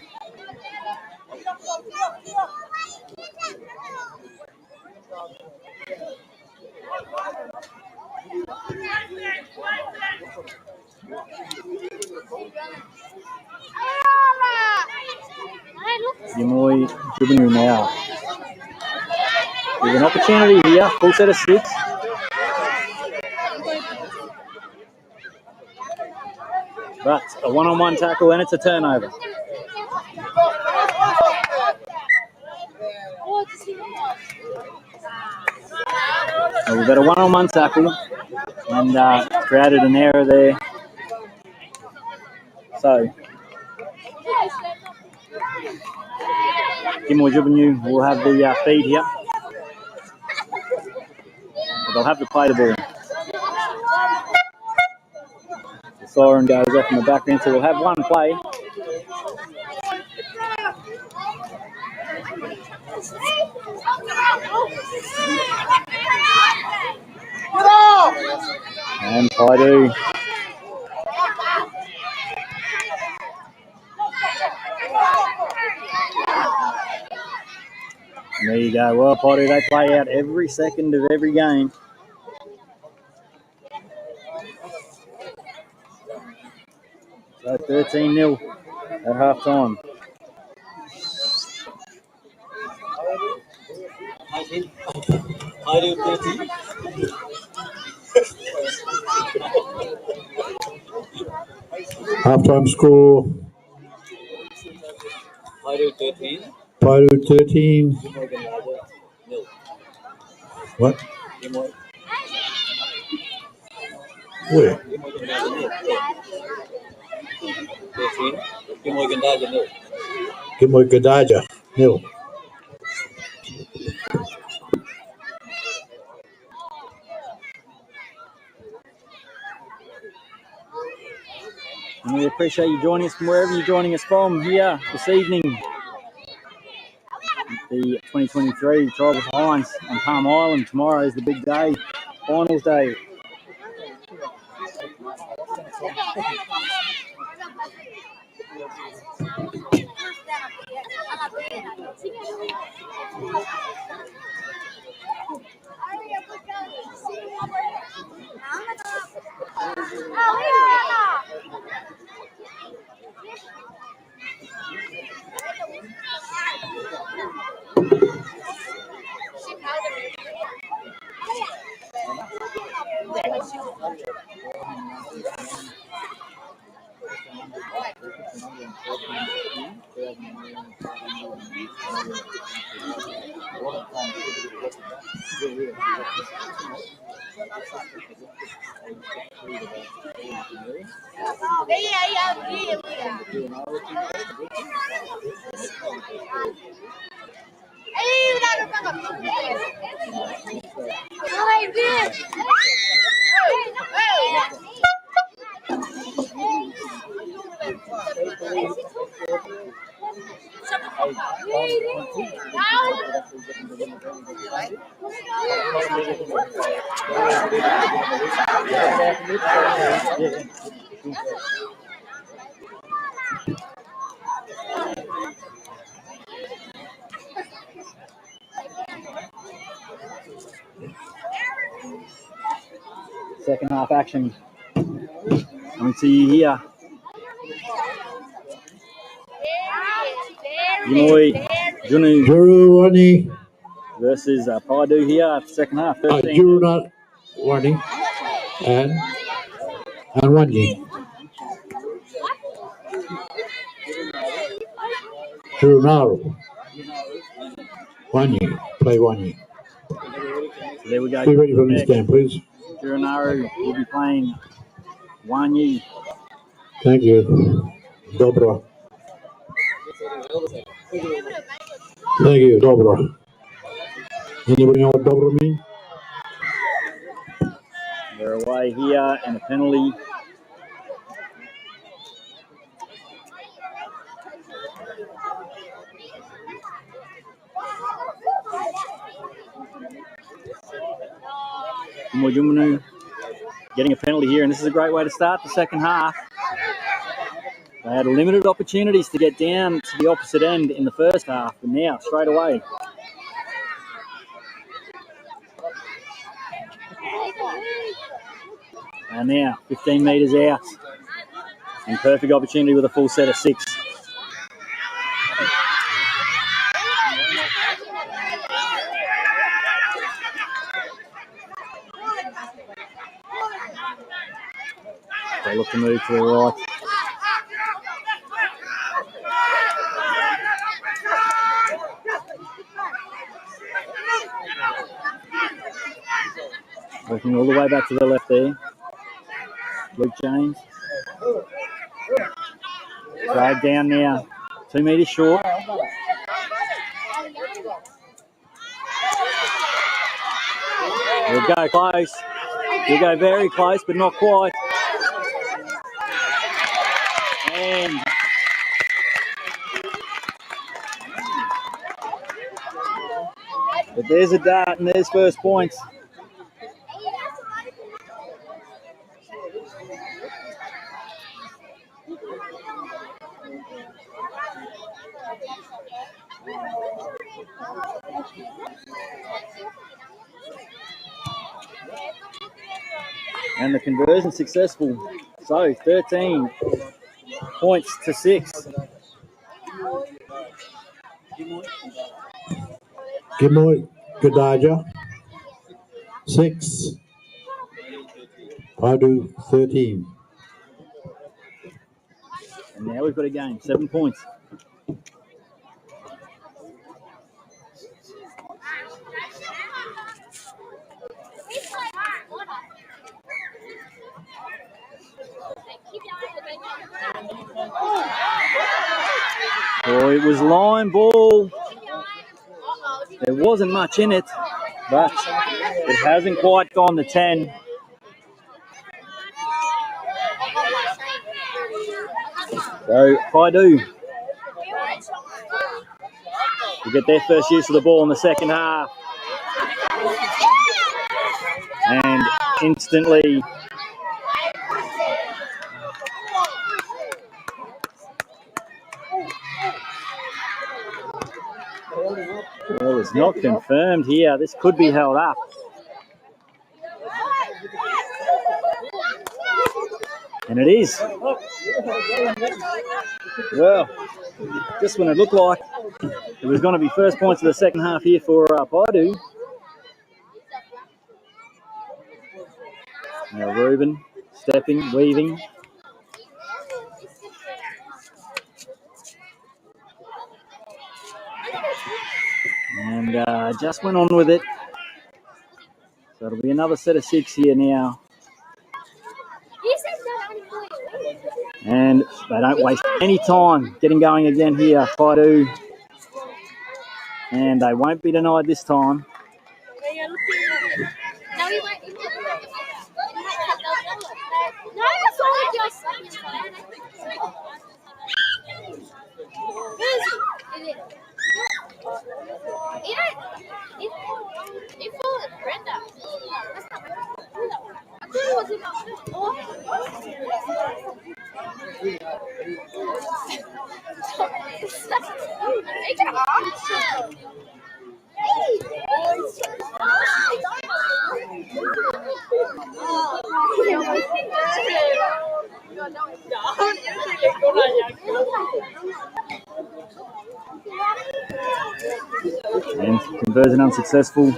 Yamoi Jubinu now. There's an opportunity here, full set of 6. But a one-on-one tackle and it's a turnover. So we've got a one-on-one tackle and created an error there. So Gimor Juvenile will have the feed here. They'll have to play the ball. The siren goes off in the background, so we'll have one play. And Paidu. There you go. Well, Paidu, they play out every second of every game. So 13-0 at half-time. Halftime score. Paidu 13. What? Where? Gimoy Gadaja, nil. And we appreciate you joining us from wherever you're joining us from here this evening. The 2023 Tribal Highlands on Palm Island. Tomorrow is the big day, finals day. Second half action. Coming to you here. Gimoy Juruwani. versus Paidu here at the second half. 13. Juruwani and Wanyi. Jurunaru. Wanyi. Play Wanyi. So there we go. Be ready for the next game, please. Jurunaru will be playing Wanyi. Thank you. Dobro. Thank you, Dobro. Anybody know what Dobro means? They're away here and a penalty. Mojumunu getting a penalty here, and this is a great way to start the second half. They had limited opportunities to get down to the opposite end in the first half, but now straight away. And now 15 metres out, and perfect opportunity with a full set of 6. They look to move to the right. Working all the way back to the left there. Luke James. Drag down now 2 metres short. He'll go close. He'll go very close, but not quite. And but there's a dart and there's first points. And the conversion successful. So 13 points to 6. Gimoy, Gadaja, 6. Padu, 13. And now we've got a game, 7 points. Oh, it was line ball. There wasn't much in it, but it hasn't quite gone to 10. So, Paidu will get their first use of the ball in the second half. And instantly, well, it's not confirmed here. This could be held up. And it is. Well, just when it looked like it was going to be first points of the second half here for Paidu. Now Reuben stepping, weaving. And just went on with it. So it'll be another set of 6 here now. And they don't waste any time getting going again here, Paidu. And they won't be denied this time. And conversion unsuccessful.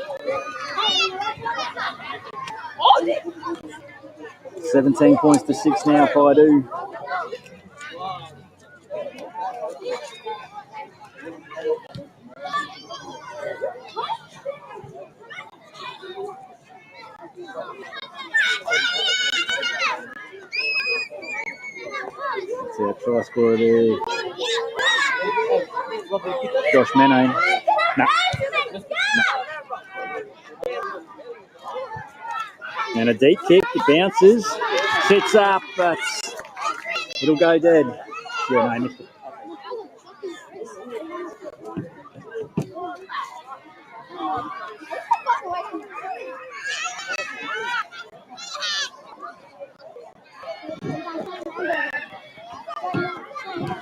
17 points to 6 now, Paidu. That's our try scorer there. Josh Menno. No. And a deep kick, it bounces, sits up, but it'll go dead. Yeah, no, missed it.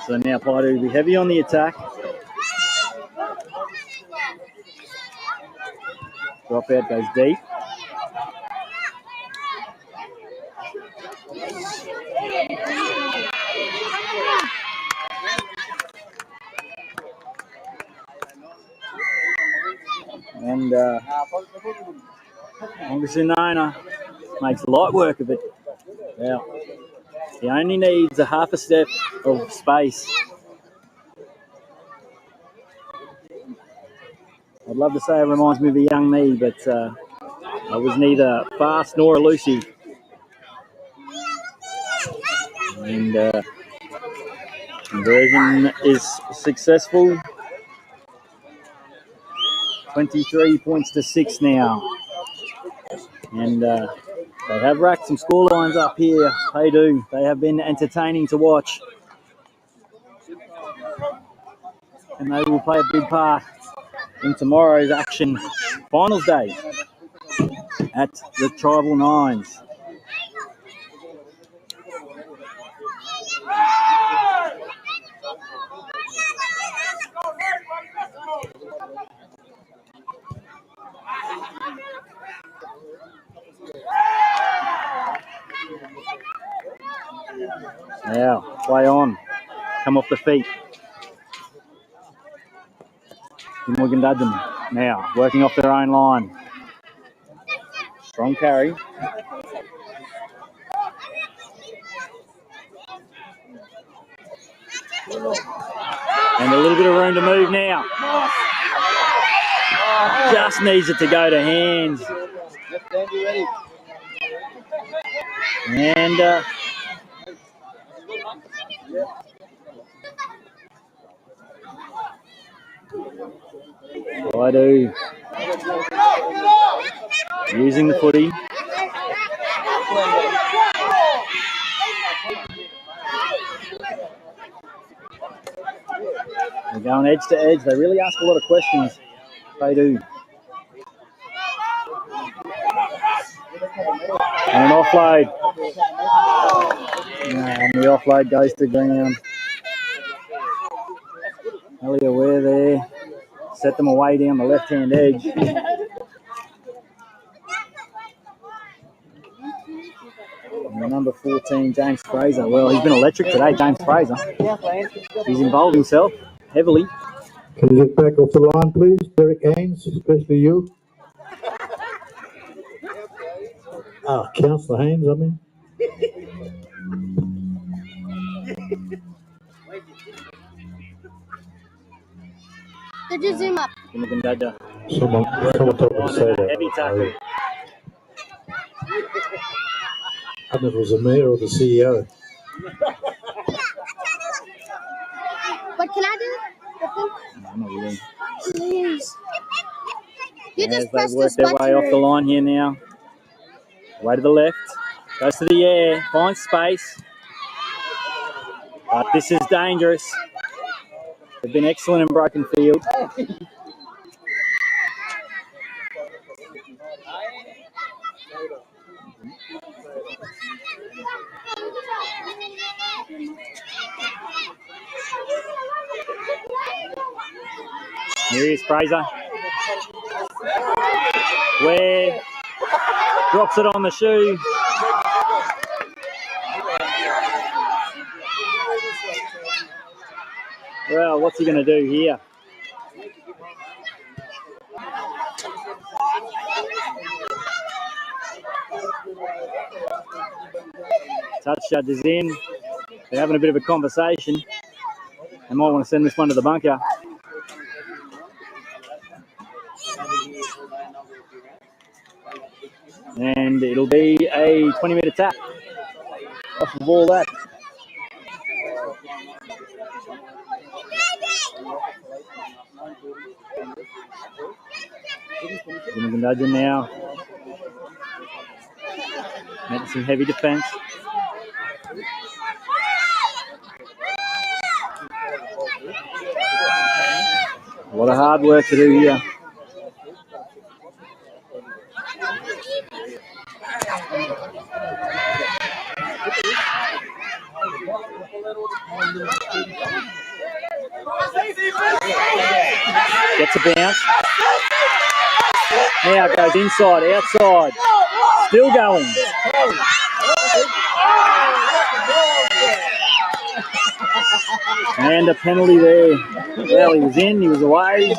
So now Paidu will be heavy on the attack. Drop out goes deep. And Ongasunona makes light work of it. Yeah. He only needs a half a step of space. I'd love to say it reminds me of a young me, but I was neither fast nor elusive. And Conversion is successful. 23 points to 6 now. And they have racked some score lines up here. They do. They have been entertaining to watch. And they will play a big part in tomorrow's action. Finals day at the Tribal Nines. Now, play on. Come off the feet. Morgan Dudgeon now, working off their own line. Strong carry. And a little bit of room to move now. Just needs it to go to hands. And I do. Using the footy. They're going edge to edge. They really ask a lot of questions. They do. And an offload. And the offload goes to ground. Elliot Ware there. Set them away down the left-hand edge. And number 14, James Fraser. Well, he's been electric today, James Fraser. He's involved himself heavily. Can you get back off the line, please, Derek Haynes, especially you? Councillor Haynes, I mean. Did you zoom up? Someone told me to say that. Heavy tackle. I don't know if it was the mayor or the CEO. What can I do? No, not really. Please. You As just they press work this their button. way off the line here now. Way to the left. Goes to the air. Finds space. But this is dangerous. They've been excellent in broken field. Here he is, Fraser. Where drops it on the shoe. Well, what's he going to do here? Touch judge is in. They're having a bit of a conversation. They might want to send this one to the bunker. And it'll be a 20-metre tap off of all that. Dudgeon now. Making some heavy defence. A lot of hard work to do here. Gets a bounce. Now it goes inside, outside. Still going. And a penalty there. Well, he was in, he was away.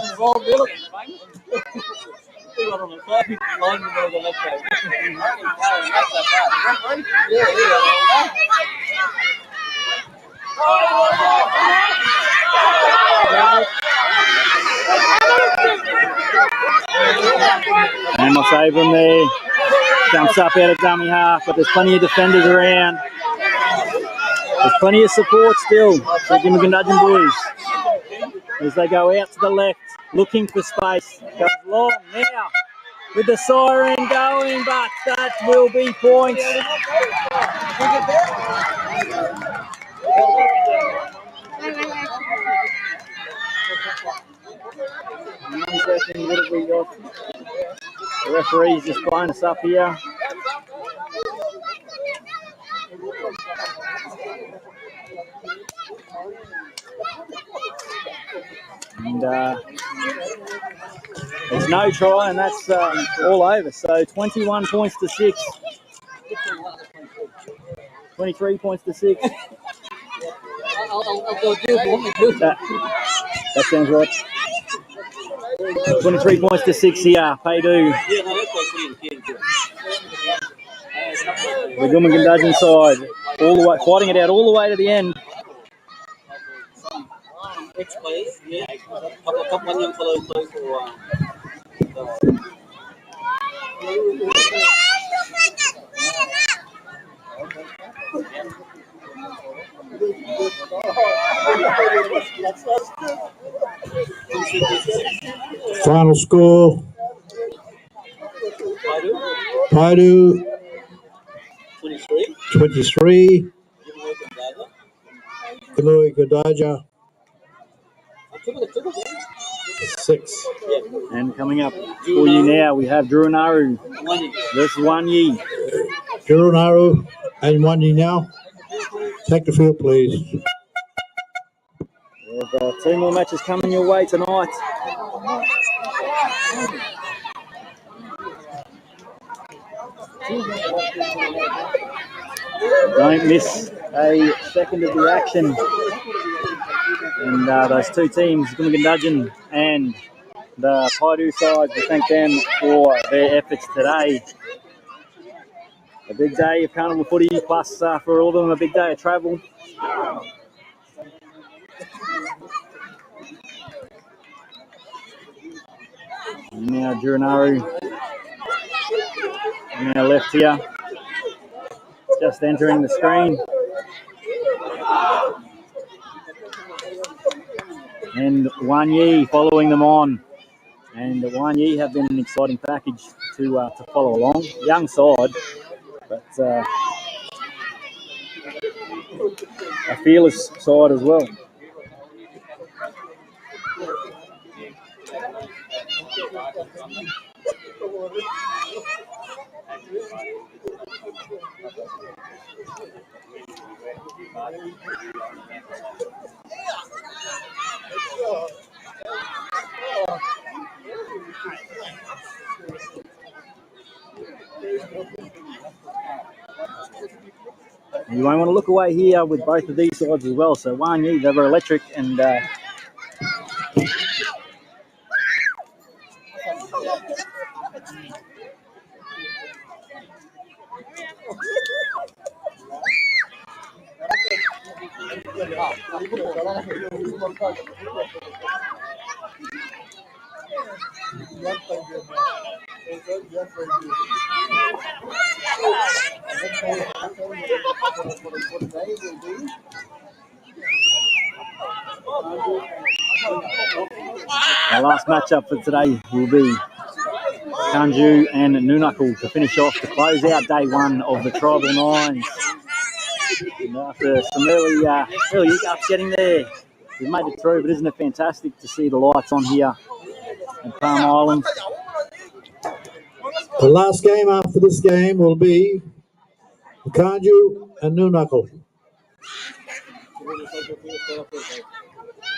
And we'll save him there. Jumps up out of dummy half, but there's plenty of defenders around. There's plenty of support still for the Gimmergundudgeon boys as they go out to the left, looking for space. Goes long now with the siren going, but that will be points. The referee's just blowing us up here. And there's no try, and that's all over. So 21 points to 6. 23 points to 6. That sounds right. 23 points to 6 here. Paydu. The Gimmergundudgeon side, all the way, fighting it out all the way to the end. Final score. Paidu 23. Gimmergundudgeon 6. And coming up for you now, we have Druinaru versus Wanyi. Druinaru and Wanyi now. Take the field, please. We have 2 more matches coming your way tonight. Don't miss a second of the action. And those 2 teams, Gimmergundudgeon and the Paidu side, we thank them for their efforts today. A big day of carnival footy, plus for all of them a big day of travel. And now Druinaru now left here, just entering the screen. And Wanyi following them on. And Wanyi have been an exciting package to follow along. Young side, but a fearless side as well. You won't want to look away here with both of these sides as well. So Wanyi, they were electric, and our last matchup for today will be Kanju and Noonuckle to finish off, to close out day 1 of the Tribal Nines. And after some early hiccups getting there, we've made it through, but isn't it fantastic to see the lights on here at Palm Island? The last game after this game will be Kanju and Noonuckle.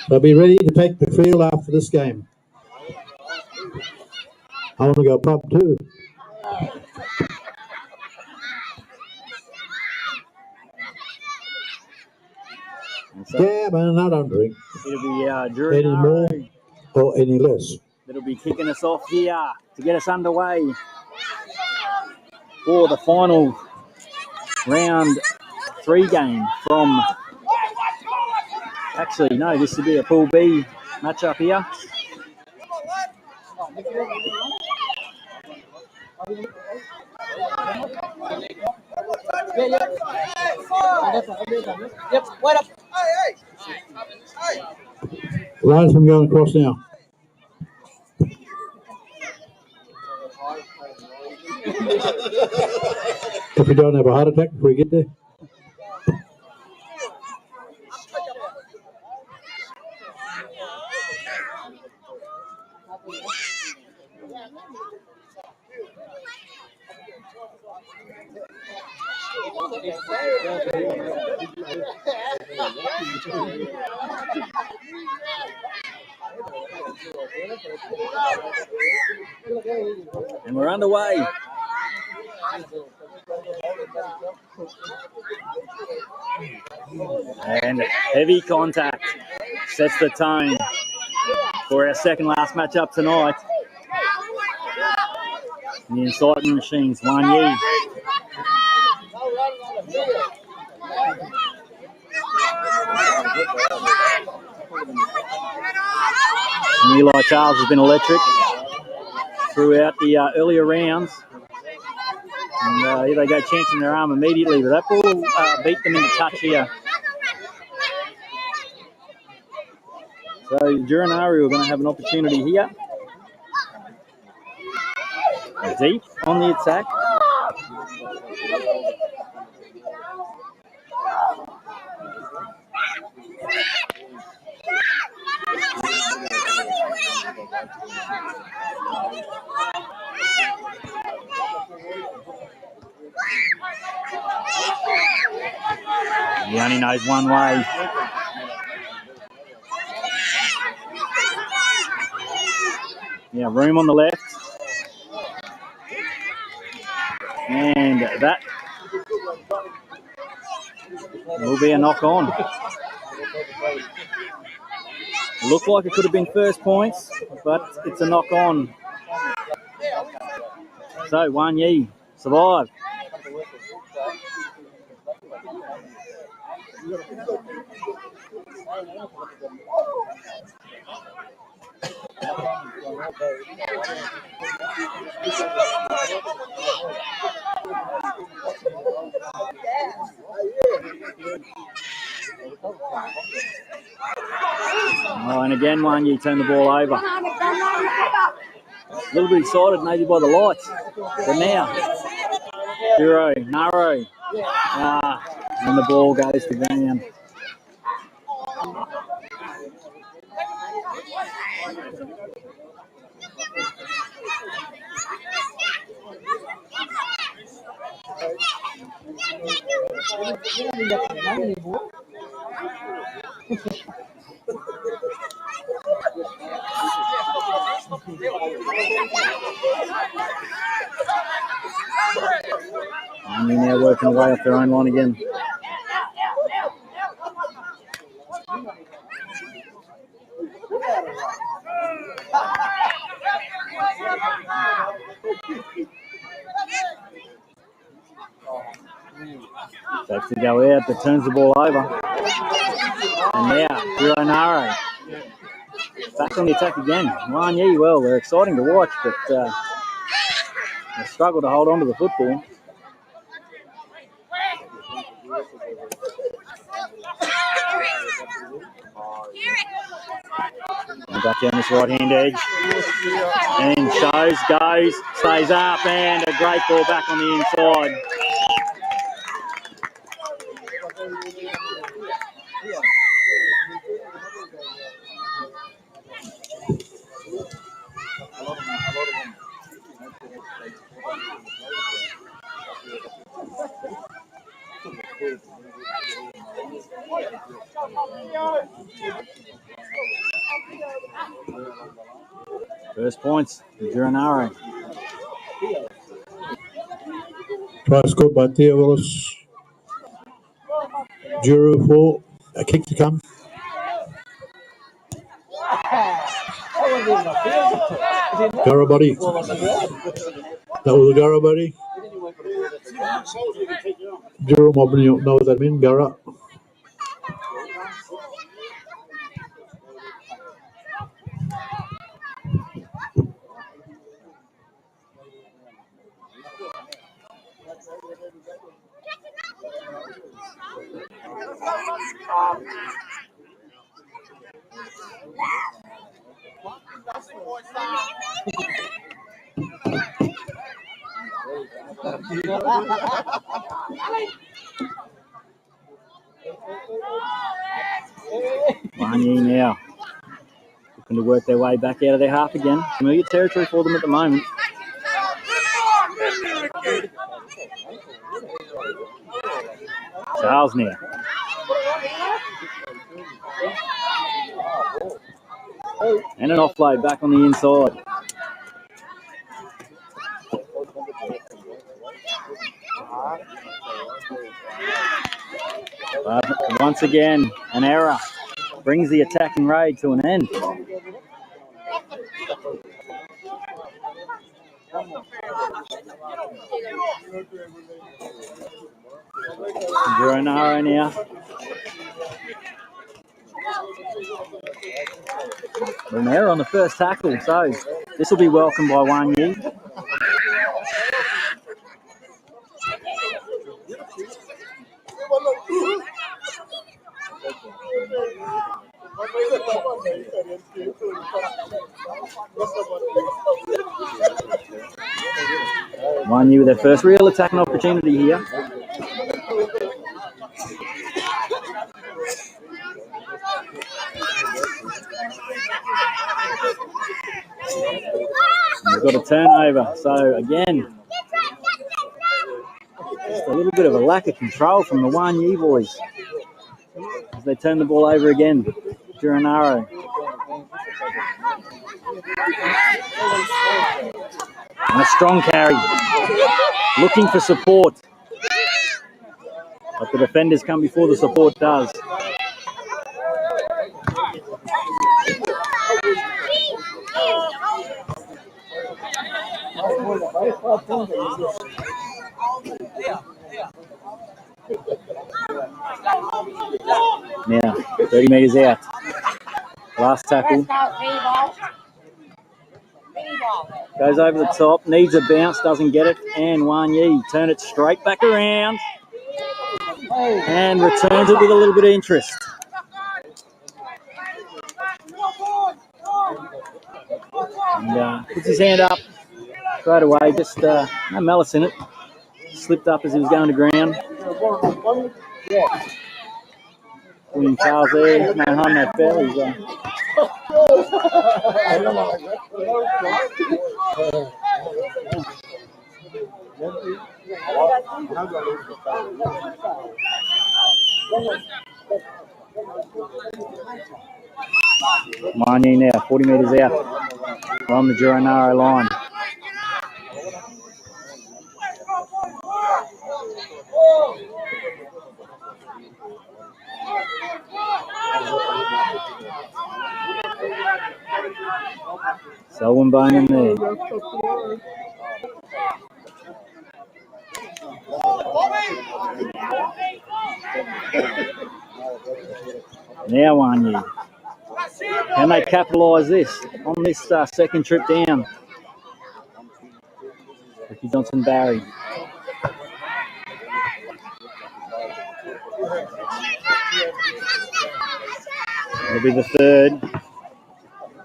They'll be ready to take the field after this game. I want to go pub too. Yeah, but I don't drink It'll be any more Druinaru or any less. that'll be kicking us off here to get us underway for the final round 3 game from... Actually, no, this would be a Pool B matchup here. Yep, wait up. Linesman going across now. If we don't have a heart attack before we get there. And we're underway. And heavy contact sets the tone for our second last matchup tonight. The Inciting Machines, Wan Yi. And Eli Charles has been electric throughout the earlier rounds. And here they go chancing their arm immediately, but that ball beat them into touch here. So Duranari are going to have an opportunity here. Deep on the attack. He only knows one way. Yeah, room on the left. And that will be a knock on. Looked like it could have been first points, but it's a knock on. So Wan Yi survived. Oh, and again, Wan Yi turned the ball over. A little bit excited maybe by the lights, but now, Duro, Naro, and the ball goes to ground. And they're now working away off their own line again. Takes to go out, but turns the ball over. And now, Duranaro back on the attack again. Wan Yi, well, they're exciting to watch, but they struggle to hold on to the football. And back down this right-hand edge. And goes, stays up, and a great ball back on the inside. First points, Duranaro. Try scored by Theo Willis. Juru 4. A kick to come. Garabody. That was a Garabody. Juru Mobile, you know what that means? Gara. Wanyi now looking to work their way back out of their half again. Familiar territory for them at the moment. Charles now. And an offload back on the inside. But once again, an error brings the attacking raid to an end. Granaro now. An error on the first tackle, so this will be welcomed by Wanyi. Wanyi with their first real attacking opportunity here. We've got a turnover, so again, just a little bit of a lack of control from the Wanyi boys as they turn the ball over again. Duranaro. And a strong carry, looking for support, but the defenders come before the support does. Now, 30 metres out. Last tackle. Goes over the top, needs a bounce, doesn't get it, and Wanyi turn it straight back around and returns it with a little bit of interest. And puts his hand up straight away, just no malice in it. Slipped up as he was going to ground. William Charles there, no harm, no foul. Wanyi now, 40 metres out on the Duranaro line. Selwyn Bone in there. Now Wanyi. Can they capitalise this on this second trip down? Ricky Johnson Barry. It'll be the third.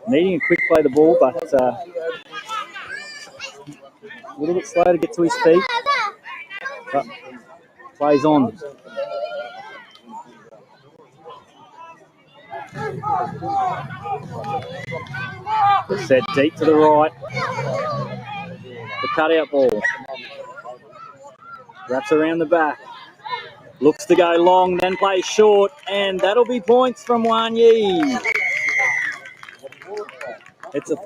Needing a quick play the ball, but a little bit slow to get to his feet. But plays on. Set deep to the right. The cutout ball. Wraps around the back. Looks to go long, then plays short, and that'll be points from Wanyi. It's a 5.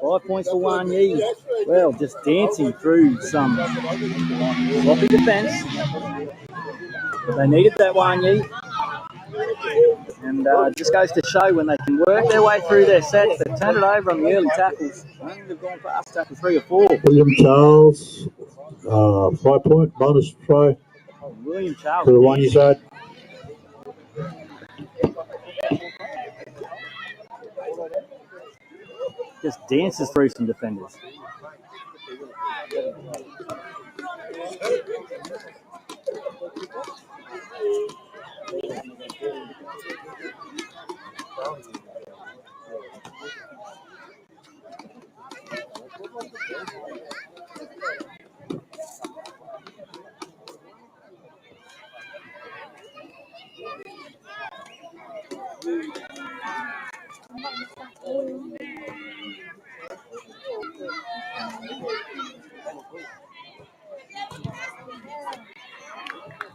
5 points for Wanyi. Well, just dancing through some sloppy defence. But they needed that Wanyi. And just goes to show when they can work their way through their sets, they've turned it over on the early tackles. I don't think they've gone past tackle 3 or 4. William Charles, 5 point bonus try. William Charles. To the Wanyi side. Just dances through some defenders.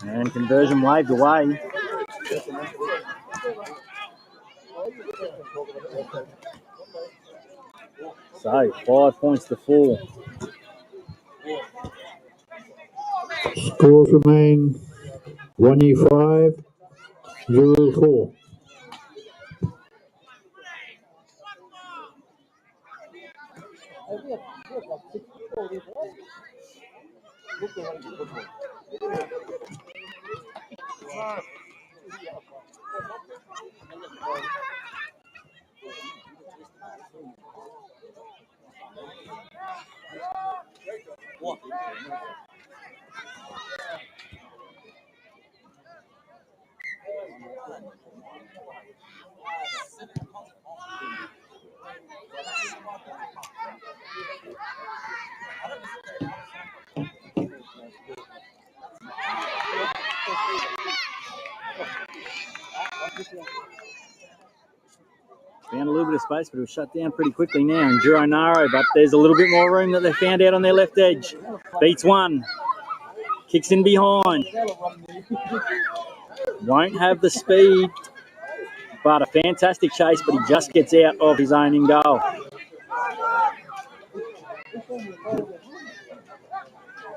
And conversion waved away. So 5 points to 4. Scores remain 1U5, 0-4. Found a little bit of space, but it was shut down pretty quickly now. And Duro Naro, but there's a little bit more room that they found out on their left edge. Beats one. Kicks in behind. Won't have the speed, but a fantastic chase, but he just gets out of his own in goal.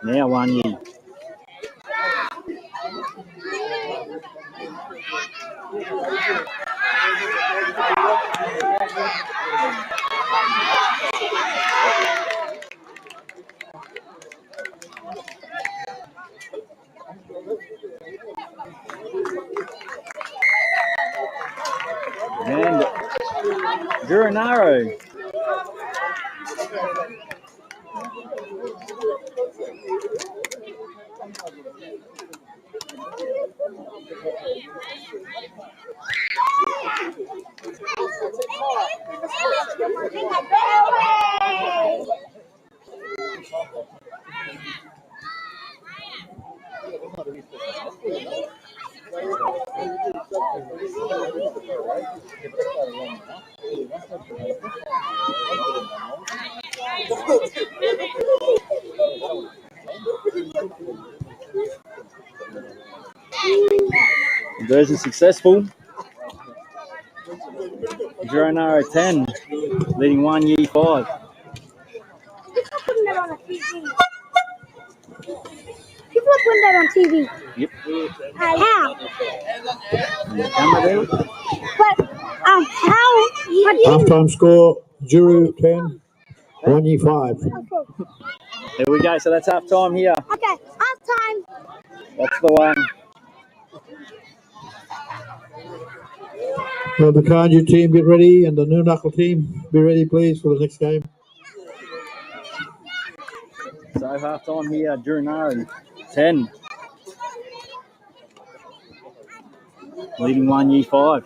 Now 1U. And Duranaro. Conversion successful. Duranaro 10, leading 1U5. Putting that on a TV. People are putting that on TV. Yep. How? Camera there. But how? Halftime score, Juru 10, 1U5. There we go. So that's half time here. Okay, half time. That's the one. Will the Kanju team get ready and the New Knuckle team be ready, please, for the next game? So half time here, Duranaro 10, leading 1U5.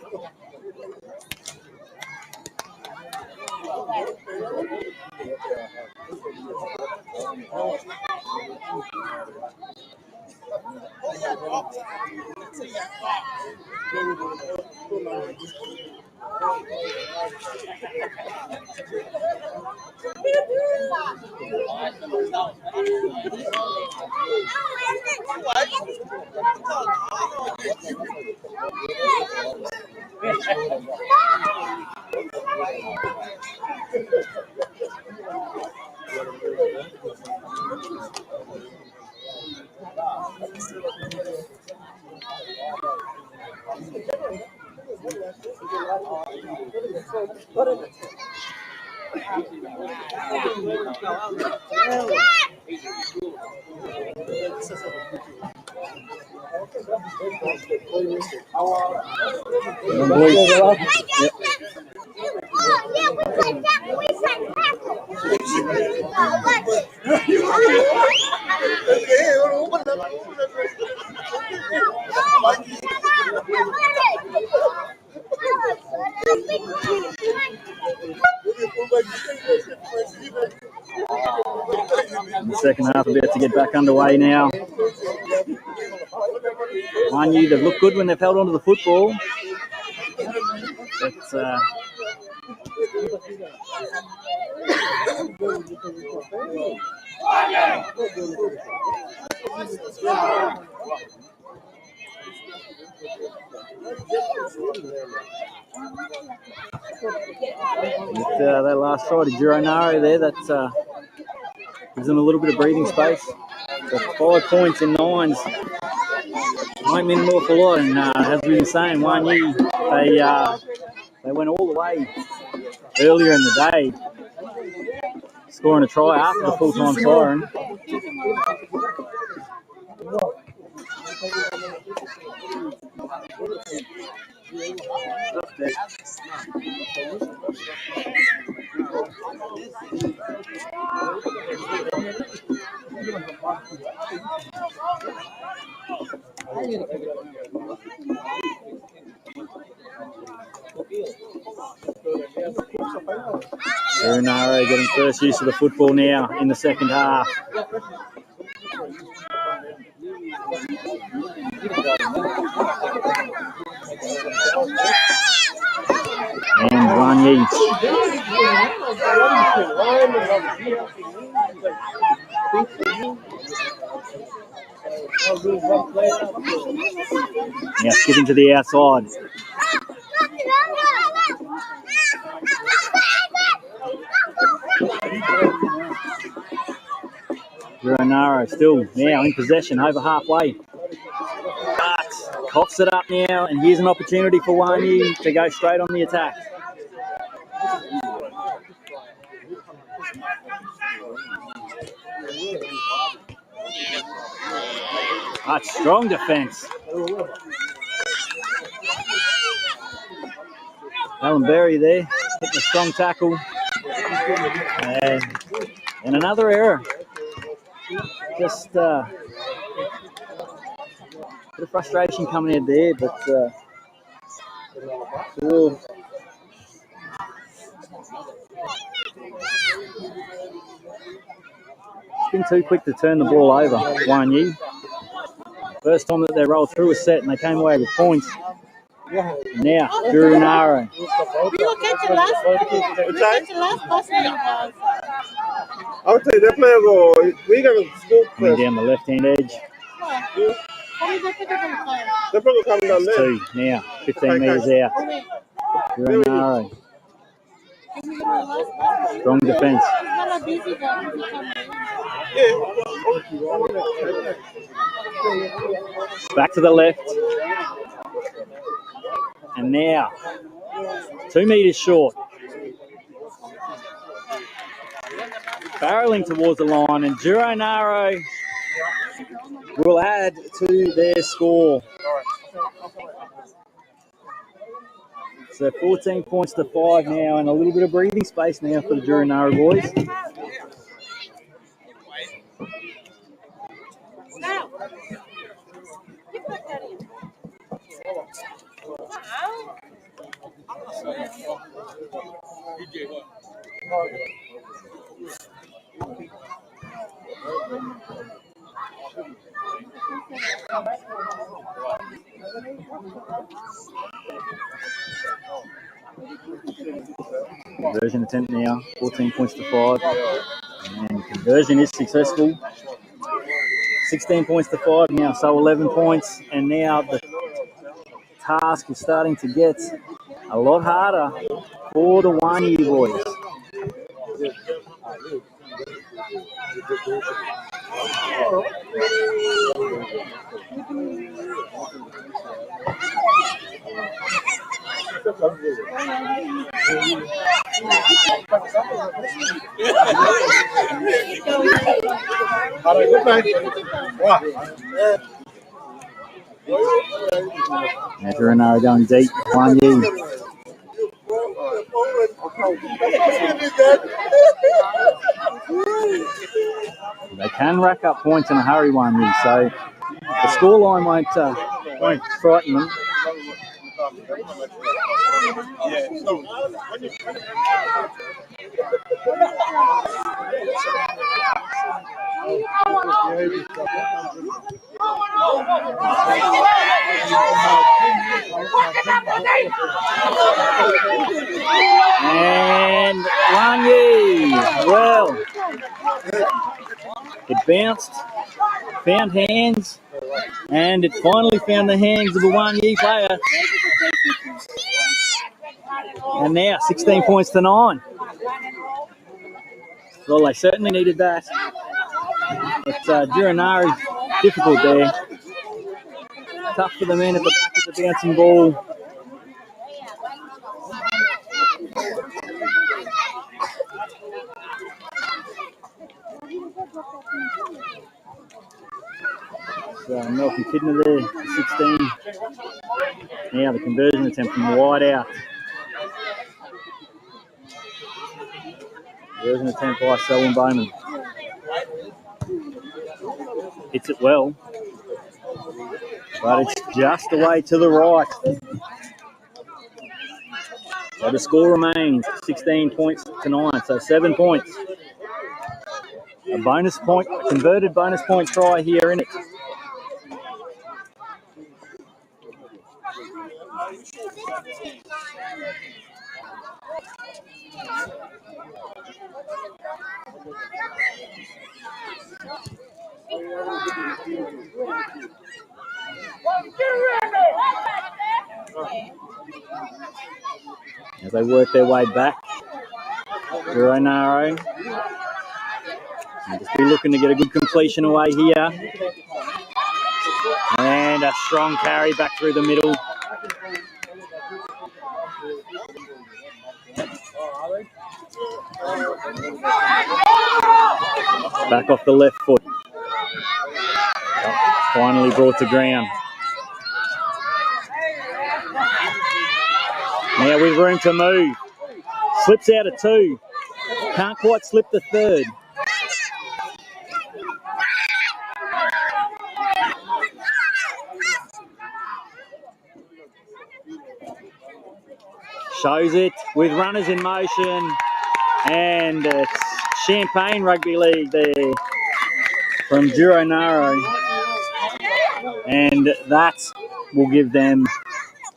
The second half about to get back underway now. Wanyi, they've looked good when they've held onto the football. But with that last try to Gironaro there, that gives them a little bit of breathing space. So 5 points in 9s won't mean an awful lot. And as we've been saying, Wanyi, they went all the way earlier in the day, scoring a try after the full-time siren. Gironaro getting first use of the football now in the second half. And Wanyi. Now skipping to the outside. Gironaro still now in possession over halfway. But coughs it up now, and here's an opportunity for Wanyi to go straight on the attack. That's strong defence. Alan Berry there, hitting a strong tackle. And another error. Just a bit of frustration coming out there, but cool. It's been too quick to turn the ball over, Wanyi. First time that they rolled through a set and they came away with points. Now, Gironaro. We will catch the last person. I would say that player we're going to scoop Coming down the left-hand edge. They're probably coming down there. 2 now, 15 metres out. Gironaro. Strong defence. Back to the left. And now, 2 metres short. Barreling towards the line, and Gironaro will add to their score. So 14 points to 5 now, and a little bit of breathing space now for the Gironaro boys. Conversion attempt now, 14 points to 5. And conversion is successful. 16 points to 5 now, so 11 points. And now the task is starting to get a lot harder for the Wanyi boys. Gironaro going deep, Wanyi. They can rack up points in a hurry, Wanyi, so the scoreline Won't frighten them. And Wanyi, well, it bounced, found hands, and it finally found the hands of a Wanyi player. And now 16 points to 9. Well, they certainly needed that. But Duranari, difficult there. Tough for the men at the back of the bouncing ball. So Malcolm Kidner there, 16. Now the conversion attempt from wide out. Conversion attempt by Selwyn Bowman. Hits it well, but it's just away to the right. So the score remains 16 points to 9, so 7 points. A bonus point, a converted bonus point try here in it. As they work their way back, Duranaro. Just be looking to get a good completion away here. And a strong carry back through the middle. Back off the left foot. Finally brought to ground. Now with room to move. Slips out of 2. Can't quite slip the 3rd. Shows it with runners in motion. And it's Champagne Rugby League there from Duranaro. And that will give them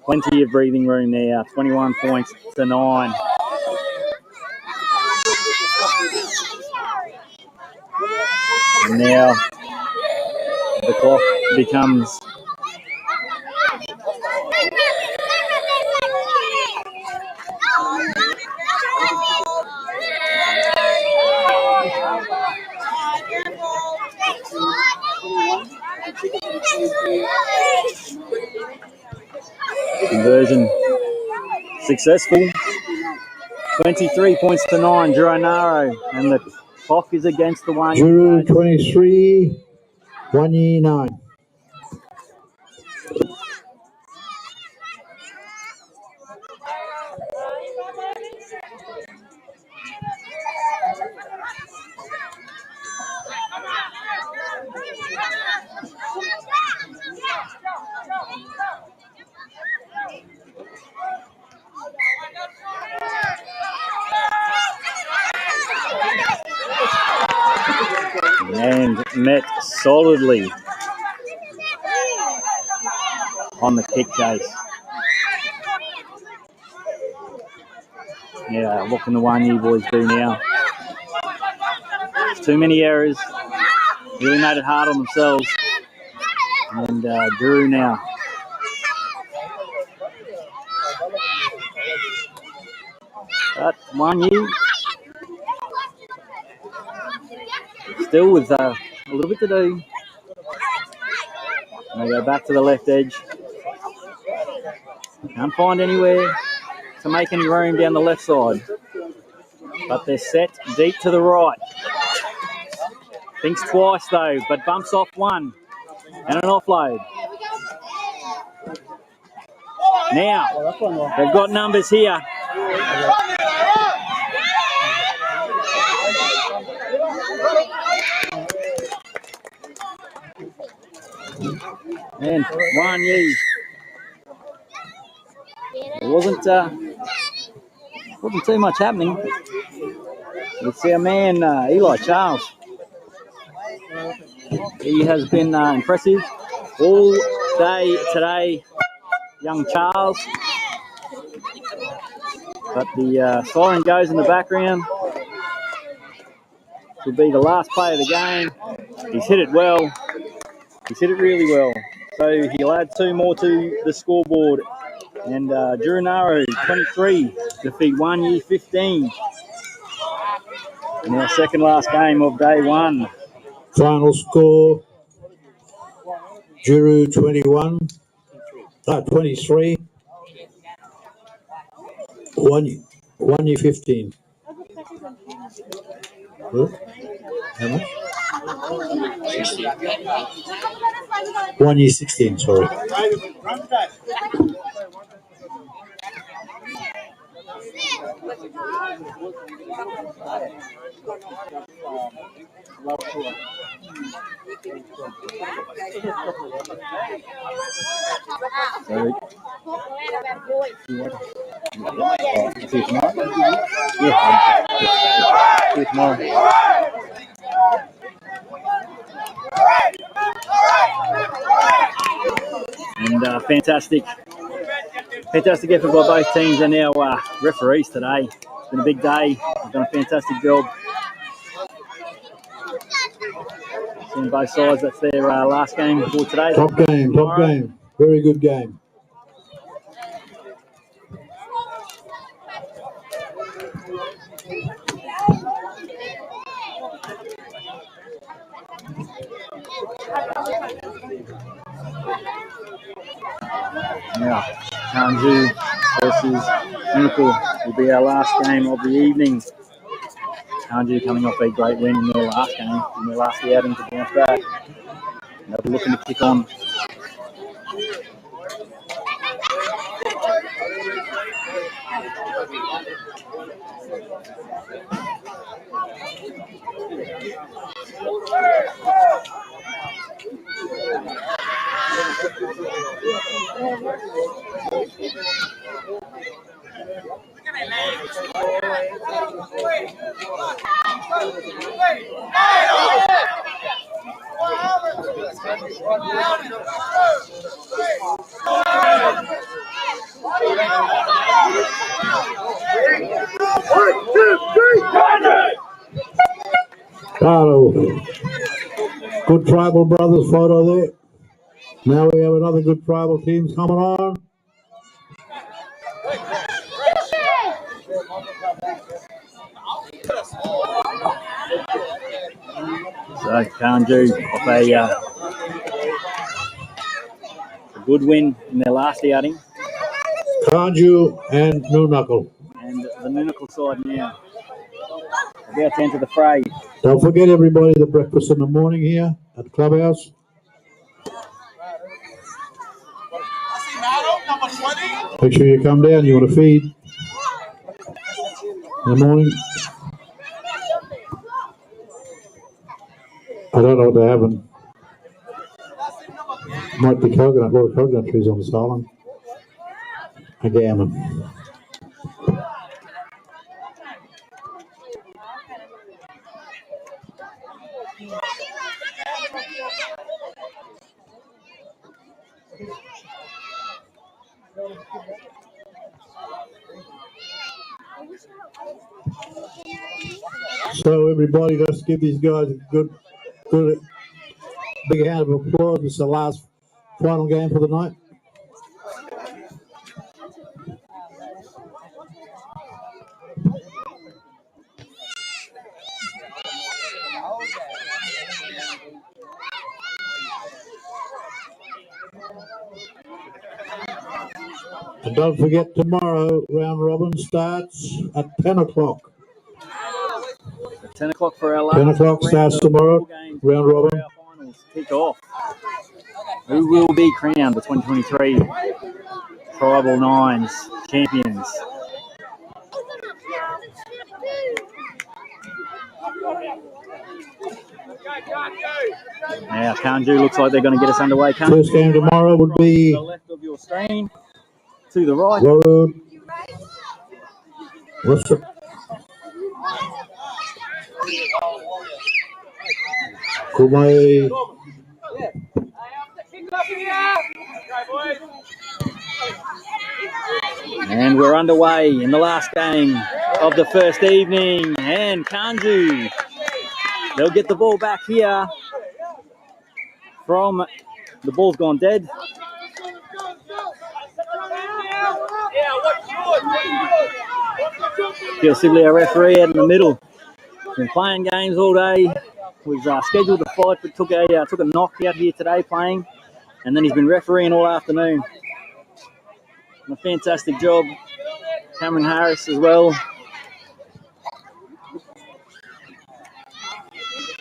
plenty of breathing room there. 21 points to 9. And now the clock becomes conversion successful. 23 points to 9, Duranaro, and the clock is against the one. Juru 23, Wanyi 9. And met solidly on the kick chase. Yeah, what can the Wanyi boys do now? Too many errors. Really made it hard on themselves. And Drew now. But Wanyi still with a little bit to do. And they go back to the left edge. Can't find anywhere to make any room down the left side. But they're set deep to the right. Thinks twice though, but bumps off one. And an offload. Now, they've got numbers here. And 1-year. There wasn't too much happening. It's our man Eli Charles. He has been impressive all day today, young Charles. But the siren goes in the background. This will be the last play of the game. He's hit it well. He's hit it really well. So he'll add 2 more to the scoreboard. And Duranaro 23 defeat 1-year 15. In our second last game of day 1. Final score, Juru 23, 1-year 15. Huh? How much? 1-year 16, sorry. And fantastic effort by both teams and our referees today. It's been a big day. They've done a fantastic job. Seeing both sides, that's their last game for today. Top game. Very good game. Now, Kanju versus Unical will be our last game of the evening. Kanju coming off a great win in their last game, in their last outing to bounce back. They'll be looking to kick on. Carlo. Good tribal brothers photo there. Now we have another good tribal team coming on. So Kanju off a good win in their last outing. Kanju and Noonuckle. And the Noonuckle side now about to enter the fray. Don't forget everybody, the breakfast in the morning here at the clubhouse. Make sure you come down, you want to feed in the morning. I don't know what they're having. Might be coconut, a lot of coconut trees on this island. A gammon. So everybody, let's give these guys a good big hand of applause. It's the last final game for the night. And don't forget tomorrow, round robin starts at 10 o'clock. 10 o'clock for our last 10 o'clock starts tomorrow, round robin. Our finals kick off. Who will be crowned the 2023 Tribal Nines champions? Now, Kanju looks like they're going to get us underway. First game tomorrow would be the left of your screen to the right. Warroad. Kumai. And we're underway in the last game of the first evening. And Kanju, they'll get the ball back here from the ball's gone dead. Gil Sibley, our referee, out in the middle. Been playing games all day. Was scheduled to fight, but took a knock out here today playing, and then he's been refereeing all afternoon. A fantastic job. Cameron Harris as well.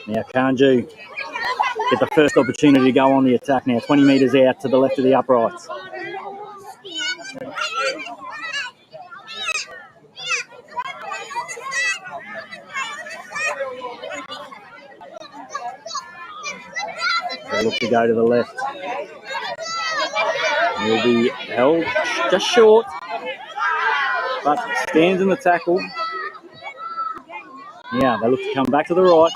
Now Kanju get the first opportunity to go on the attack now. 20 metres out to the left of the uprights. They look to go to the left. He'll be held just short, but stands in the tackle. Yeah, they look to come back to the right.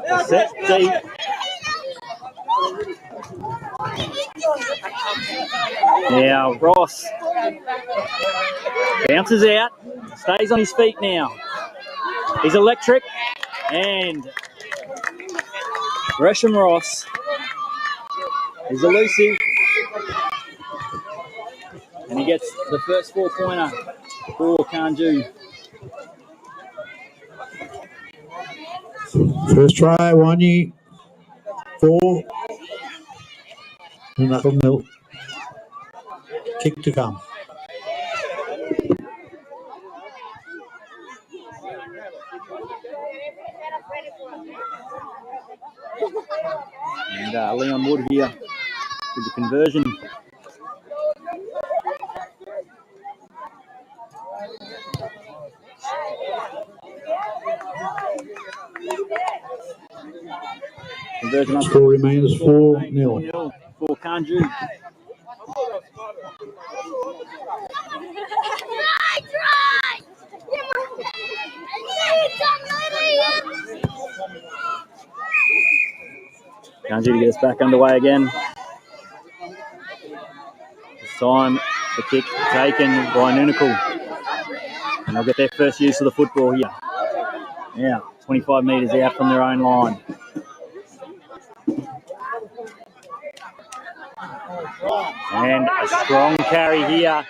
They're set deep. Now Ross bounces out, stays on his feet now. He's electric, and Gresham Ross is elusive, and he gets the first 4-pointer for Kanju. First try, Wanyi. 4. Knuckle nil. Kick to come. And Leon Wood here with the conversion. Conversion Score remains 4-0 for Kanju. Kanju to get us back underway again. This time the kick taken by Nunakul. And they'll get their first use of the football here. Yeah, 25 metres out from their own line. And a strong carry here.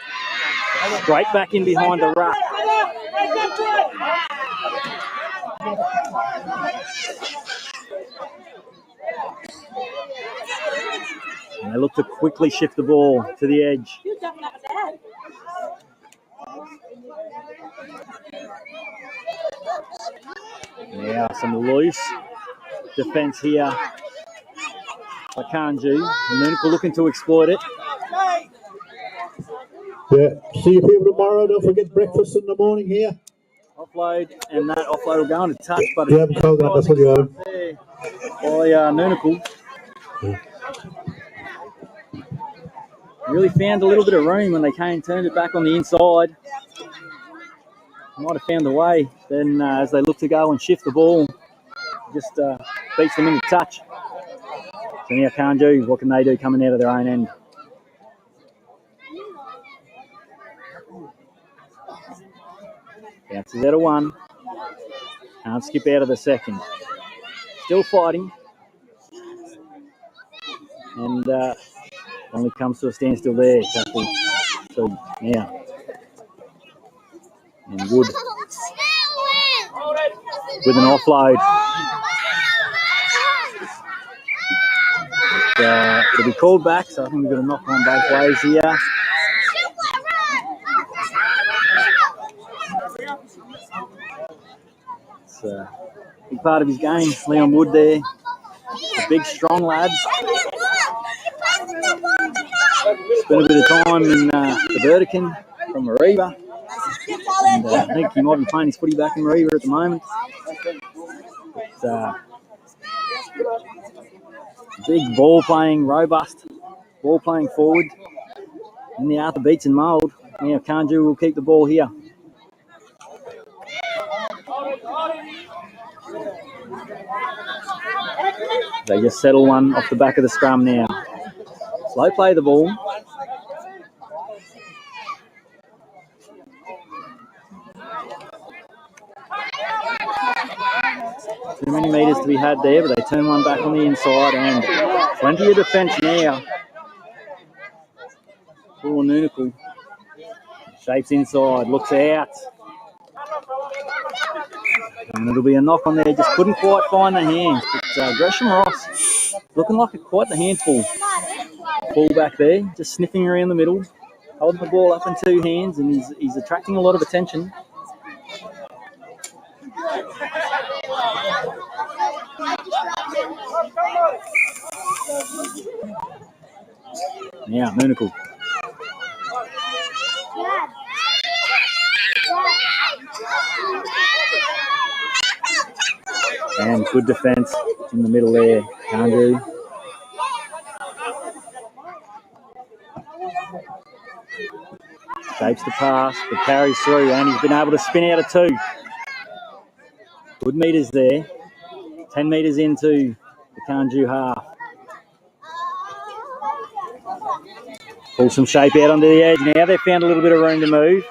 Straight back in behind the ruck. And they look to quickly shift the ball to the edge. Now some loose defence here by Kanju. Nunakul looking to exploit it. Yeah, see you people tomorrow. Don't forget breakfast in the morning here. Offload, and that offload will go into touch, but You haven't told that, that's what you have. By Nunakul. Yeah. Really found a little bit of room when they turned it back on the inside. Might have found the way. Then as they look to go and shift the ball, just beats them into touch. So now Kanju, what can they do coming out of their own end? Bounces out of 1. Can't skip out of the second. Still fighting. And only comes to a standstill there. Tackle. So, yeah. And Wood with an offload. It'll be called back, so I think we've got a knock on both ways here. It's a big part of his game. Leon Wood there. A big, strong lad. Spent a bit of time in the Vertican from Mariba. And I think he might be playing his footy back in Mariba at the moment. big ball playing, robust ball playing forward in the Arthur Beetson mould. Now Kanju will keep the ball here. They just settle one off the back of the scrum now. Slow play the ball. Too many metres to be had there, but they turn one back on the inside and plenty of defence now. For Noonacle. Shapes inside, looks out. And it'll be a knock on there, just couldn't quite find the hands. But Gresham Ross looking like quite the handful. Ball back there, just sniffing around the middle, holding the ball up in two hands, and he's attracting a lot of attention. Now, Noonacle. And good defence in the middle there, Kanju. Shapes the pass, but carries through, and he's been able to spin out of two. Good metres there. 10 metres into the Kanju half. Pull some shape out onto the edge. Now they've found a little bit of room to move.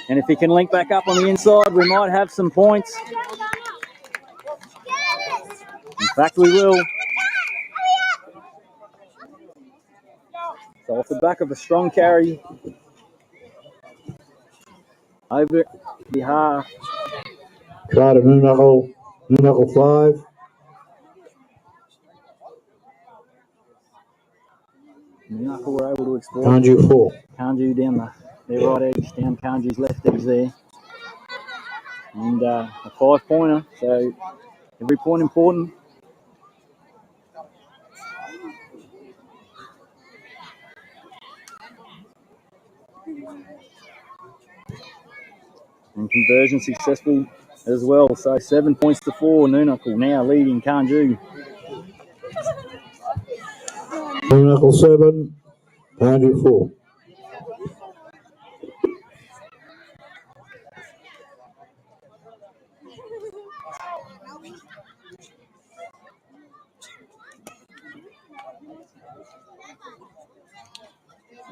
And if he can link back up on the inside, we might have some points. In fact, we will. So off the back of a strong carry over the half. Try to Noonacle 5. Noonacle were able to explore. Kanju 4. Kanju down their right edge, down Kanju's left edge there. And a 5-pointer, so every point important. And conversion successful as well. So 7 points to 4. Noonacle now leading Kanju. Noonacle 7. Kanju 4.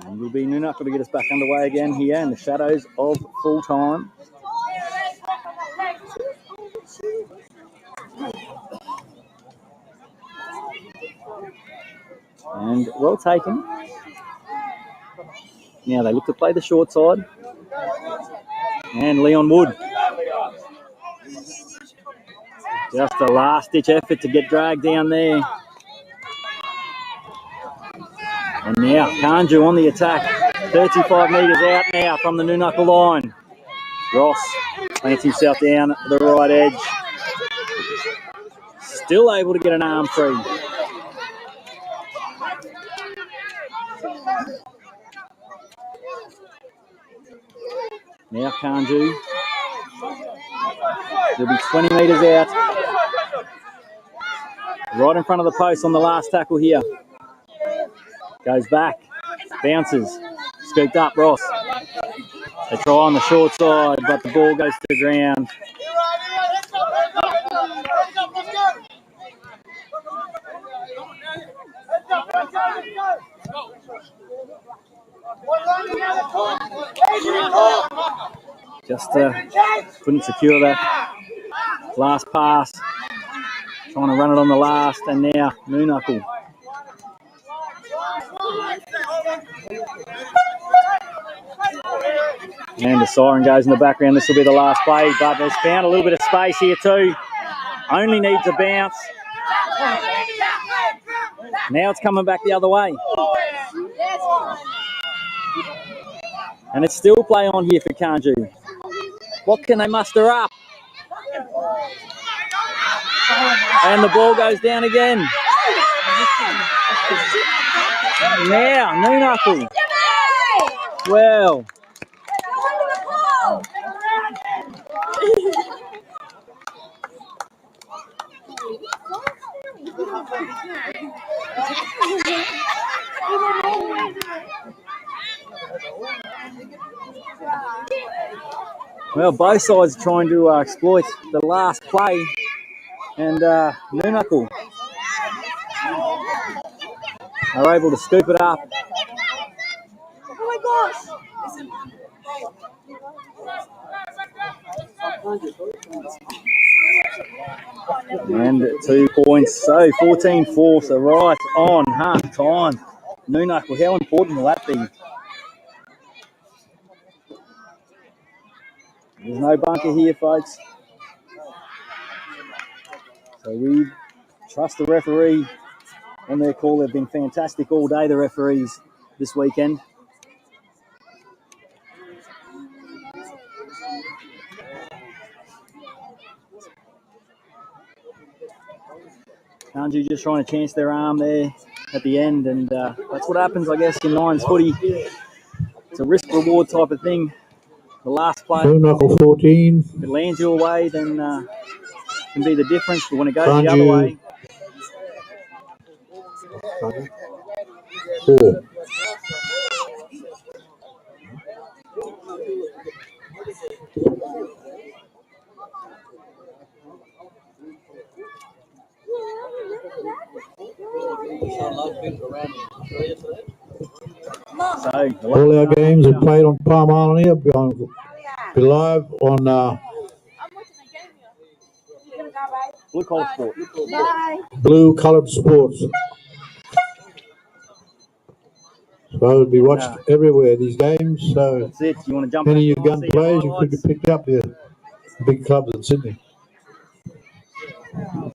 And will be Noonacle to get us back underway again here in the shadows of full time. And well taken. Now they look to play the short side. And Leon Wood. Just a last-ditch effort to get dragged down there. And now Kanju on the attack. 35 metres out now from the Noonacle line. Ross plants himself down at the right edge. Still able to get an arm free. Now Kanju. He'll be 20 metres out. Right in front of the post on the last tackle here. Goes back. Bounces. Scooped up Ross. They try on the short side, but the ball goes to the ground. Just couldn't secure that last pass. Trying to run it on the last, and now Noonacle. And the siren goes in the background. This will be the last play, but there's found a little bit of space here too. Only needs a bounce. Now it's coming back the other way. And it's still play on here for Kanju. What can they muster up? And the ball goes down again. Now, Noonacle. Well. Well, both sides are trying to exploit the last play, and Noonuccal are able to scoop it up. And 2 points, so 14-4, so right on half time. Noonuccal, how important will that be? There's no bunker here, folks. So we trust the referee on their call. They've been fantastic all day, the referees, this weekend. Kanji just trying to chance their arm there at the end, and that's what happens, I guess, in Lions footy. It's a risk-reward type of thing. The last play, Noonuccal 14. if it lands your way, then can be the difference. But when it goes the other way, 4. so All our games are played on Palm Island here. Be live on Blue Collar Sport. Blue Coloured Sports. So it'll be watched everywhere, these games. So That's it. You want to jump any back of your on, gun see your players, you could highlights? have picked up the big clubs in Sydney.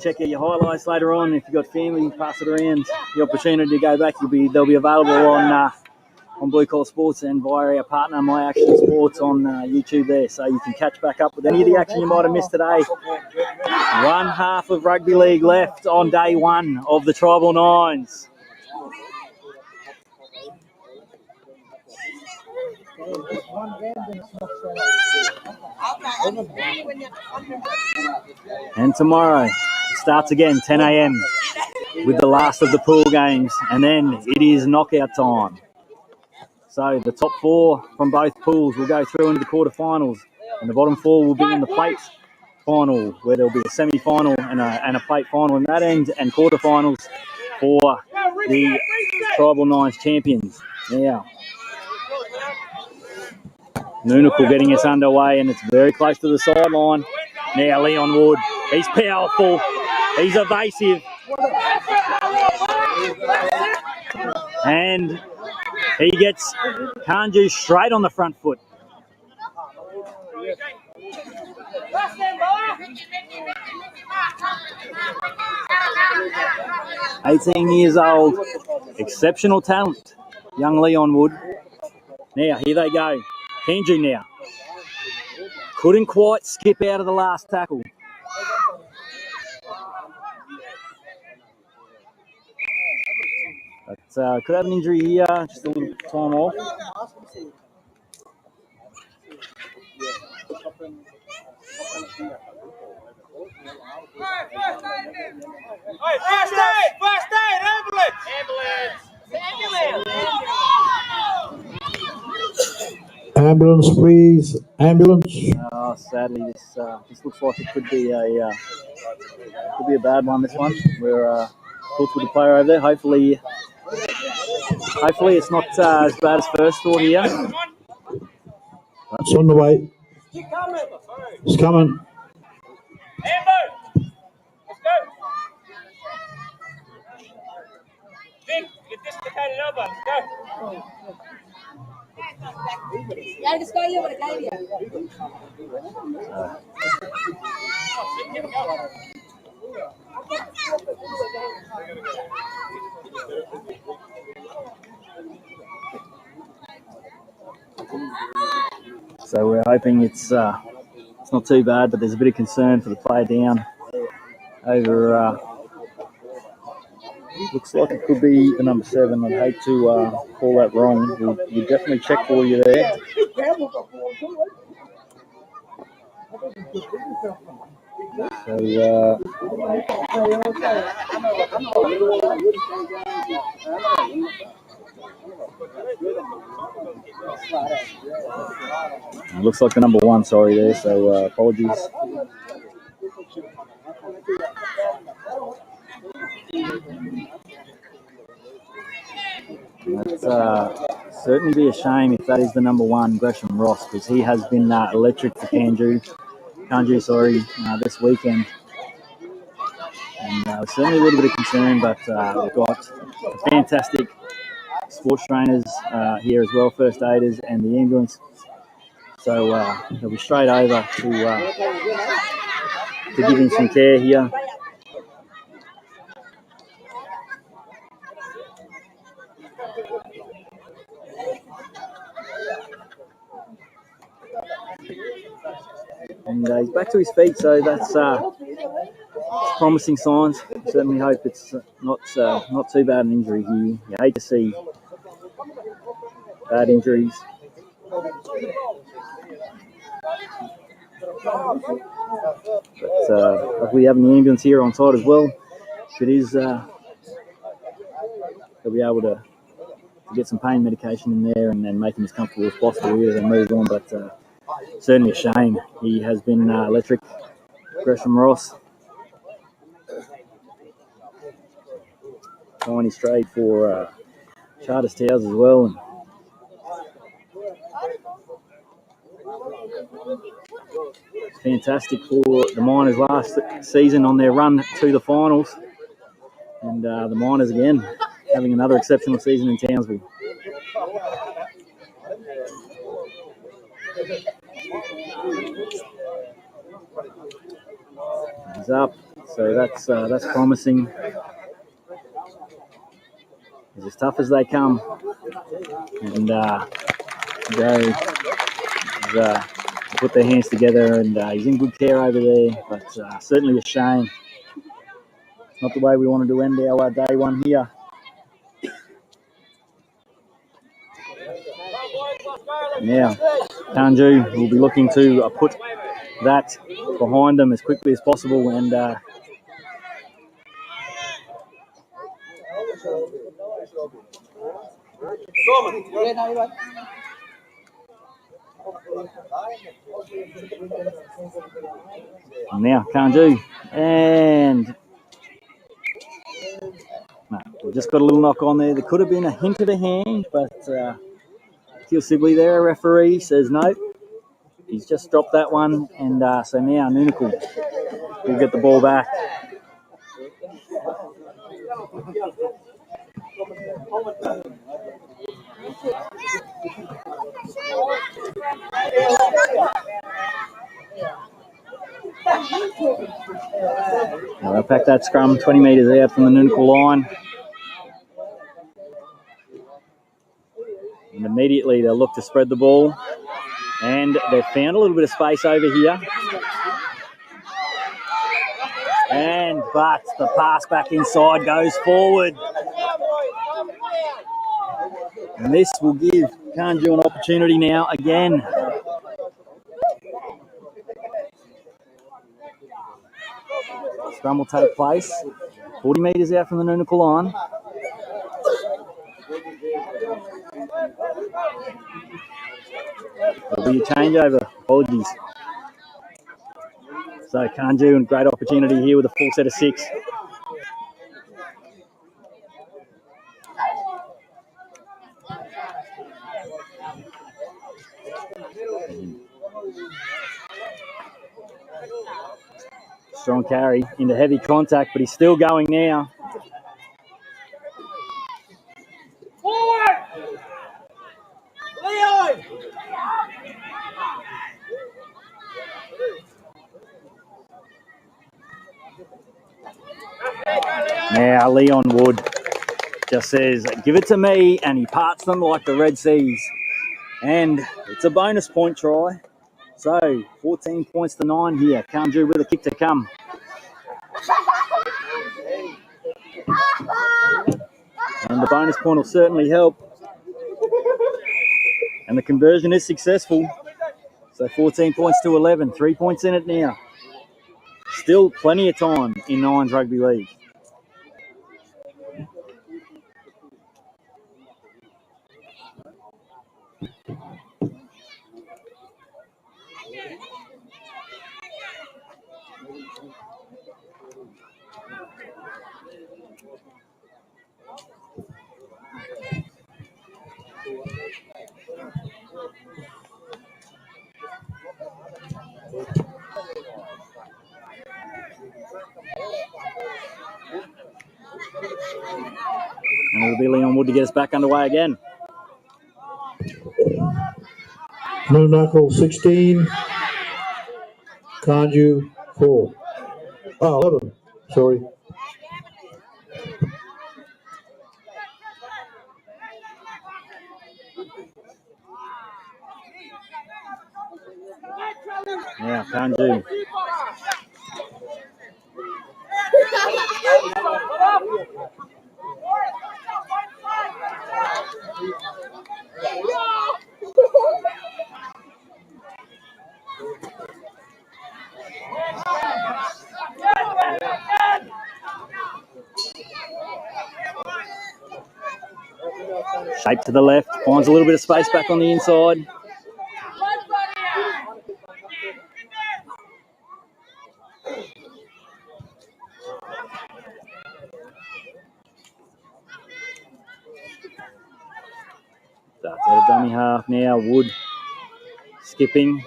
Check out your highlights later on. If you've got family, you pass it around. The opportunity to go back, they'll be available on Blue Collar Sports and via our partner, My Action Sports, on YouTube there. So you can catch back up with any of the action you might have missed today. One half of rugby league left on day one of the Tribal Nines. And tomorrow it starts again, 10 a.m. with the last of the pool games, and then it is knockout time. So the top 4 from both pools will go through into the quarterfinals, and the bottom 4 will be in the plate final, where there'll be a semi-final and a plate final in that end, and quarterfinals for the Tribal Nines champions. Now, Noonuccal getting us underway, and it's very close to the sideline. Now Leon Wood, he's powerful, he's evasive, and he gets Kanju straight on the front foot. "18 years old, exceptional talent, young Leon Wood." Now, here they go. Kanju now. Couldn't quite skip out of the last tackle. But could have an injury here, just a little time off. First aid, Ambulance, please. Ambulance. Sadly, this looks like it could be a bad one. This one, we're talked with the player over there. Hopefully it's not as bad as first thought here. It's on the way. It's coming. Amber, let's go. Vic, get dislocated elbow. Let's go. So we're hoping it's not too bad, but there's a bit of concern for the player down over. Looks like it could be the number 7. I'd hate to call that wrong. We'll definitely check for you there. So looks like the number 1, sorry there, so apologies. That's certainly be a shame if that is the number 1, Gresham Ross, because he has been electric for Kanju, this weekend. And certainly a little bit of concern, but we've got fantastic sports trainers here as well, first aiders and the ambulance. So they'll be straight over to give him some care here. And he's back to his feet, so that's promising signs. Certainly hope it's not too bad an injury here. You hate to see bad injuries. But we have an ambulance here on site as well. If it is, they'll be able to get some pain medication in there and then make him as comfortable as possible here and move on. But certainly a shame. He has been electric. Gresham Ross going his trade for Charters Towers as well. Fantastic for the Miners last season on their run to the finals. And the Miners again having another exceptional season in Townsville. He's up, so that's promising. He's as tough as they come, and they put their hands together, and he's in good care over there. But certainly a shame. Not the way we wanted to end our day 1 here. Now, Kanju will be looking to put that behind them as quickly as possible, and now Kanju, and no, we just got a little knock on there. There could have been a hint of a hand, but Keel Sibley there, a referee, says no. He's just dropped that one, and so now Noonucal will get the ball back. They'll pack that scrum 20 metres out from the Noonucal line. And immediately they'll look to spread the ball. And they've found a little bit of space over here. But the pass back inside goes forward. And this will give Kanju an opportunity now again. Scrum will take place. 40 metres out from the Noonucal line. There'll be a changeover. Apologies. So Kanju, a great opportunity here with a full set of 6. Strong carry into heavy contact, but he's still going now. Forward! Leon! Now Leon Wood just says, give it to me, and he parts them like the Red Seas. And it's a bonus point try. So 14 points to 9 here. Kanju with a kick to come. And the bonus point will certainly help. And the conversion is successful. So 14 points to 11. 3 points in it now. Still plenty of time in Nines Rugby League. And it'll be Leon Wood to get us back underway again. Blue Knuckle 16. Kanju 4. Oh, 11. Sorry. Yeah, Kanju. Shape to the left, finds a little bit of space back on the inside. Starts out of dummy half now. Wood skipping.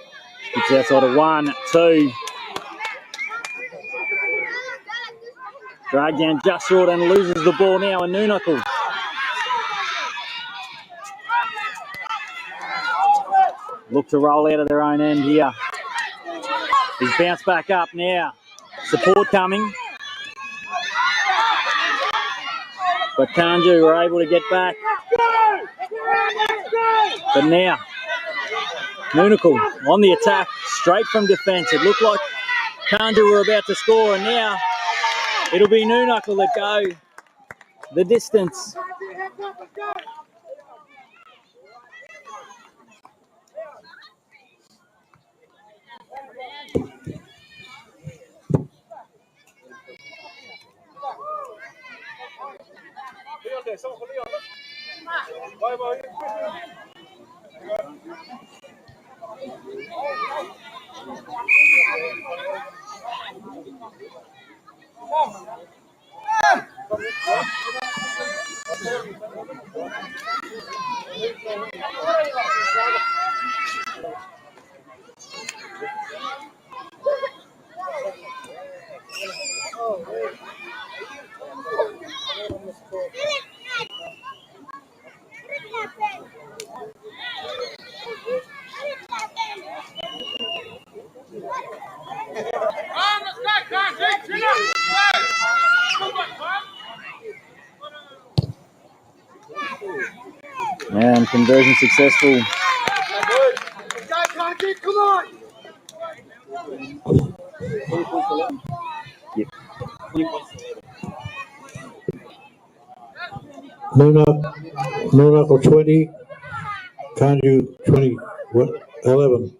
Skips outside of 1, 2. Drag down just short and loses the ball now. And New Knuckle. Look to roll out of their own end here. He's bounced back up now. Support coming. But Kanju were able to get back. But now, Noonacle on the attack, straight from defence. It looked like Kanju were about to score, and now it'll be Noonacle that go the distance. And conversion successful. Come on! Yep. Blue Knuckle 20. Kanju 20. 11.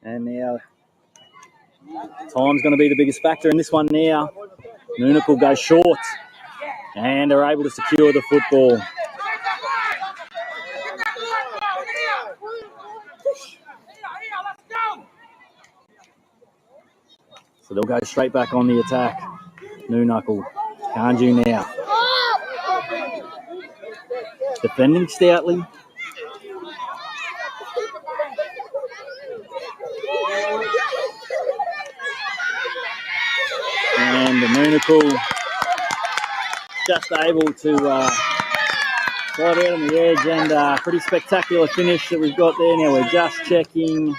And now time's going to be the biggest factor in this one now. Noonacle goes short and are able to secure the football. So they'll go straight back on the attack. Noonacle. Kanju now. Defending stoutly. And the Noonacle just able to slide out on the edge, and pretty spectacular finish that we've got there. Now we're just checking.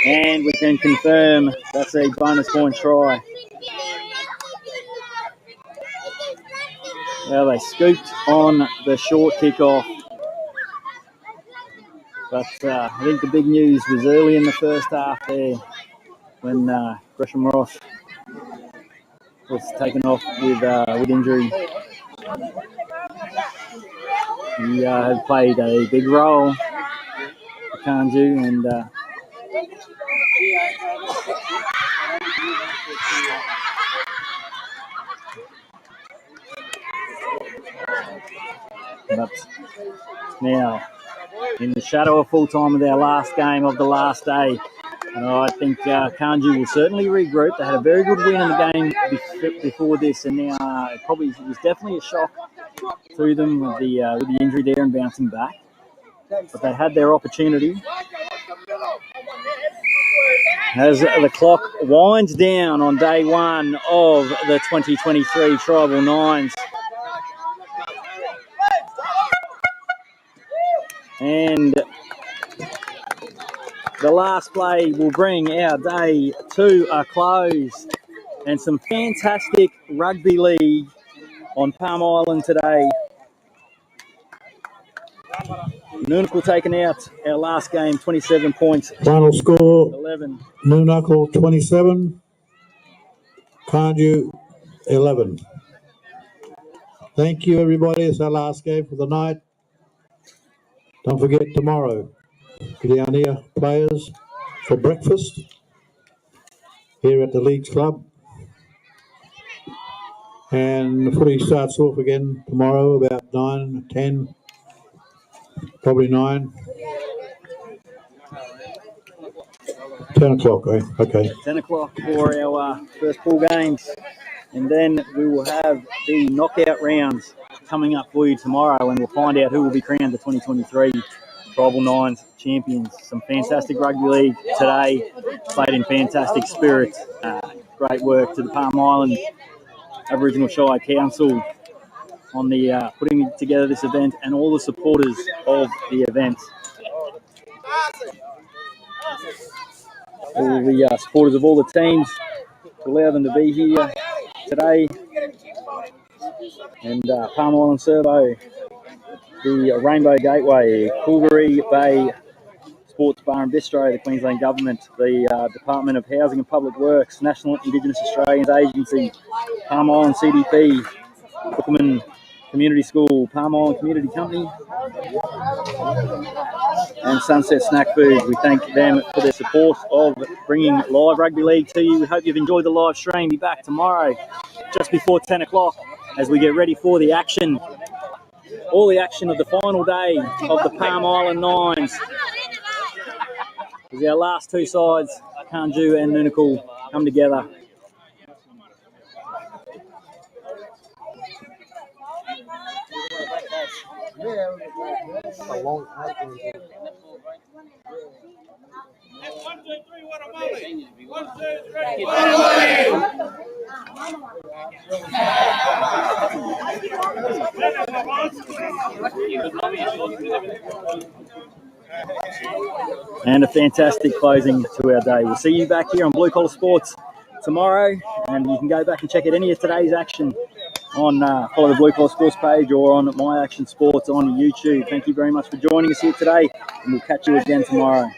And we can confirm that's a bonus point try. Well, they scooped on the short kickoff. But I think the big news was early in the first half there when Gresham Ross was taken off with injury. He has played a big role for Kanju, and but now in the shadow of full time of their last game of the last day. I think Kanju will certainly regroup. They had a very good win in the game before this, and now it was definitely a shock to them with the injury there and bouncing back. But they had their opportunity. As the clock winds down on day one of the 2023 Tribal Nines. And the last play will bring our day to a close. And some fantastic rugby league on Palm Island today. Noonuccal taken out our last game, 27 points. Final score, 11. Noonuccal 27, Kanju 11. Thank you, everybody. It's our last game for the night. Don't forget tomorrow, get down here, players, for breakfast here at the Leagues Club. And the footy starts off again tomorrow about 9, 10, probably 9. 10 o'clock, eh? Okay. 10 o'clock for our first pool games. And then we will have the knockout rounds coming up for you tomorrow, and we'll find out who will be crowned the 2023 Tribal Nines champions. Some fantastic rugby league today, played in fantastic spirit. Great work to the Palm Island Aboriginal Shire Council on the putting together this event, and all the supporters of the event. All the supporters of all the teams to allow them to be here today. And Palm Island Servo, the Rainbow Gateway, Coolgary Bay Sports Bar and Bistro, the Queensland Government, the Department of Housing and Public Works, National Indigenous Australians Agency, Palm Island CDP, Bookman Community School, Palm Island Community Company, and Sunset Snack Foods. We thank them for their support of bringing live rugby league to you. We hope you've enjoyed the live stream. Be back tomorrow just before 10 o'clock as we get ready for the action. All the action of the final day of the Palm Island Nines. As our last two sides, Kanju and Noonuccal, come together. And a fantastic closing to our day. We'll see you back here on Blue Collar Sports tomorrow, and you can go back and check out any of today's action on follow the Blue Collar Sports page or on My Action Sports on YouTube. Thank you very much for joining us here today, and we'll catch you again tomorrow.